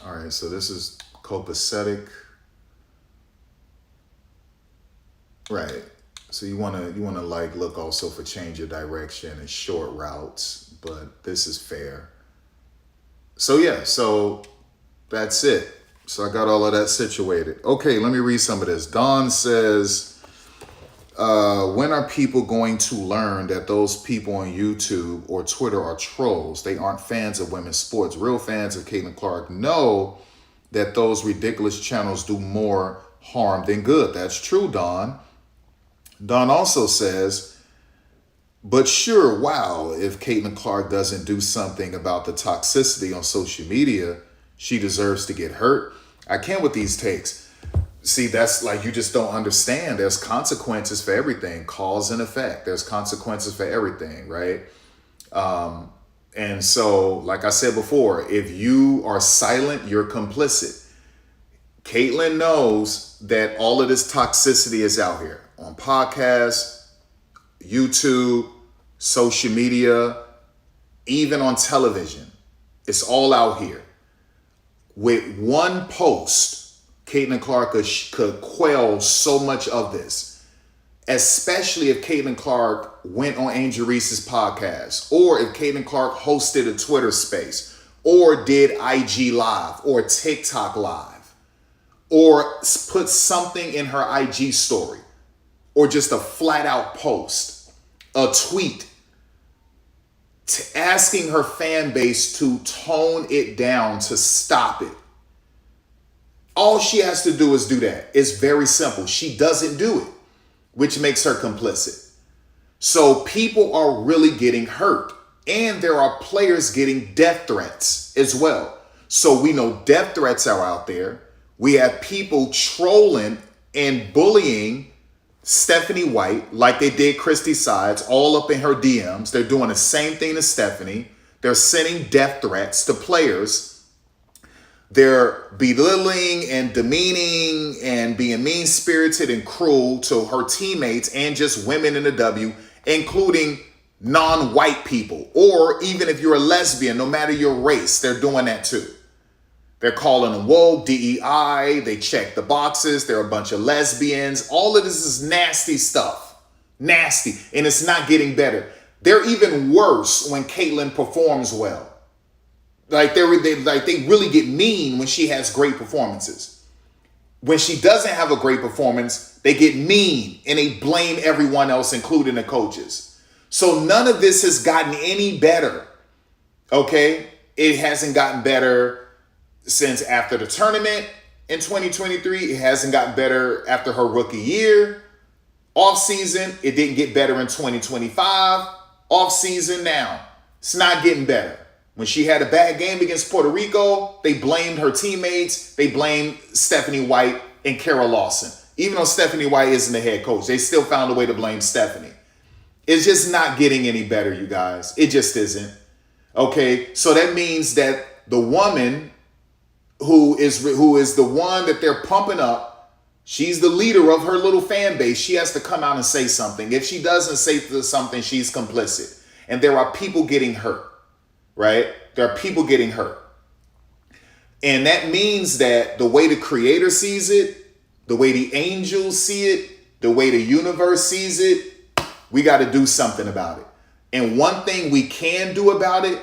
All right, so this is copacetic. Right. So you wanna like look also for change of direction and short routes, but this is fair. So yeah, so that's it. So I got all of that situated. Okay, let me read some of this. Don says, when are people going to learn that those people on YouTube or Twitter are trolls? They aren't fans of women's sports. Real fans of Caitlin Clark know that those ridiculous channels do more harm than good. That's true, Don. Don also says, but sure, wow, if Caitlin Clark doesn't do something about the toxicity on social media, she deserves to get hurt. I can't with these takes. See, that's like, you just don't understand. There's consequences for everything, cause and effect. There's consequences for everything, right? And so, like I said before, if you are silent, you're complicit. Caitlyn knows that all of this toxicity is out here on podcasts, YouTube, social media, even on television. It's all out here. With one post, Caitlin Clark could quell so much of this, especially if Caitlin Clark went on Angel Reese's podcast, or if Caitlin Clark hosted a Twitter space, or did IG Live or TikTok Live, or put something in her IG story, or just a flat out post, a tweet, asking her fan base to tone it down, to stop it. All she has to do is do that. It's very simple. She doesn't do it, which makes her complicit. So people are really getting hurt. And there are players getting death threats as well. So we know death threats are out there. We have people trolling and bullying Stephanie White like they did Christy Sides, all up in her DMs. They're doing the same thing to Stephanie. They're sending death threats to players. They're belittling and demeaning and being mean-spirited and cruel to her teammates and just women in the W, including non-white people. Or even if you're a lesbian, no matter your race, they're doing that too. They're calling them woke, DEI, they check the boxes, they're a bunch of lesbians. All of this is nasty stuff. Nasty. And it's not getting better. They're even worse when Caitlyn performs well. Like they really get mean when she has great performances. When she doesn't have a great performance, they get mean and they blame everyone else, including the coaches. So none of this has gotten any better. Okay? It hasn't gotten better since after the tournament in 2023. It hasn't gotten better after her rookie year. Off season, it didn't get better in 2025. Off season now, it's not getting better. When she had a bad game against Puerto Rico, they blamed her teammates. They blamed Stephanie White and Kara Lawson. Even though Stephanie White isn't the head coach, they still found a way to blame Stephanie. It's just not getting any better, you guys. It just isn't. Okay, so that means that the woman who is the one that they're pumping up, she's the leader of her little fan base. She has to come out and say something. If she doesn't say something, she's complicit. And there are people getting hurt. Right? There are people getting hurt. And that means that the way the creator sees it, the way the angels see it, the way the universe sees it, we got to do something about it. And one thing we can do about it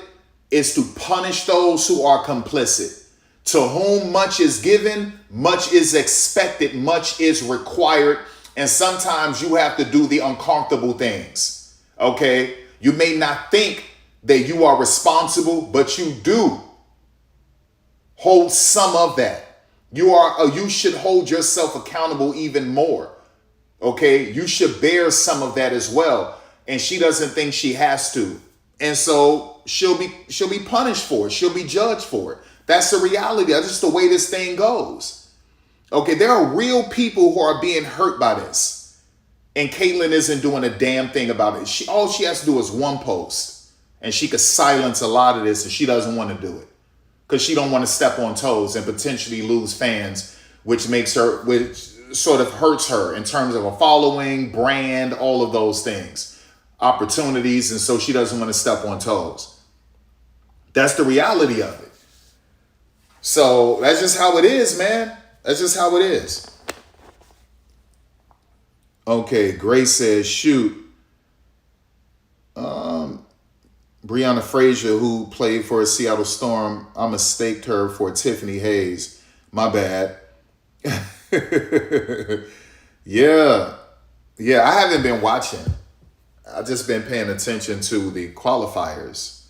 is to punish those who are complicit. To whom much is given, much is expected, much is required. And sometimes you have to do the uncomfortable things. Okay? You may not think that you are responsible, but you do hold some of that. You should hold yourself accountable even more. Okay, you should bear some of that as well. And she doesn't think she has to, and so she'll be punished for it. She'll be judged for it. That's the reality. That's just the way this thing goes. Okay, there are real people who are being hurt by this, and Caitlyn isn't doing a damn thing about it. All she has to do is one post. And she could silence a lot of this, and she doesn't want to do it because she don't want to step on toes and potentially lose fans, which sort of hurts her in terms of a following, brand, all of those things, opportunities. And so she doesn't want to step on toes. That's the reality of it. So that's just how it is, man. That's just how it is. Okay, Grace says, shoot. Breonna Frazier, who played for Seattle Storm, I mistaked her for Tiffany Hayes. My bad. Yeah, I haven't been watching. I've just been paying attention to the qualifiers.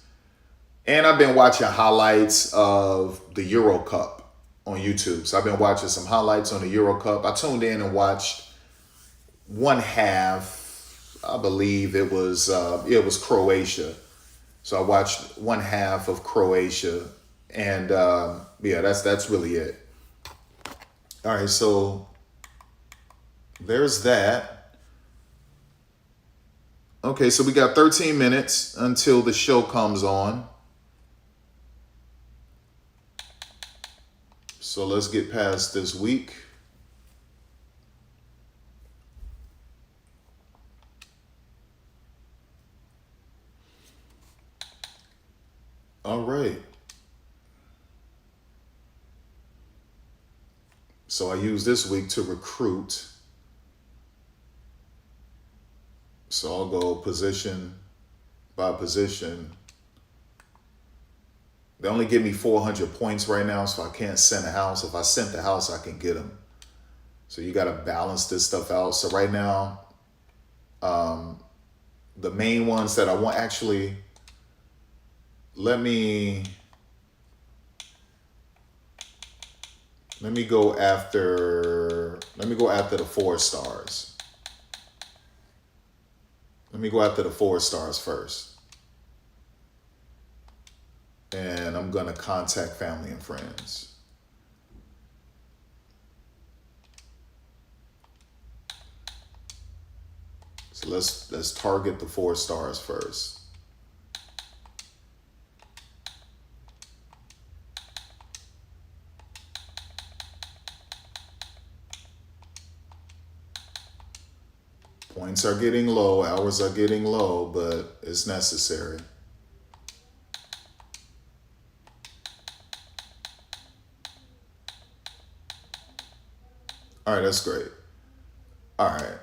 And I've been watching highlights of the Euro Cup on YouTube. So I've been watching some highlights on the Euro Cup. I tuned in and watched one half. I believe it was Croatia. So I watched one half of Croatia, and that's really it. All right, so there's that. Okay, so we got 13 minutes until the show comes on. So let's get past this week. All right. So I use this week to recruit. So I'll go position by position. They only give me 400 points right now, so I can't send a house. If I sent the house, I can get them. So you got to balance this stuff out. So right now, the main ones that I want, actually, let me go after the 4 stars. Let me go after the 4 stars first. And I'm gonna contact family and friends. So let's target the 4 stars first. Points are getting low, hours are getting low, but it's necessary. All right, that's great. All right.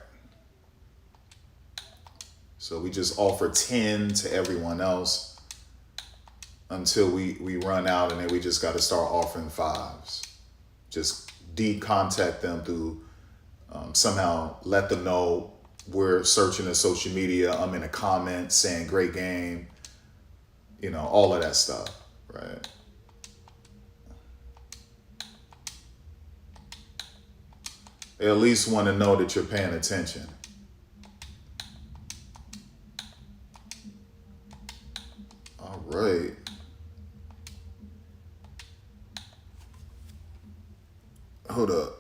So we just offer 10 to everyone else until we run out, and then we just got to start offering 5s. Just de-contact them through, somehow let them know we're searching in social media. I'm in a comment saying great game, you know, all of that stuff, right? They at least want to know that you're paying attention. All right. Hold up.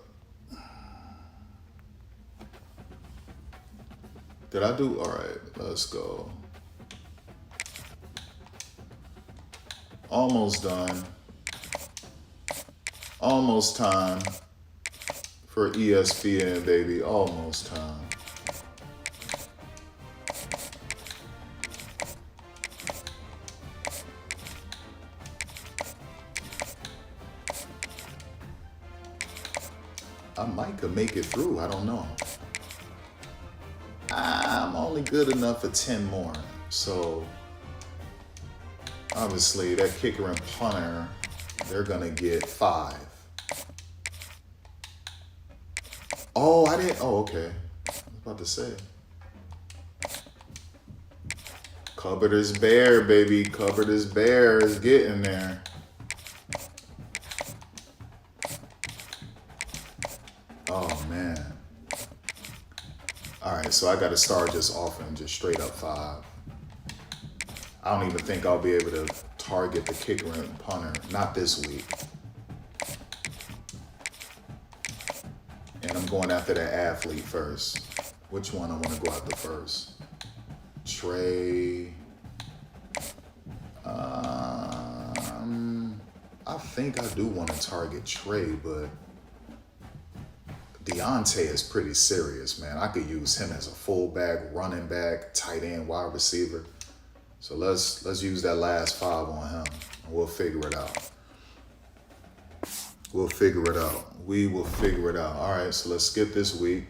Did I do? All right, let's go. Almost done. Almost time for ESPN, baby. Almost time. I might could make it through. I don't know. I'm only good enough for 10 more. So obviously that kicker and punter, they're gonna get 5. Oh, I didn't. Oh, okay. I was about to say. Cupboard is bare, baby. Cupboard is bare. It's getting there. Oh, man. All right, so I got to start just offering just straight up 5. I don't even think I'll be able to target the kicker and punter. Not this week. And I'm going after that athlete first. Which one I want to go after first? Trey. I think I do want to target Trey, but Deontay is pretty serious, man. I could use him as a fullback, running back, tight end, wide receiver. So let's use that last 5 on him, and we'll figure it out. We'll figure it out. We will figure it out. All right, so let's skip this week.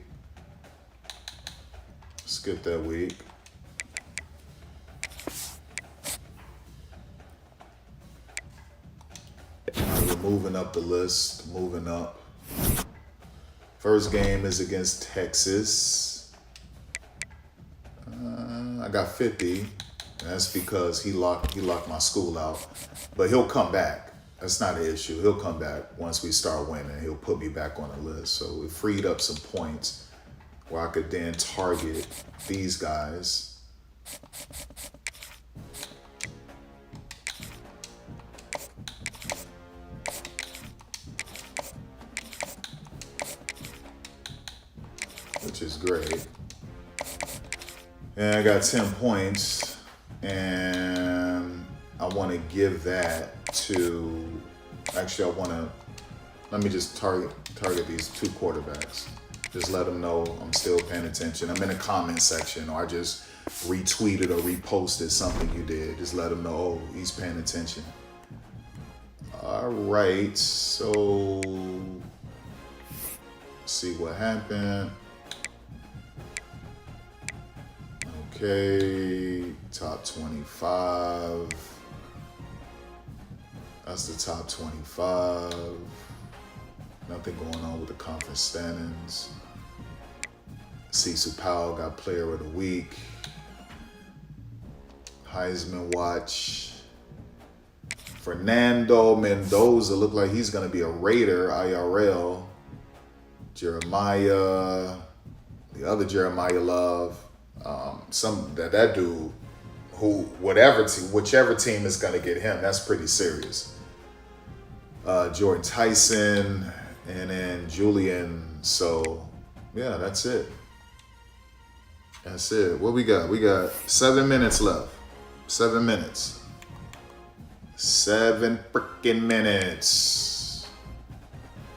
Skip that week. We're moving up the list, moving up. First game is against Texas. I got 50. And that's because he locked my school out. But he'll come back. That's not an issue. He'll come back once we start winning. He'll put me back on the list. So we freed up some points where I could then target these guys. Which is great. And I got 10 points, and I want to give that to, actually I want to Let me just target these two quarterbacks. Just let them know I'm still paying attention. I'm in the comment section, or I just retweeted or reposted something you did. Just let them know, oh, he's paying attention. All right, so see what happened. Okay, top 25. That's the top 25. Nothing going on with the conference standings. Cecil Powell got player of the week. Heisman watch. Fernando Mendoza looked like he's going to be a Raider IRL. Jeremiah, the other Jeremiah Love. That dude, whichever team is going to get him, that's pretty serious. Jordan Tyson, and then Julian. So, yeah, that's it. That's it. What we got? We got 7 minutes left. 7 minutes. 7 freaking minutes.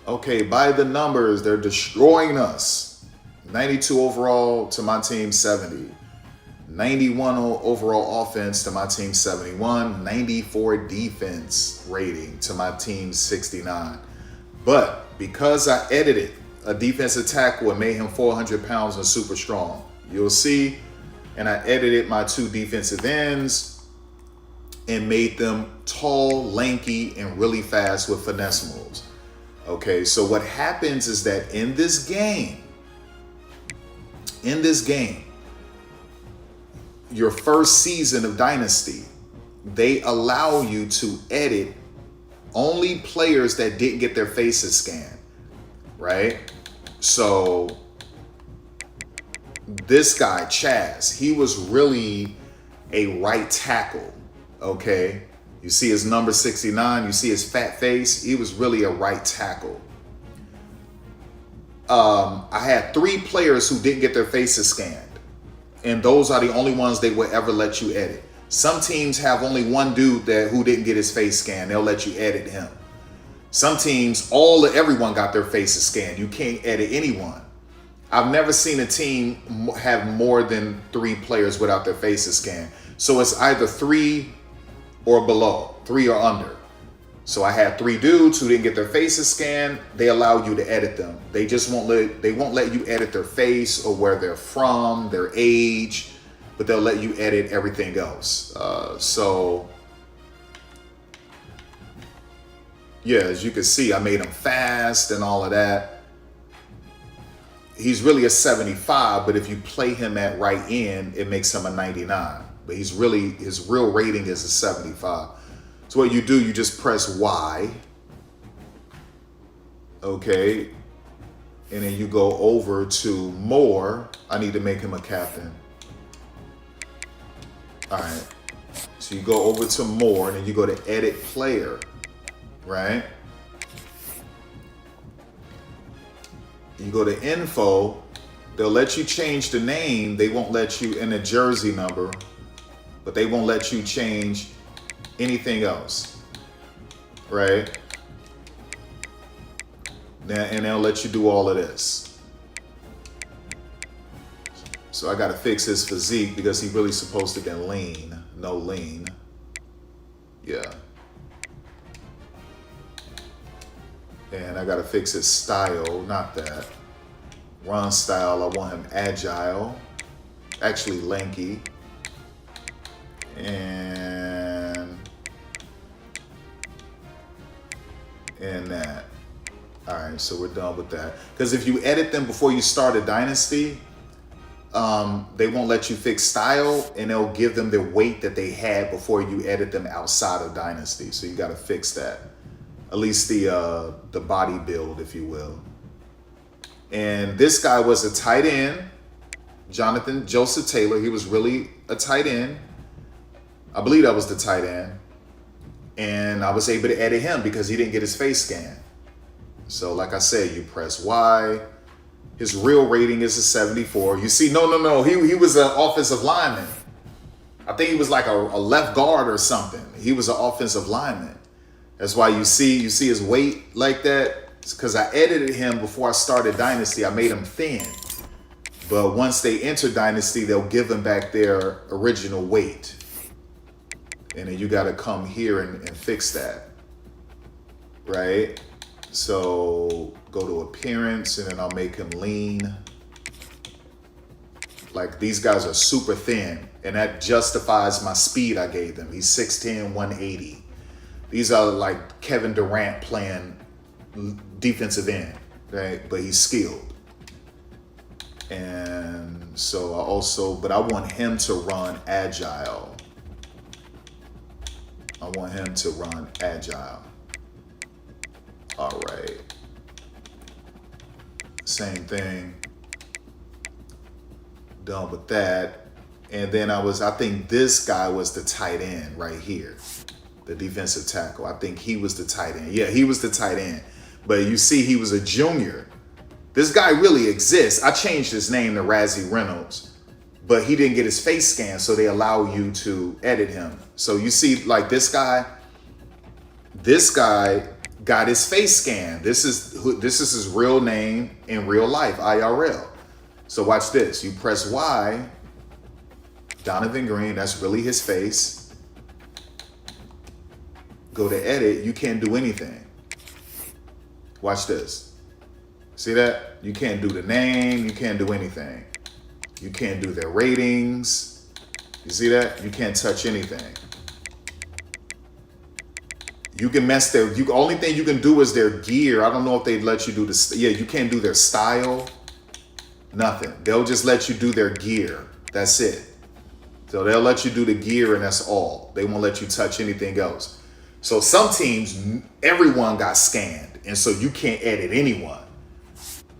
Okay, by the numbers, they're destroying us. 92 overall to my team, 70. 91 overall offense to my team, 71. 94 defense rating to my team, 69. But because I edited a defensive tackle and made him 400 pounds and super strong, you'll see, and I edited my 2 defensive ends and made them tall, lanky, and really fast with finesse moves. Okay, so what happens is that in this game, your first season of Dynasty, they allow you to edit only players that didn't get their faces scanned, right? So this guy, Chaz, he was really a right tackle, okay? You see his number 69, you see his fat face, he was really a right tackle. I had 3 players who didn't get their faces scanned, and those are the only ones they will ever let you edit. Some teams have only one dude who didn't get his face scanned. They'll let you edit him. Some teams, everyone got their faces scanned. You can't edit anyone. I've never seen a team have more than 3 players without their faces scanned. So it's either 3 or below, 3 or under. So I had 3 dudes who didn't get their faces scanned. They allow you to edit them. They just won't let you edit their face or where they're from, their age, but they'll let you edit everything else. So yeah, as you can see, I made him fast and all of that. He's really a 75, but if you play him at right end, it makes him a 99. But his real rating is a 75. So what you do, you just press Y, okay, and then you go over to more. I need to make him a captain. All right, so you go over to more, and then you go to edit player, right? You go to info, they'll let you change the name. They won't let you in the jersey number, but they won't let you change anything else, right? And they'll let you do all of this. So I got to fix his physique because he really supposed to be lean, no lean. Yeah. And I got to fix his style, not that. Run style, I want him agile, actually lanky. And that. All right, so we're done with that. Because if you edit them before you start a dynasty, they won't let you fix style, and they'll give them the weight that they had before you edit them outside of dynasty. So you got to fix that. At least the body build, if you will. And this guy was a tight end, Jonathan Joseph Taylor. He was really a tight end. I believe that was the tight end. And I was able to edit him because he didn't get his face scanned. So like I said, you press Y. His real rating is a 74. You see, no. He was an offensive lineman. I think he was like a left guard or something. He was an offensive lineman. That's why you see his weight like that. because I edited him before I started Dynasty. I made him thin. But once they enter Dynasty, they'll give him back their original weight. And then you got to come here and fix that. Right? So go to appearance, and then I'll make him lean. Like, these guys are super thin, and that justifies my speed I gave them. He's 6'10", 180. These are like Kevin Durant playing defensive end, right? But he's skilled. And so but I want him to run agile. I want him to run agile. All right. Same thing. Done with that. And then I think this guy was the tight end right here. The defensive tackle. I think he was the tight end. Yeah, he was the tight end. But you see, he was a junior. This guy really exists. I changed his name to Razzie Reynolds, but he didn't get his face scanned, so they allow you to edit him. So you see, like, this guy got his face scanned. This is his real name in real life, IRL. So watch this. You press Y, Donovan Green, that's really his face. Go to edit, you can't do anything. Watch this. See that? You can't do the name, you can't do anything. You can't do their ratings. You see that? You can't touch anything. You can mess the only thing you can do is their gear. I don't know if they'd let you do you can't do their style. Nothing. They'll just let you do their gear. That's it. So they'll let you do the gear, and that's all. They won't let you touch anything else. So some teams, everyone got scanned, and so you can't edit anyone,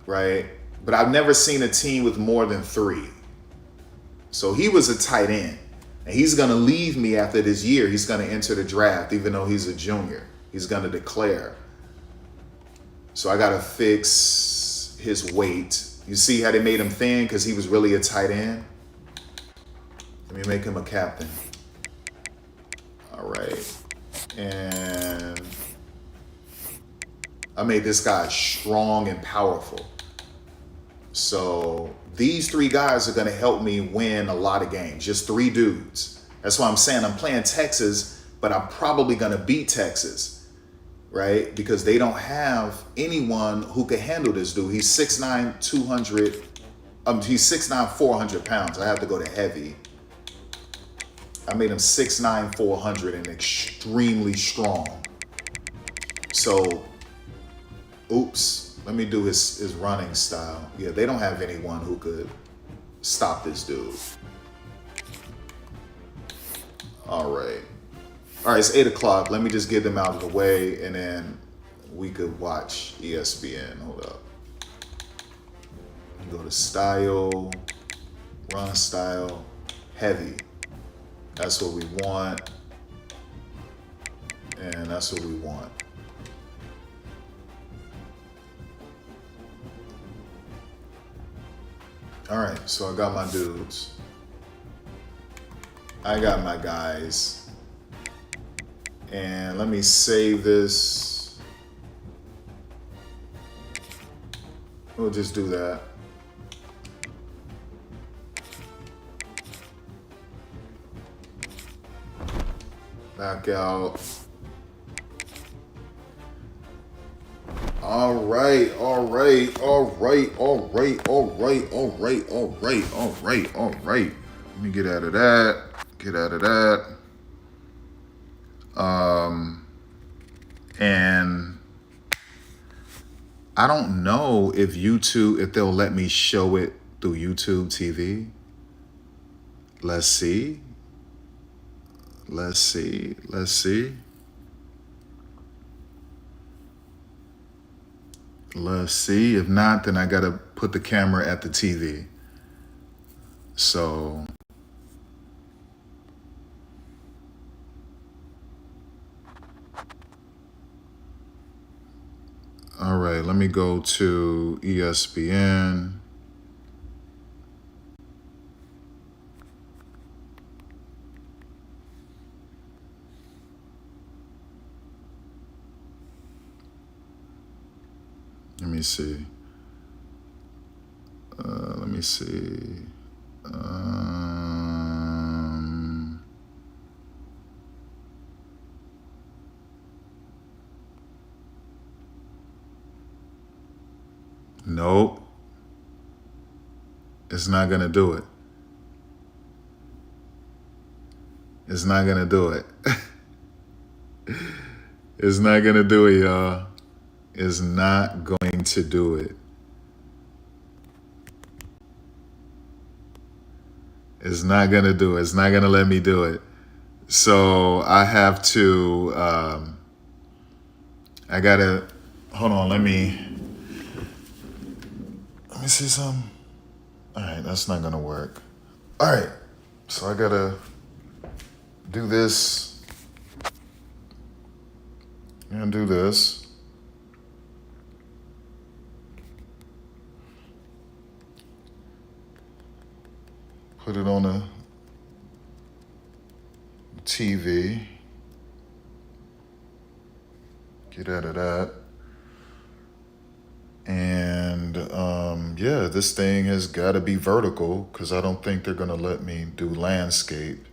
right? But I've never seen a team with more than 3. So he was a tight end, and he's going to leave me after this year. He's going to enter the draft, even though he's a junior. He's going to declare. So I got to fix his weight. You see how they made him thin because he was really a tight end? Let me make him a captain. All right. And I made this guy strong and powerful. So these 3 guys are going to help me win a lot of games. Just 3 dudes. That's why I'm saying I'm playing Texas, but I'm probably going to beat Texas, right? Because they don't have anyone who can handle this dude. He's 6'9", 200. He's 6'9", 400 pounds. I have to go to heavy. I made him 6'9", 400 and extremely strong. So, oops. Let me do his running style. Yeah, they don't have anyone who could stop this dude. All right. All right, it's 8 o'clock. Let me just get them out of the way, and then we could watch ESPN. Hold up. Go to style, run style, heavy. That's what we want. And that's what we want. All right, so I got my dudes. I got my guys. And let me save this. We'll just do that. Back out. All right. Let me get out of that. And I don't know if they'll let me show it through YouTube TV. Let's see. If not, then I gotta put the camera at the TV. So all right, let me go to ESPN. me see. Let me see. Nope. It's not going to do it. It's not going to do it. It's not going to do it, y'all. It's not going to do it. It's not going to do it. It's not going to let me do it. So I have to, I got to, hold on, let me see something. All right, that's not going to work. All right, so I got to do this and do this. Put it on the TV. Get out of that. And yeah, this thing has got to be vertical because I don't think they're going to let me do landscape.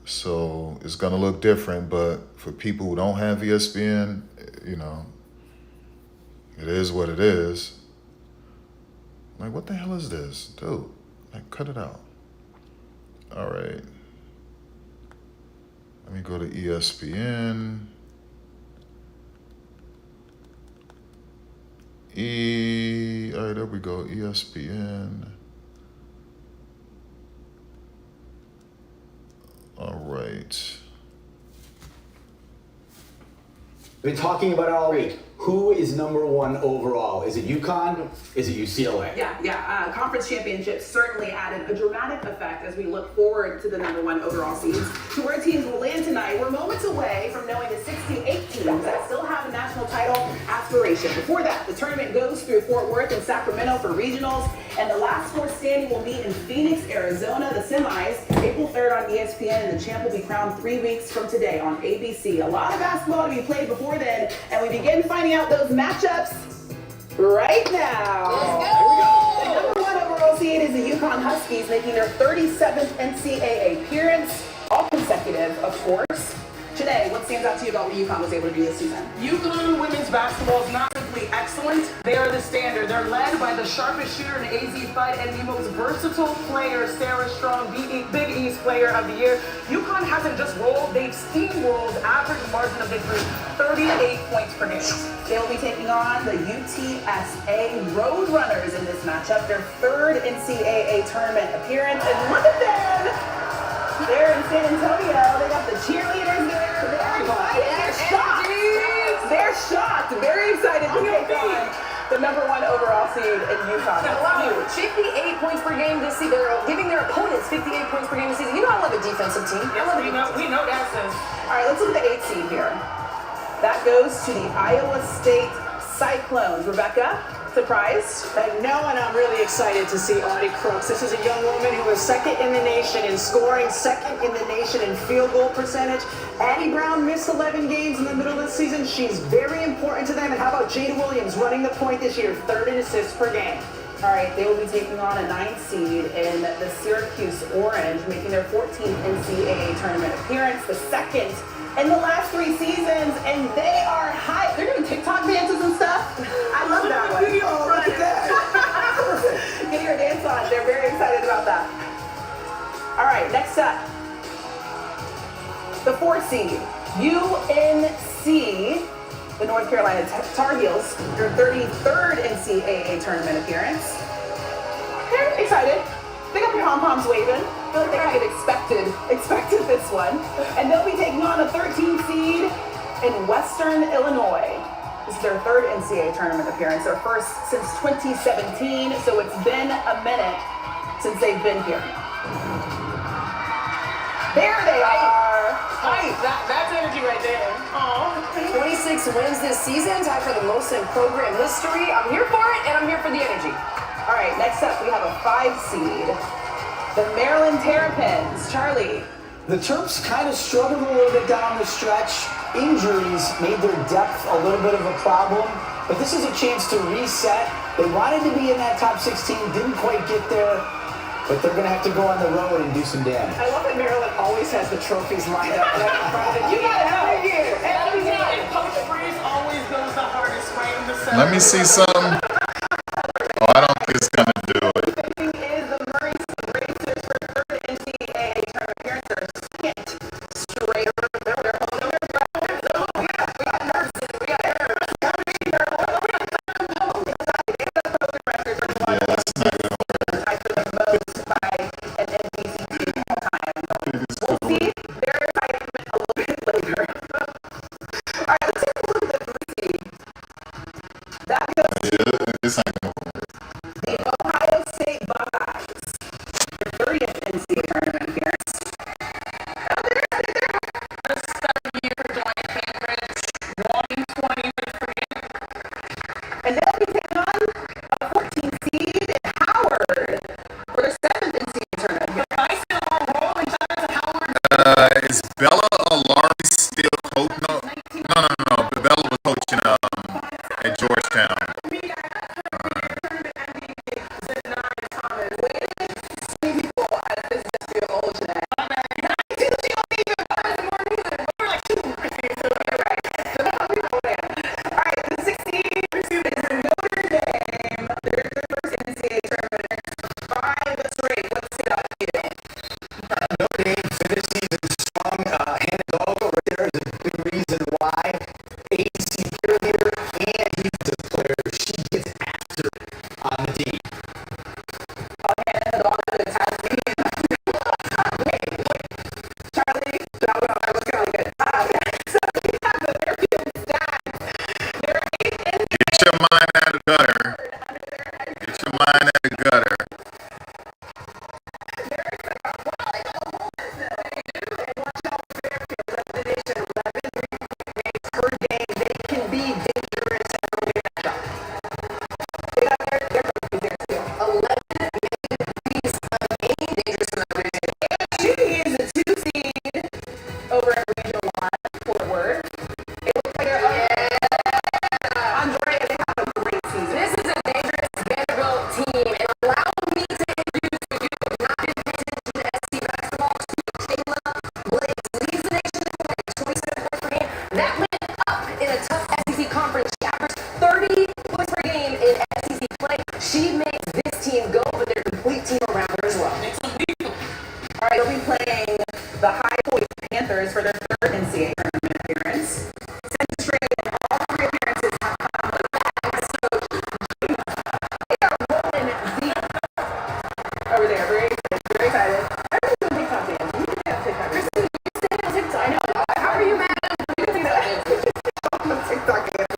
So it's going to look different, but for people who don't have ESPN, you know, it is what it is. Like, what the hell is this? Dude, like, cut it out. All right. Let me go to ESPN. All right, there we go, ESPN. All right. Been talking about it all week. Who is number one overall? Is it UConn? Is it UCLA? Yeah. Conference championships certainly added a dramatic effect as we look forward to the number one overall seeds. To where teams will land tonight, we're moments away from knowing the 68 teams that still have a national title aspiration. Before that, the tournament goes through Fort Worth and Sacramento for regionals, and the last four standing will meet in Phoenix, Arizona. The semis, April 3rd on ESPN, and the champ will be crowned 3 weeks from today on ABC. A lot of basketball to be played before then, and we begin finding out those matchups right now. Let's go! The number one overall seed is the UConn Huskies, making their 37th NCAA appearance, all consecutive, of course. Today, what stands out to you about what UConn was able to do this season? UConn women's basketball is not simply excellent, they are the standard. They're led by the sharpest shooter in AZ FUT and the most versatile player, Sarah Strong, Big East Player of the Year. UConn hasn't just rolled, they've steamrolled, average margin of victory, 38 points per game. They will be taking on the UTSA Roadrunners in this matchup, their third NCAA tournament appearance, and look at them! They're in San Antonio. They got the cheerleaders there. They're excited. They're shocked. They're shocked. Very excited to take on the number one overall seed in UConn. I love you. 58 points per game this season. They're giving their opponents 58 points per game this season. You know I love a defensive team. Yes, we know that, sis. All right, let's look at the 8th seed here. That goes to the Iowa State Cyclones. Rebecca? Surprised? No, and I'm really excited to see Audie Crooks. This is a young woman who was second in the nation in scoring, second in the nation in field goal percentage. Addie Brown missed 11 games in the middle of the season. She's very important to them. And how about Jada Williams running the point this year, third in assists per game? All right, they will be taking on a 9th seed in the Syracuse Orange, making their 14th NCAA tournament appearance, the second in the last 3 seasons, and they are high. They're doing TikTok dances and stuff. I love that one. Oh, look at that. Get your dance on. They're very excited about that. All right, next up, the 4th seed, UNC, the North Carolina Tar Heels, their 33rd NCAA tournament appearance. They're excited. They got their pom-poms waving. I feel like they kind of expected this one. And they'll be taking on a 13th seed in Western Illinois. This is their 3rd NCAA tournament appearance, their first since 2017, so it's been a minute since they've been here. There they are. Nice, that's energy right there. Aww. 26 wins this season, tied for the most in program history. I'm here for it, and I'm here for the energy. All right, next up we have a 5 seed, the Maryland Terrapins. Charlie. The Terps kind of struggled a little bit down the stretch. Injuries made their depth a little bit of a problem. But this is a chance to reset. They wanted to be in that top 16, didn't quite get there, but they're going to have to go on the road and do some damage. I love that Maryland always has the trophies lined up right in front of it. You got it every year. Every year. And Coach Breeze always goes the hardest way in the center. Let me see something. Oh, I don't think it's going to do it. Is the Murray Racers for third NCAA tournament appearance, their second straight. This ain't gonna Ohio State Buckeyes, their 30th NCAA tournament appearance. And they'll be taking on a 14 seed in Howard for their 7th NCAA tournament. Is Bella Alari still coaching? No. Bella was coaching at Georgetown. Get your mind out of the gutter. Get your mind out of the gutter. Over at Regional 1, Fort Worth. It looks like Andrea, they have a great season. This is a dangerous Vanderbilt team, and allow me to introduce you, if you've not been paying attention to SC basketball, to Kayla Blakes. Leads the nation in points, 27 points per game. That went up in a tough SEC conference. She averaged 30 points per game in SEC play. She makes this team go, but they're a complete team around her as well. All right, they'll be playing the High Point Panthers for their 3rd NCAA tournament appearance. Second straight, and all 3 appearances have come with bags. They are rolling deep over there. Very excited. Everyone's doing TikTok dance. You can have TikTok dance. Stay on TikTok. I know. How are you, Madden? You can do TikTok dance.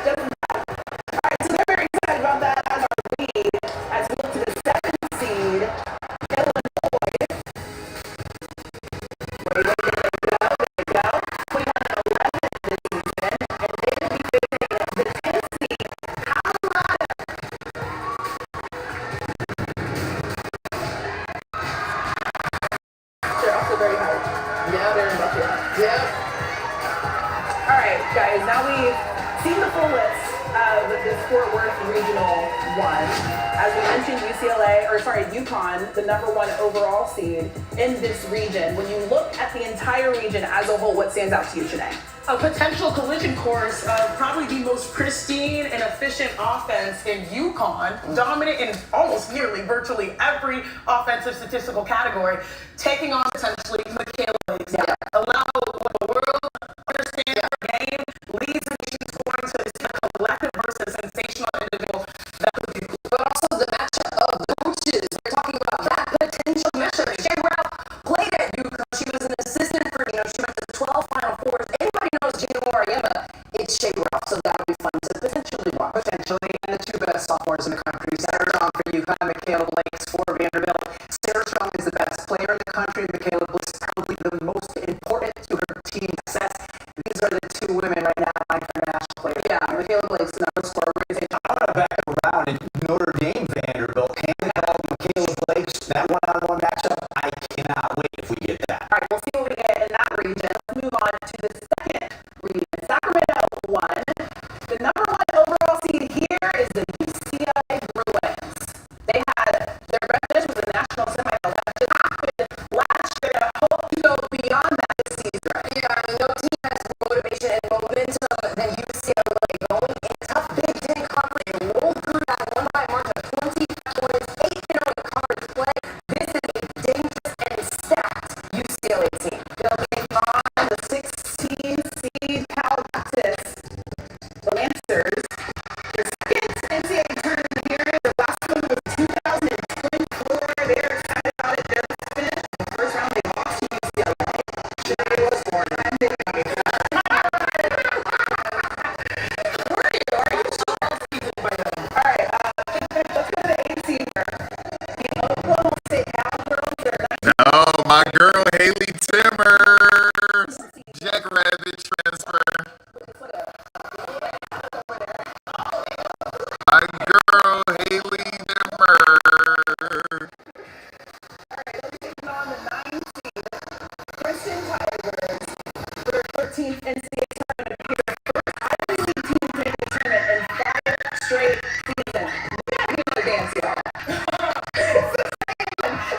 Just that. All right, so they're very excited about that, as are we, as we look to the 7th seed, Illinois. They're also very hard. Yeah, they're in bucket. Yep. All right, guys, now we've seen the full list of this Fort Worth Regional 1. As we mentioned, UConn, the #1 overall seed in this region. When you look at the entire region as a whole, what stands out to you today? A potential collision course of probably the most pristine and efficient offense in UConn, dominant in almost nearly virtually every offensive statistical category, taking on potentially Michaela Blakes. Allow the world to understand her game, leads the nation scoring, so it's a collective versus sensational individual. That would be cool. But also the matchup of the coaches. We're talking about that potential matchup. Shay Ralph played at UConn. She was an assistant for, she went to 12 Final Fours. Anybody knows Wnba, it's Shay Ralph, so that'll be fun to potentially watch. Potentially, and the 2 best sophomores in the country. Sarah Strong for UConn, Michaela Blakes for Vanderbilt. Sarah Strong is the best player in the country. Michaela Blakes is probably the most important to her team's success. These are the 2 women right now vying for national players. Yeah, Michaela Blake's the number scorer. I want to back it around and Notre Dame Vanderbilt. Handheld Michaela Blakes, that one-on-one matchup. I cannot wait if we get that. All right, we'll see what we get in that region. Let's move on to the second region. Sacramento 1, the #1 overall 14th NCAA tournament appearance. First Ivy League team to make the tournament in 5 straight seasons. We gotta do another dance, y'all.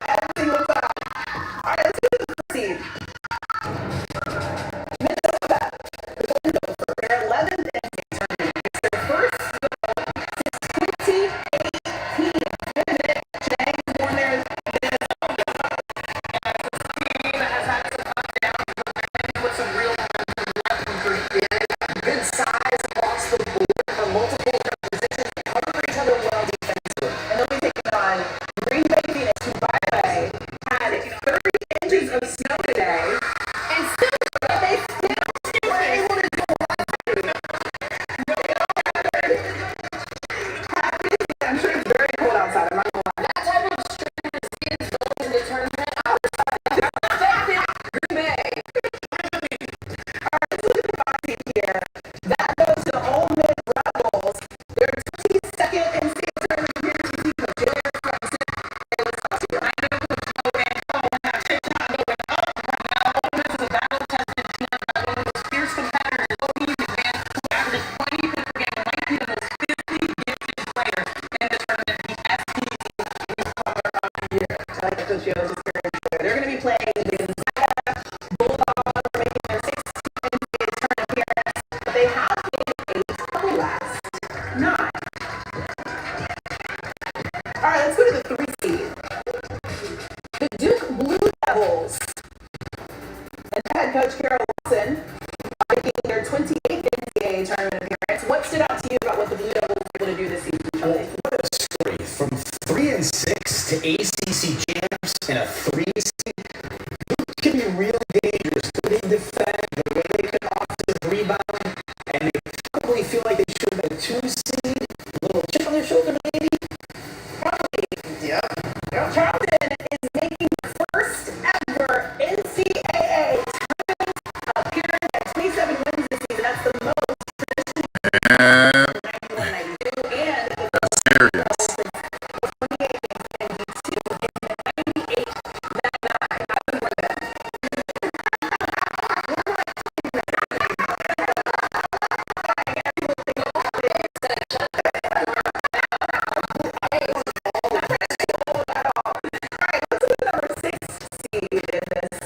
Every single time. All right, let's do the seed. Minnesota, their 11th NCAA tournament. It's their first since 2018. Chang won their has had to come down to the line with some real good size across the board for multiple positions, cover each other well defensively. and they'll be taking on Green Bay Phoenix, who, by the way, had 30 inches of snow today, and still, they still were able to do I'm sure it's very cold outside. I'm not gonna lie. That type of strength is going in the tournament. I was expecting Green Bay. Here. That goes to Ole Miss Rebels. Their 22nd NCAA tournament appearance is Coach Jalen Brunson. Hey, let's talk to you. I know Coach Logan have TikTok going up right now. Ole Miss is a battle-tested team by one of the most fierce competitors. Logan McMahon, who averages 20 points per game, might be the most 50 gifted player in the tournament. The SEC is color of the year. I like that Coach Jones is very good. They're going to be playing the Gonzaga Bulldogs for making their 16th NCAA tournament appearance, but they have made 8 of the last 9. All right, let's go to the 3 seed. The Duke Blue Devils and head coach Carol Wilson making their 28th NCAA tournament appearance. What stood out to you about what the Blue Devils were able to do this season, Charlie? What a story. From 3-6 to ACC champs and a 3 seed. Duke can be real dangerous. The way they defend, the way they can offensive rebound, and they probably feel like they should have been a 2 seed. A little chip on their shoulder, maybe. Probably. Yeah. Charlton is making the first ever NCAA tournament appearance at 27 wins this season. That's the most And 91-92, and the that's serious. 28 games in D2 in 98-99. That's more than number 6 seed in this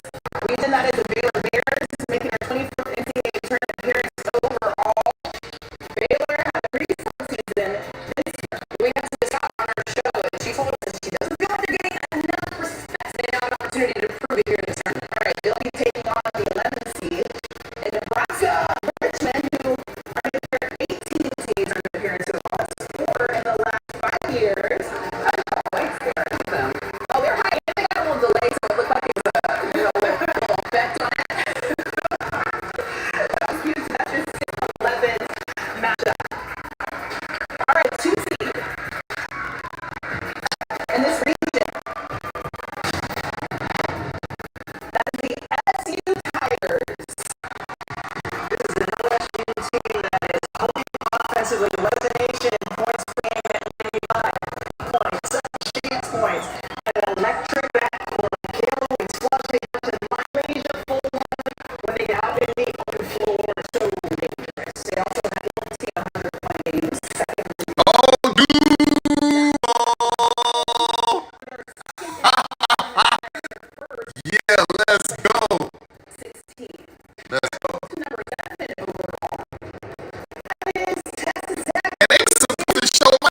region. That is the Baylor Bears, making their 24th NCAA tournament appearance overall. Baylor had a pretty strong season this year. We have this out on our show, and she told us that she doesn't feel like they're getting enough respect. They have an opportunity to prove it here in this tournament. All right, they'll be taking on the 11th seed in Nebraska, Richmond, who are making their 18th NCAA tournament appearance overall. That's 4 in the last 5 years. Oh, they're high. They got a little delay, so it looked like it was a little effect on it. That's huge. That's your 6-11 matchup. All right, 2 seed in this region. That is the LSU Tigers. This is an LSU team that is playing offensively, led the nation in points per game at 95 points, chance points, and an electric backcourt. Caleb and Slush, they got to line range of full one when they get out in the open floor. So dangerous. They also had 1,100 games. Oh, dude! Yeah, let's go. 16. Let's go. Number 7 overall. That is Texas Tech And they were supposed to show my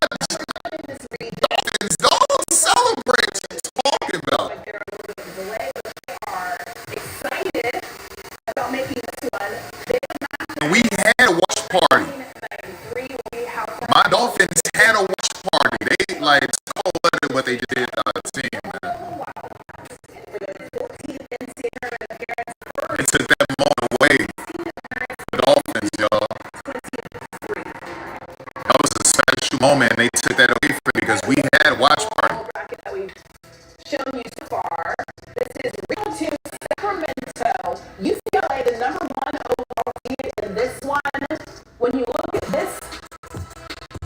in this region. Dolphins. Don't celebrate what you're talking about. They're a little bit of a delay, but they are excited about making this one. They did not And we had a watch party. 93 will be how far My Dolphins had a watch party. They like cold-blooded what they did to our team, man. for their 14th NCAA tournament appearance. It took that moment away. The Dolphins, y'all. That was a special moment, and they took that away from me because we had a watch party. Bracket that we've shown you so far. This is Rico to Sacramento. UCLA, the number 1 overall seed in this one. When you look at this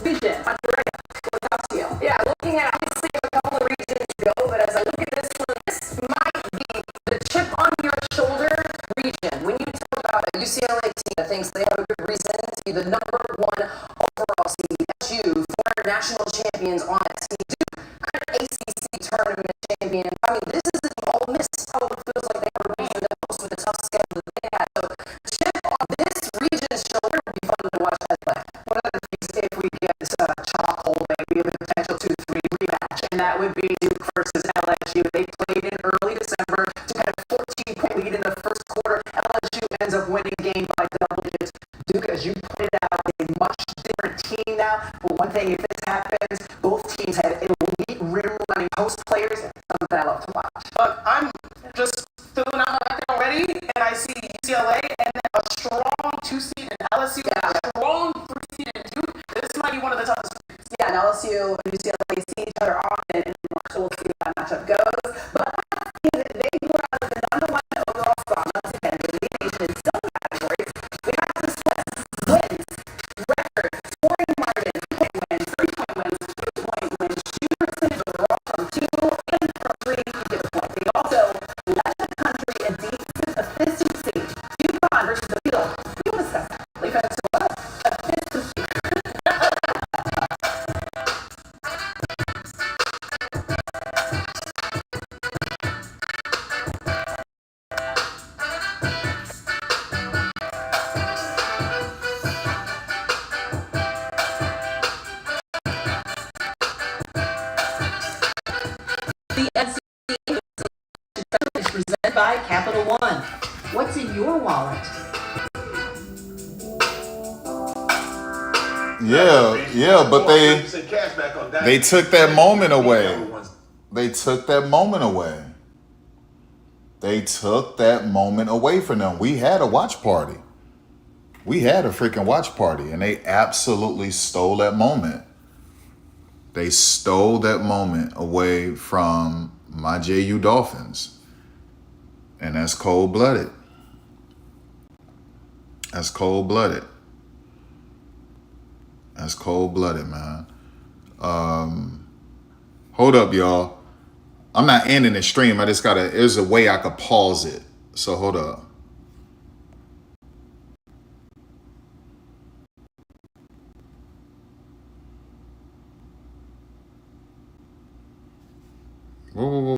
region, Andrea, what's up to you? Yeah, looking at obviously a couple of regions to go, but as I look at this one, this might be the chip on your shoulder region. When you talk about UCLA thinks they have a good reason to be the #1 overall seed. SU, former national champions on that team, Duke, current ACC tournament champions. I mean, this is the Ole Miss probably feels like they have a reason to host with the tough schedule that they have. So, Chip, on this region's shoulder would be fun to watch that play. One of the things, if we get chokehold, we have a potential 2-3 rematch, and that would be Duke versus LSU. They played in early December, took a 14-point lead in the first quarter. LSU ends up winning the game by double digits. Duke, as you pointed out, is a much different team now. But one thing, if this happens, both teams have elite rim running post players. Something that I love to watch. Look, I'm just filling out my background already, and I see UCLA and then a strong 2-seed in LSU, a strong 3-seed in Duke. This might be one of the toughest. Yeah, and LSU and UCLA see each other often, and we'll see how that matchup goes. But I think that they go out as the #1 overall spot. Once again, the lead nation in some categories. We have some splits, wins, record, scoring margin, point wins, 3-point wins, 2-point wins, shooting percentage overall from 2 and from 3 to get a point. They also led the country in defensive efficiency. UConn versus the field. We'll discuss that. Defensive efficiency. The NCAA is presented by Capital One. What's in your wallet? Yeah, but they took that moment away. They took that moment away. They took that moment away from them. We had a watch party. We had a freaking watch party, and they absolutely stole that moment. They stole that moment away from my JU Dolphins. And that's cold-blooded. That's cold-blooded. That's cold-blooded, man. Hold up, y'all. I'm not ending the stream. There's a way I could pause it. So hold up. Whoa.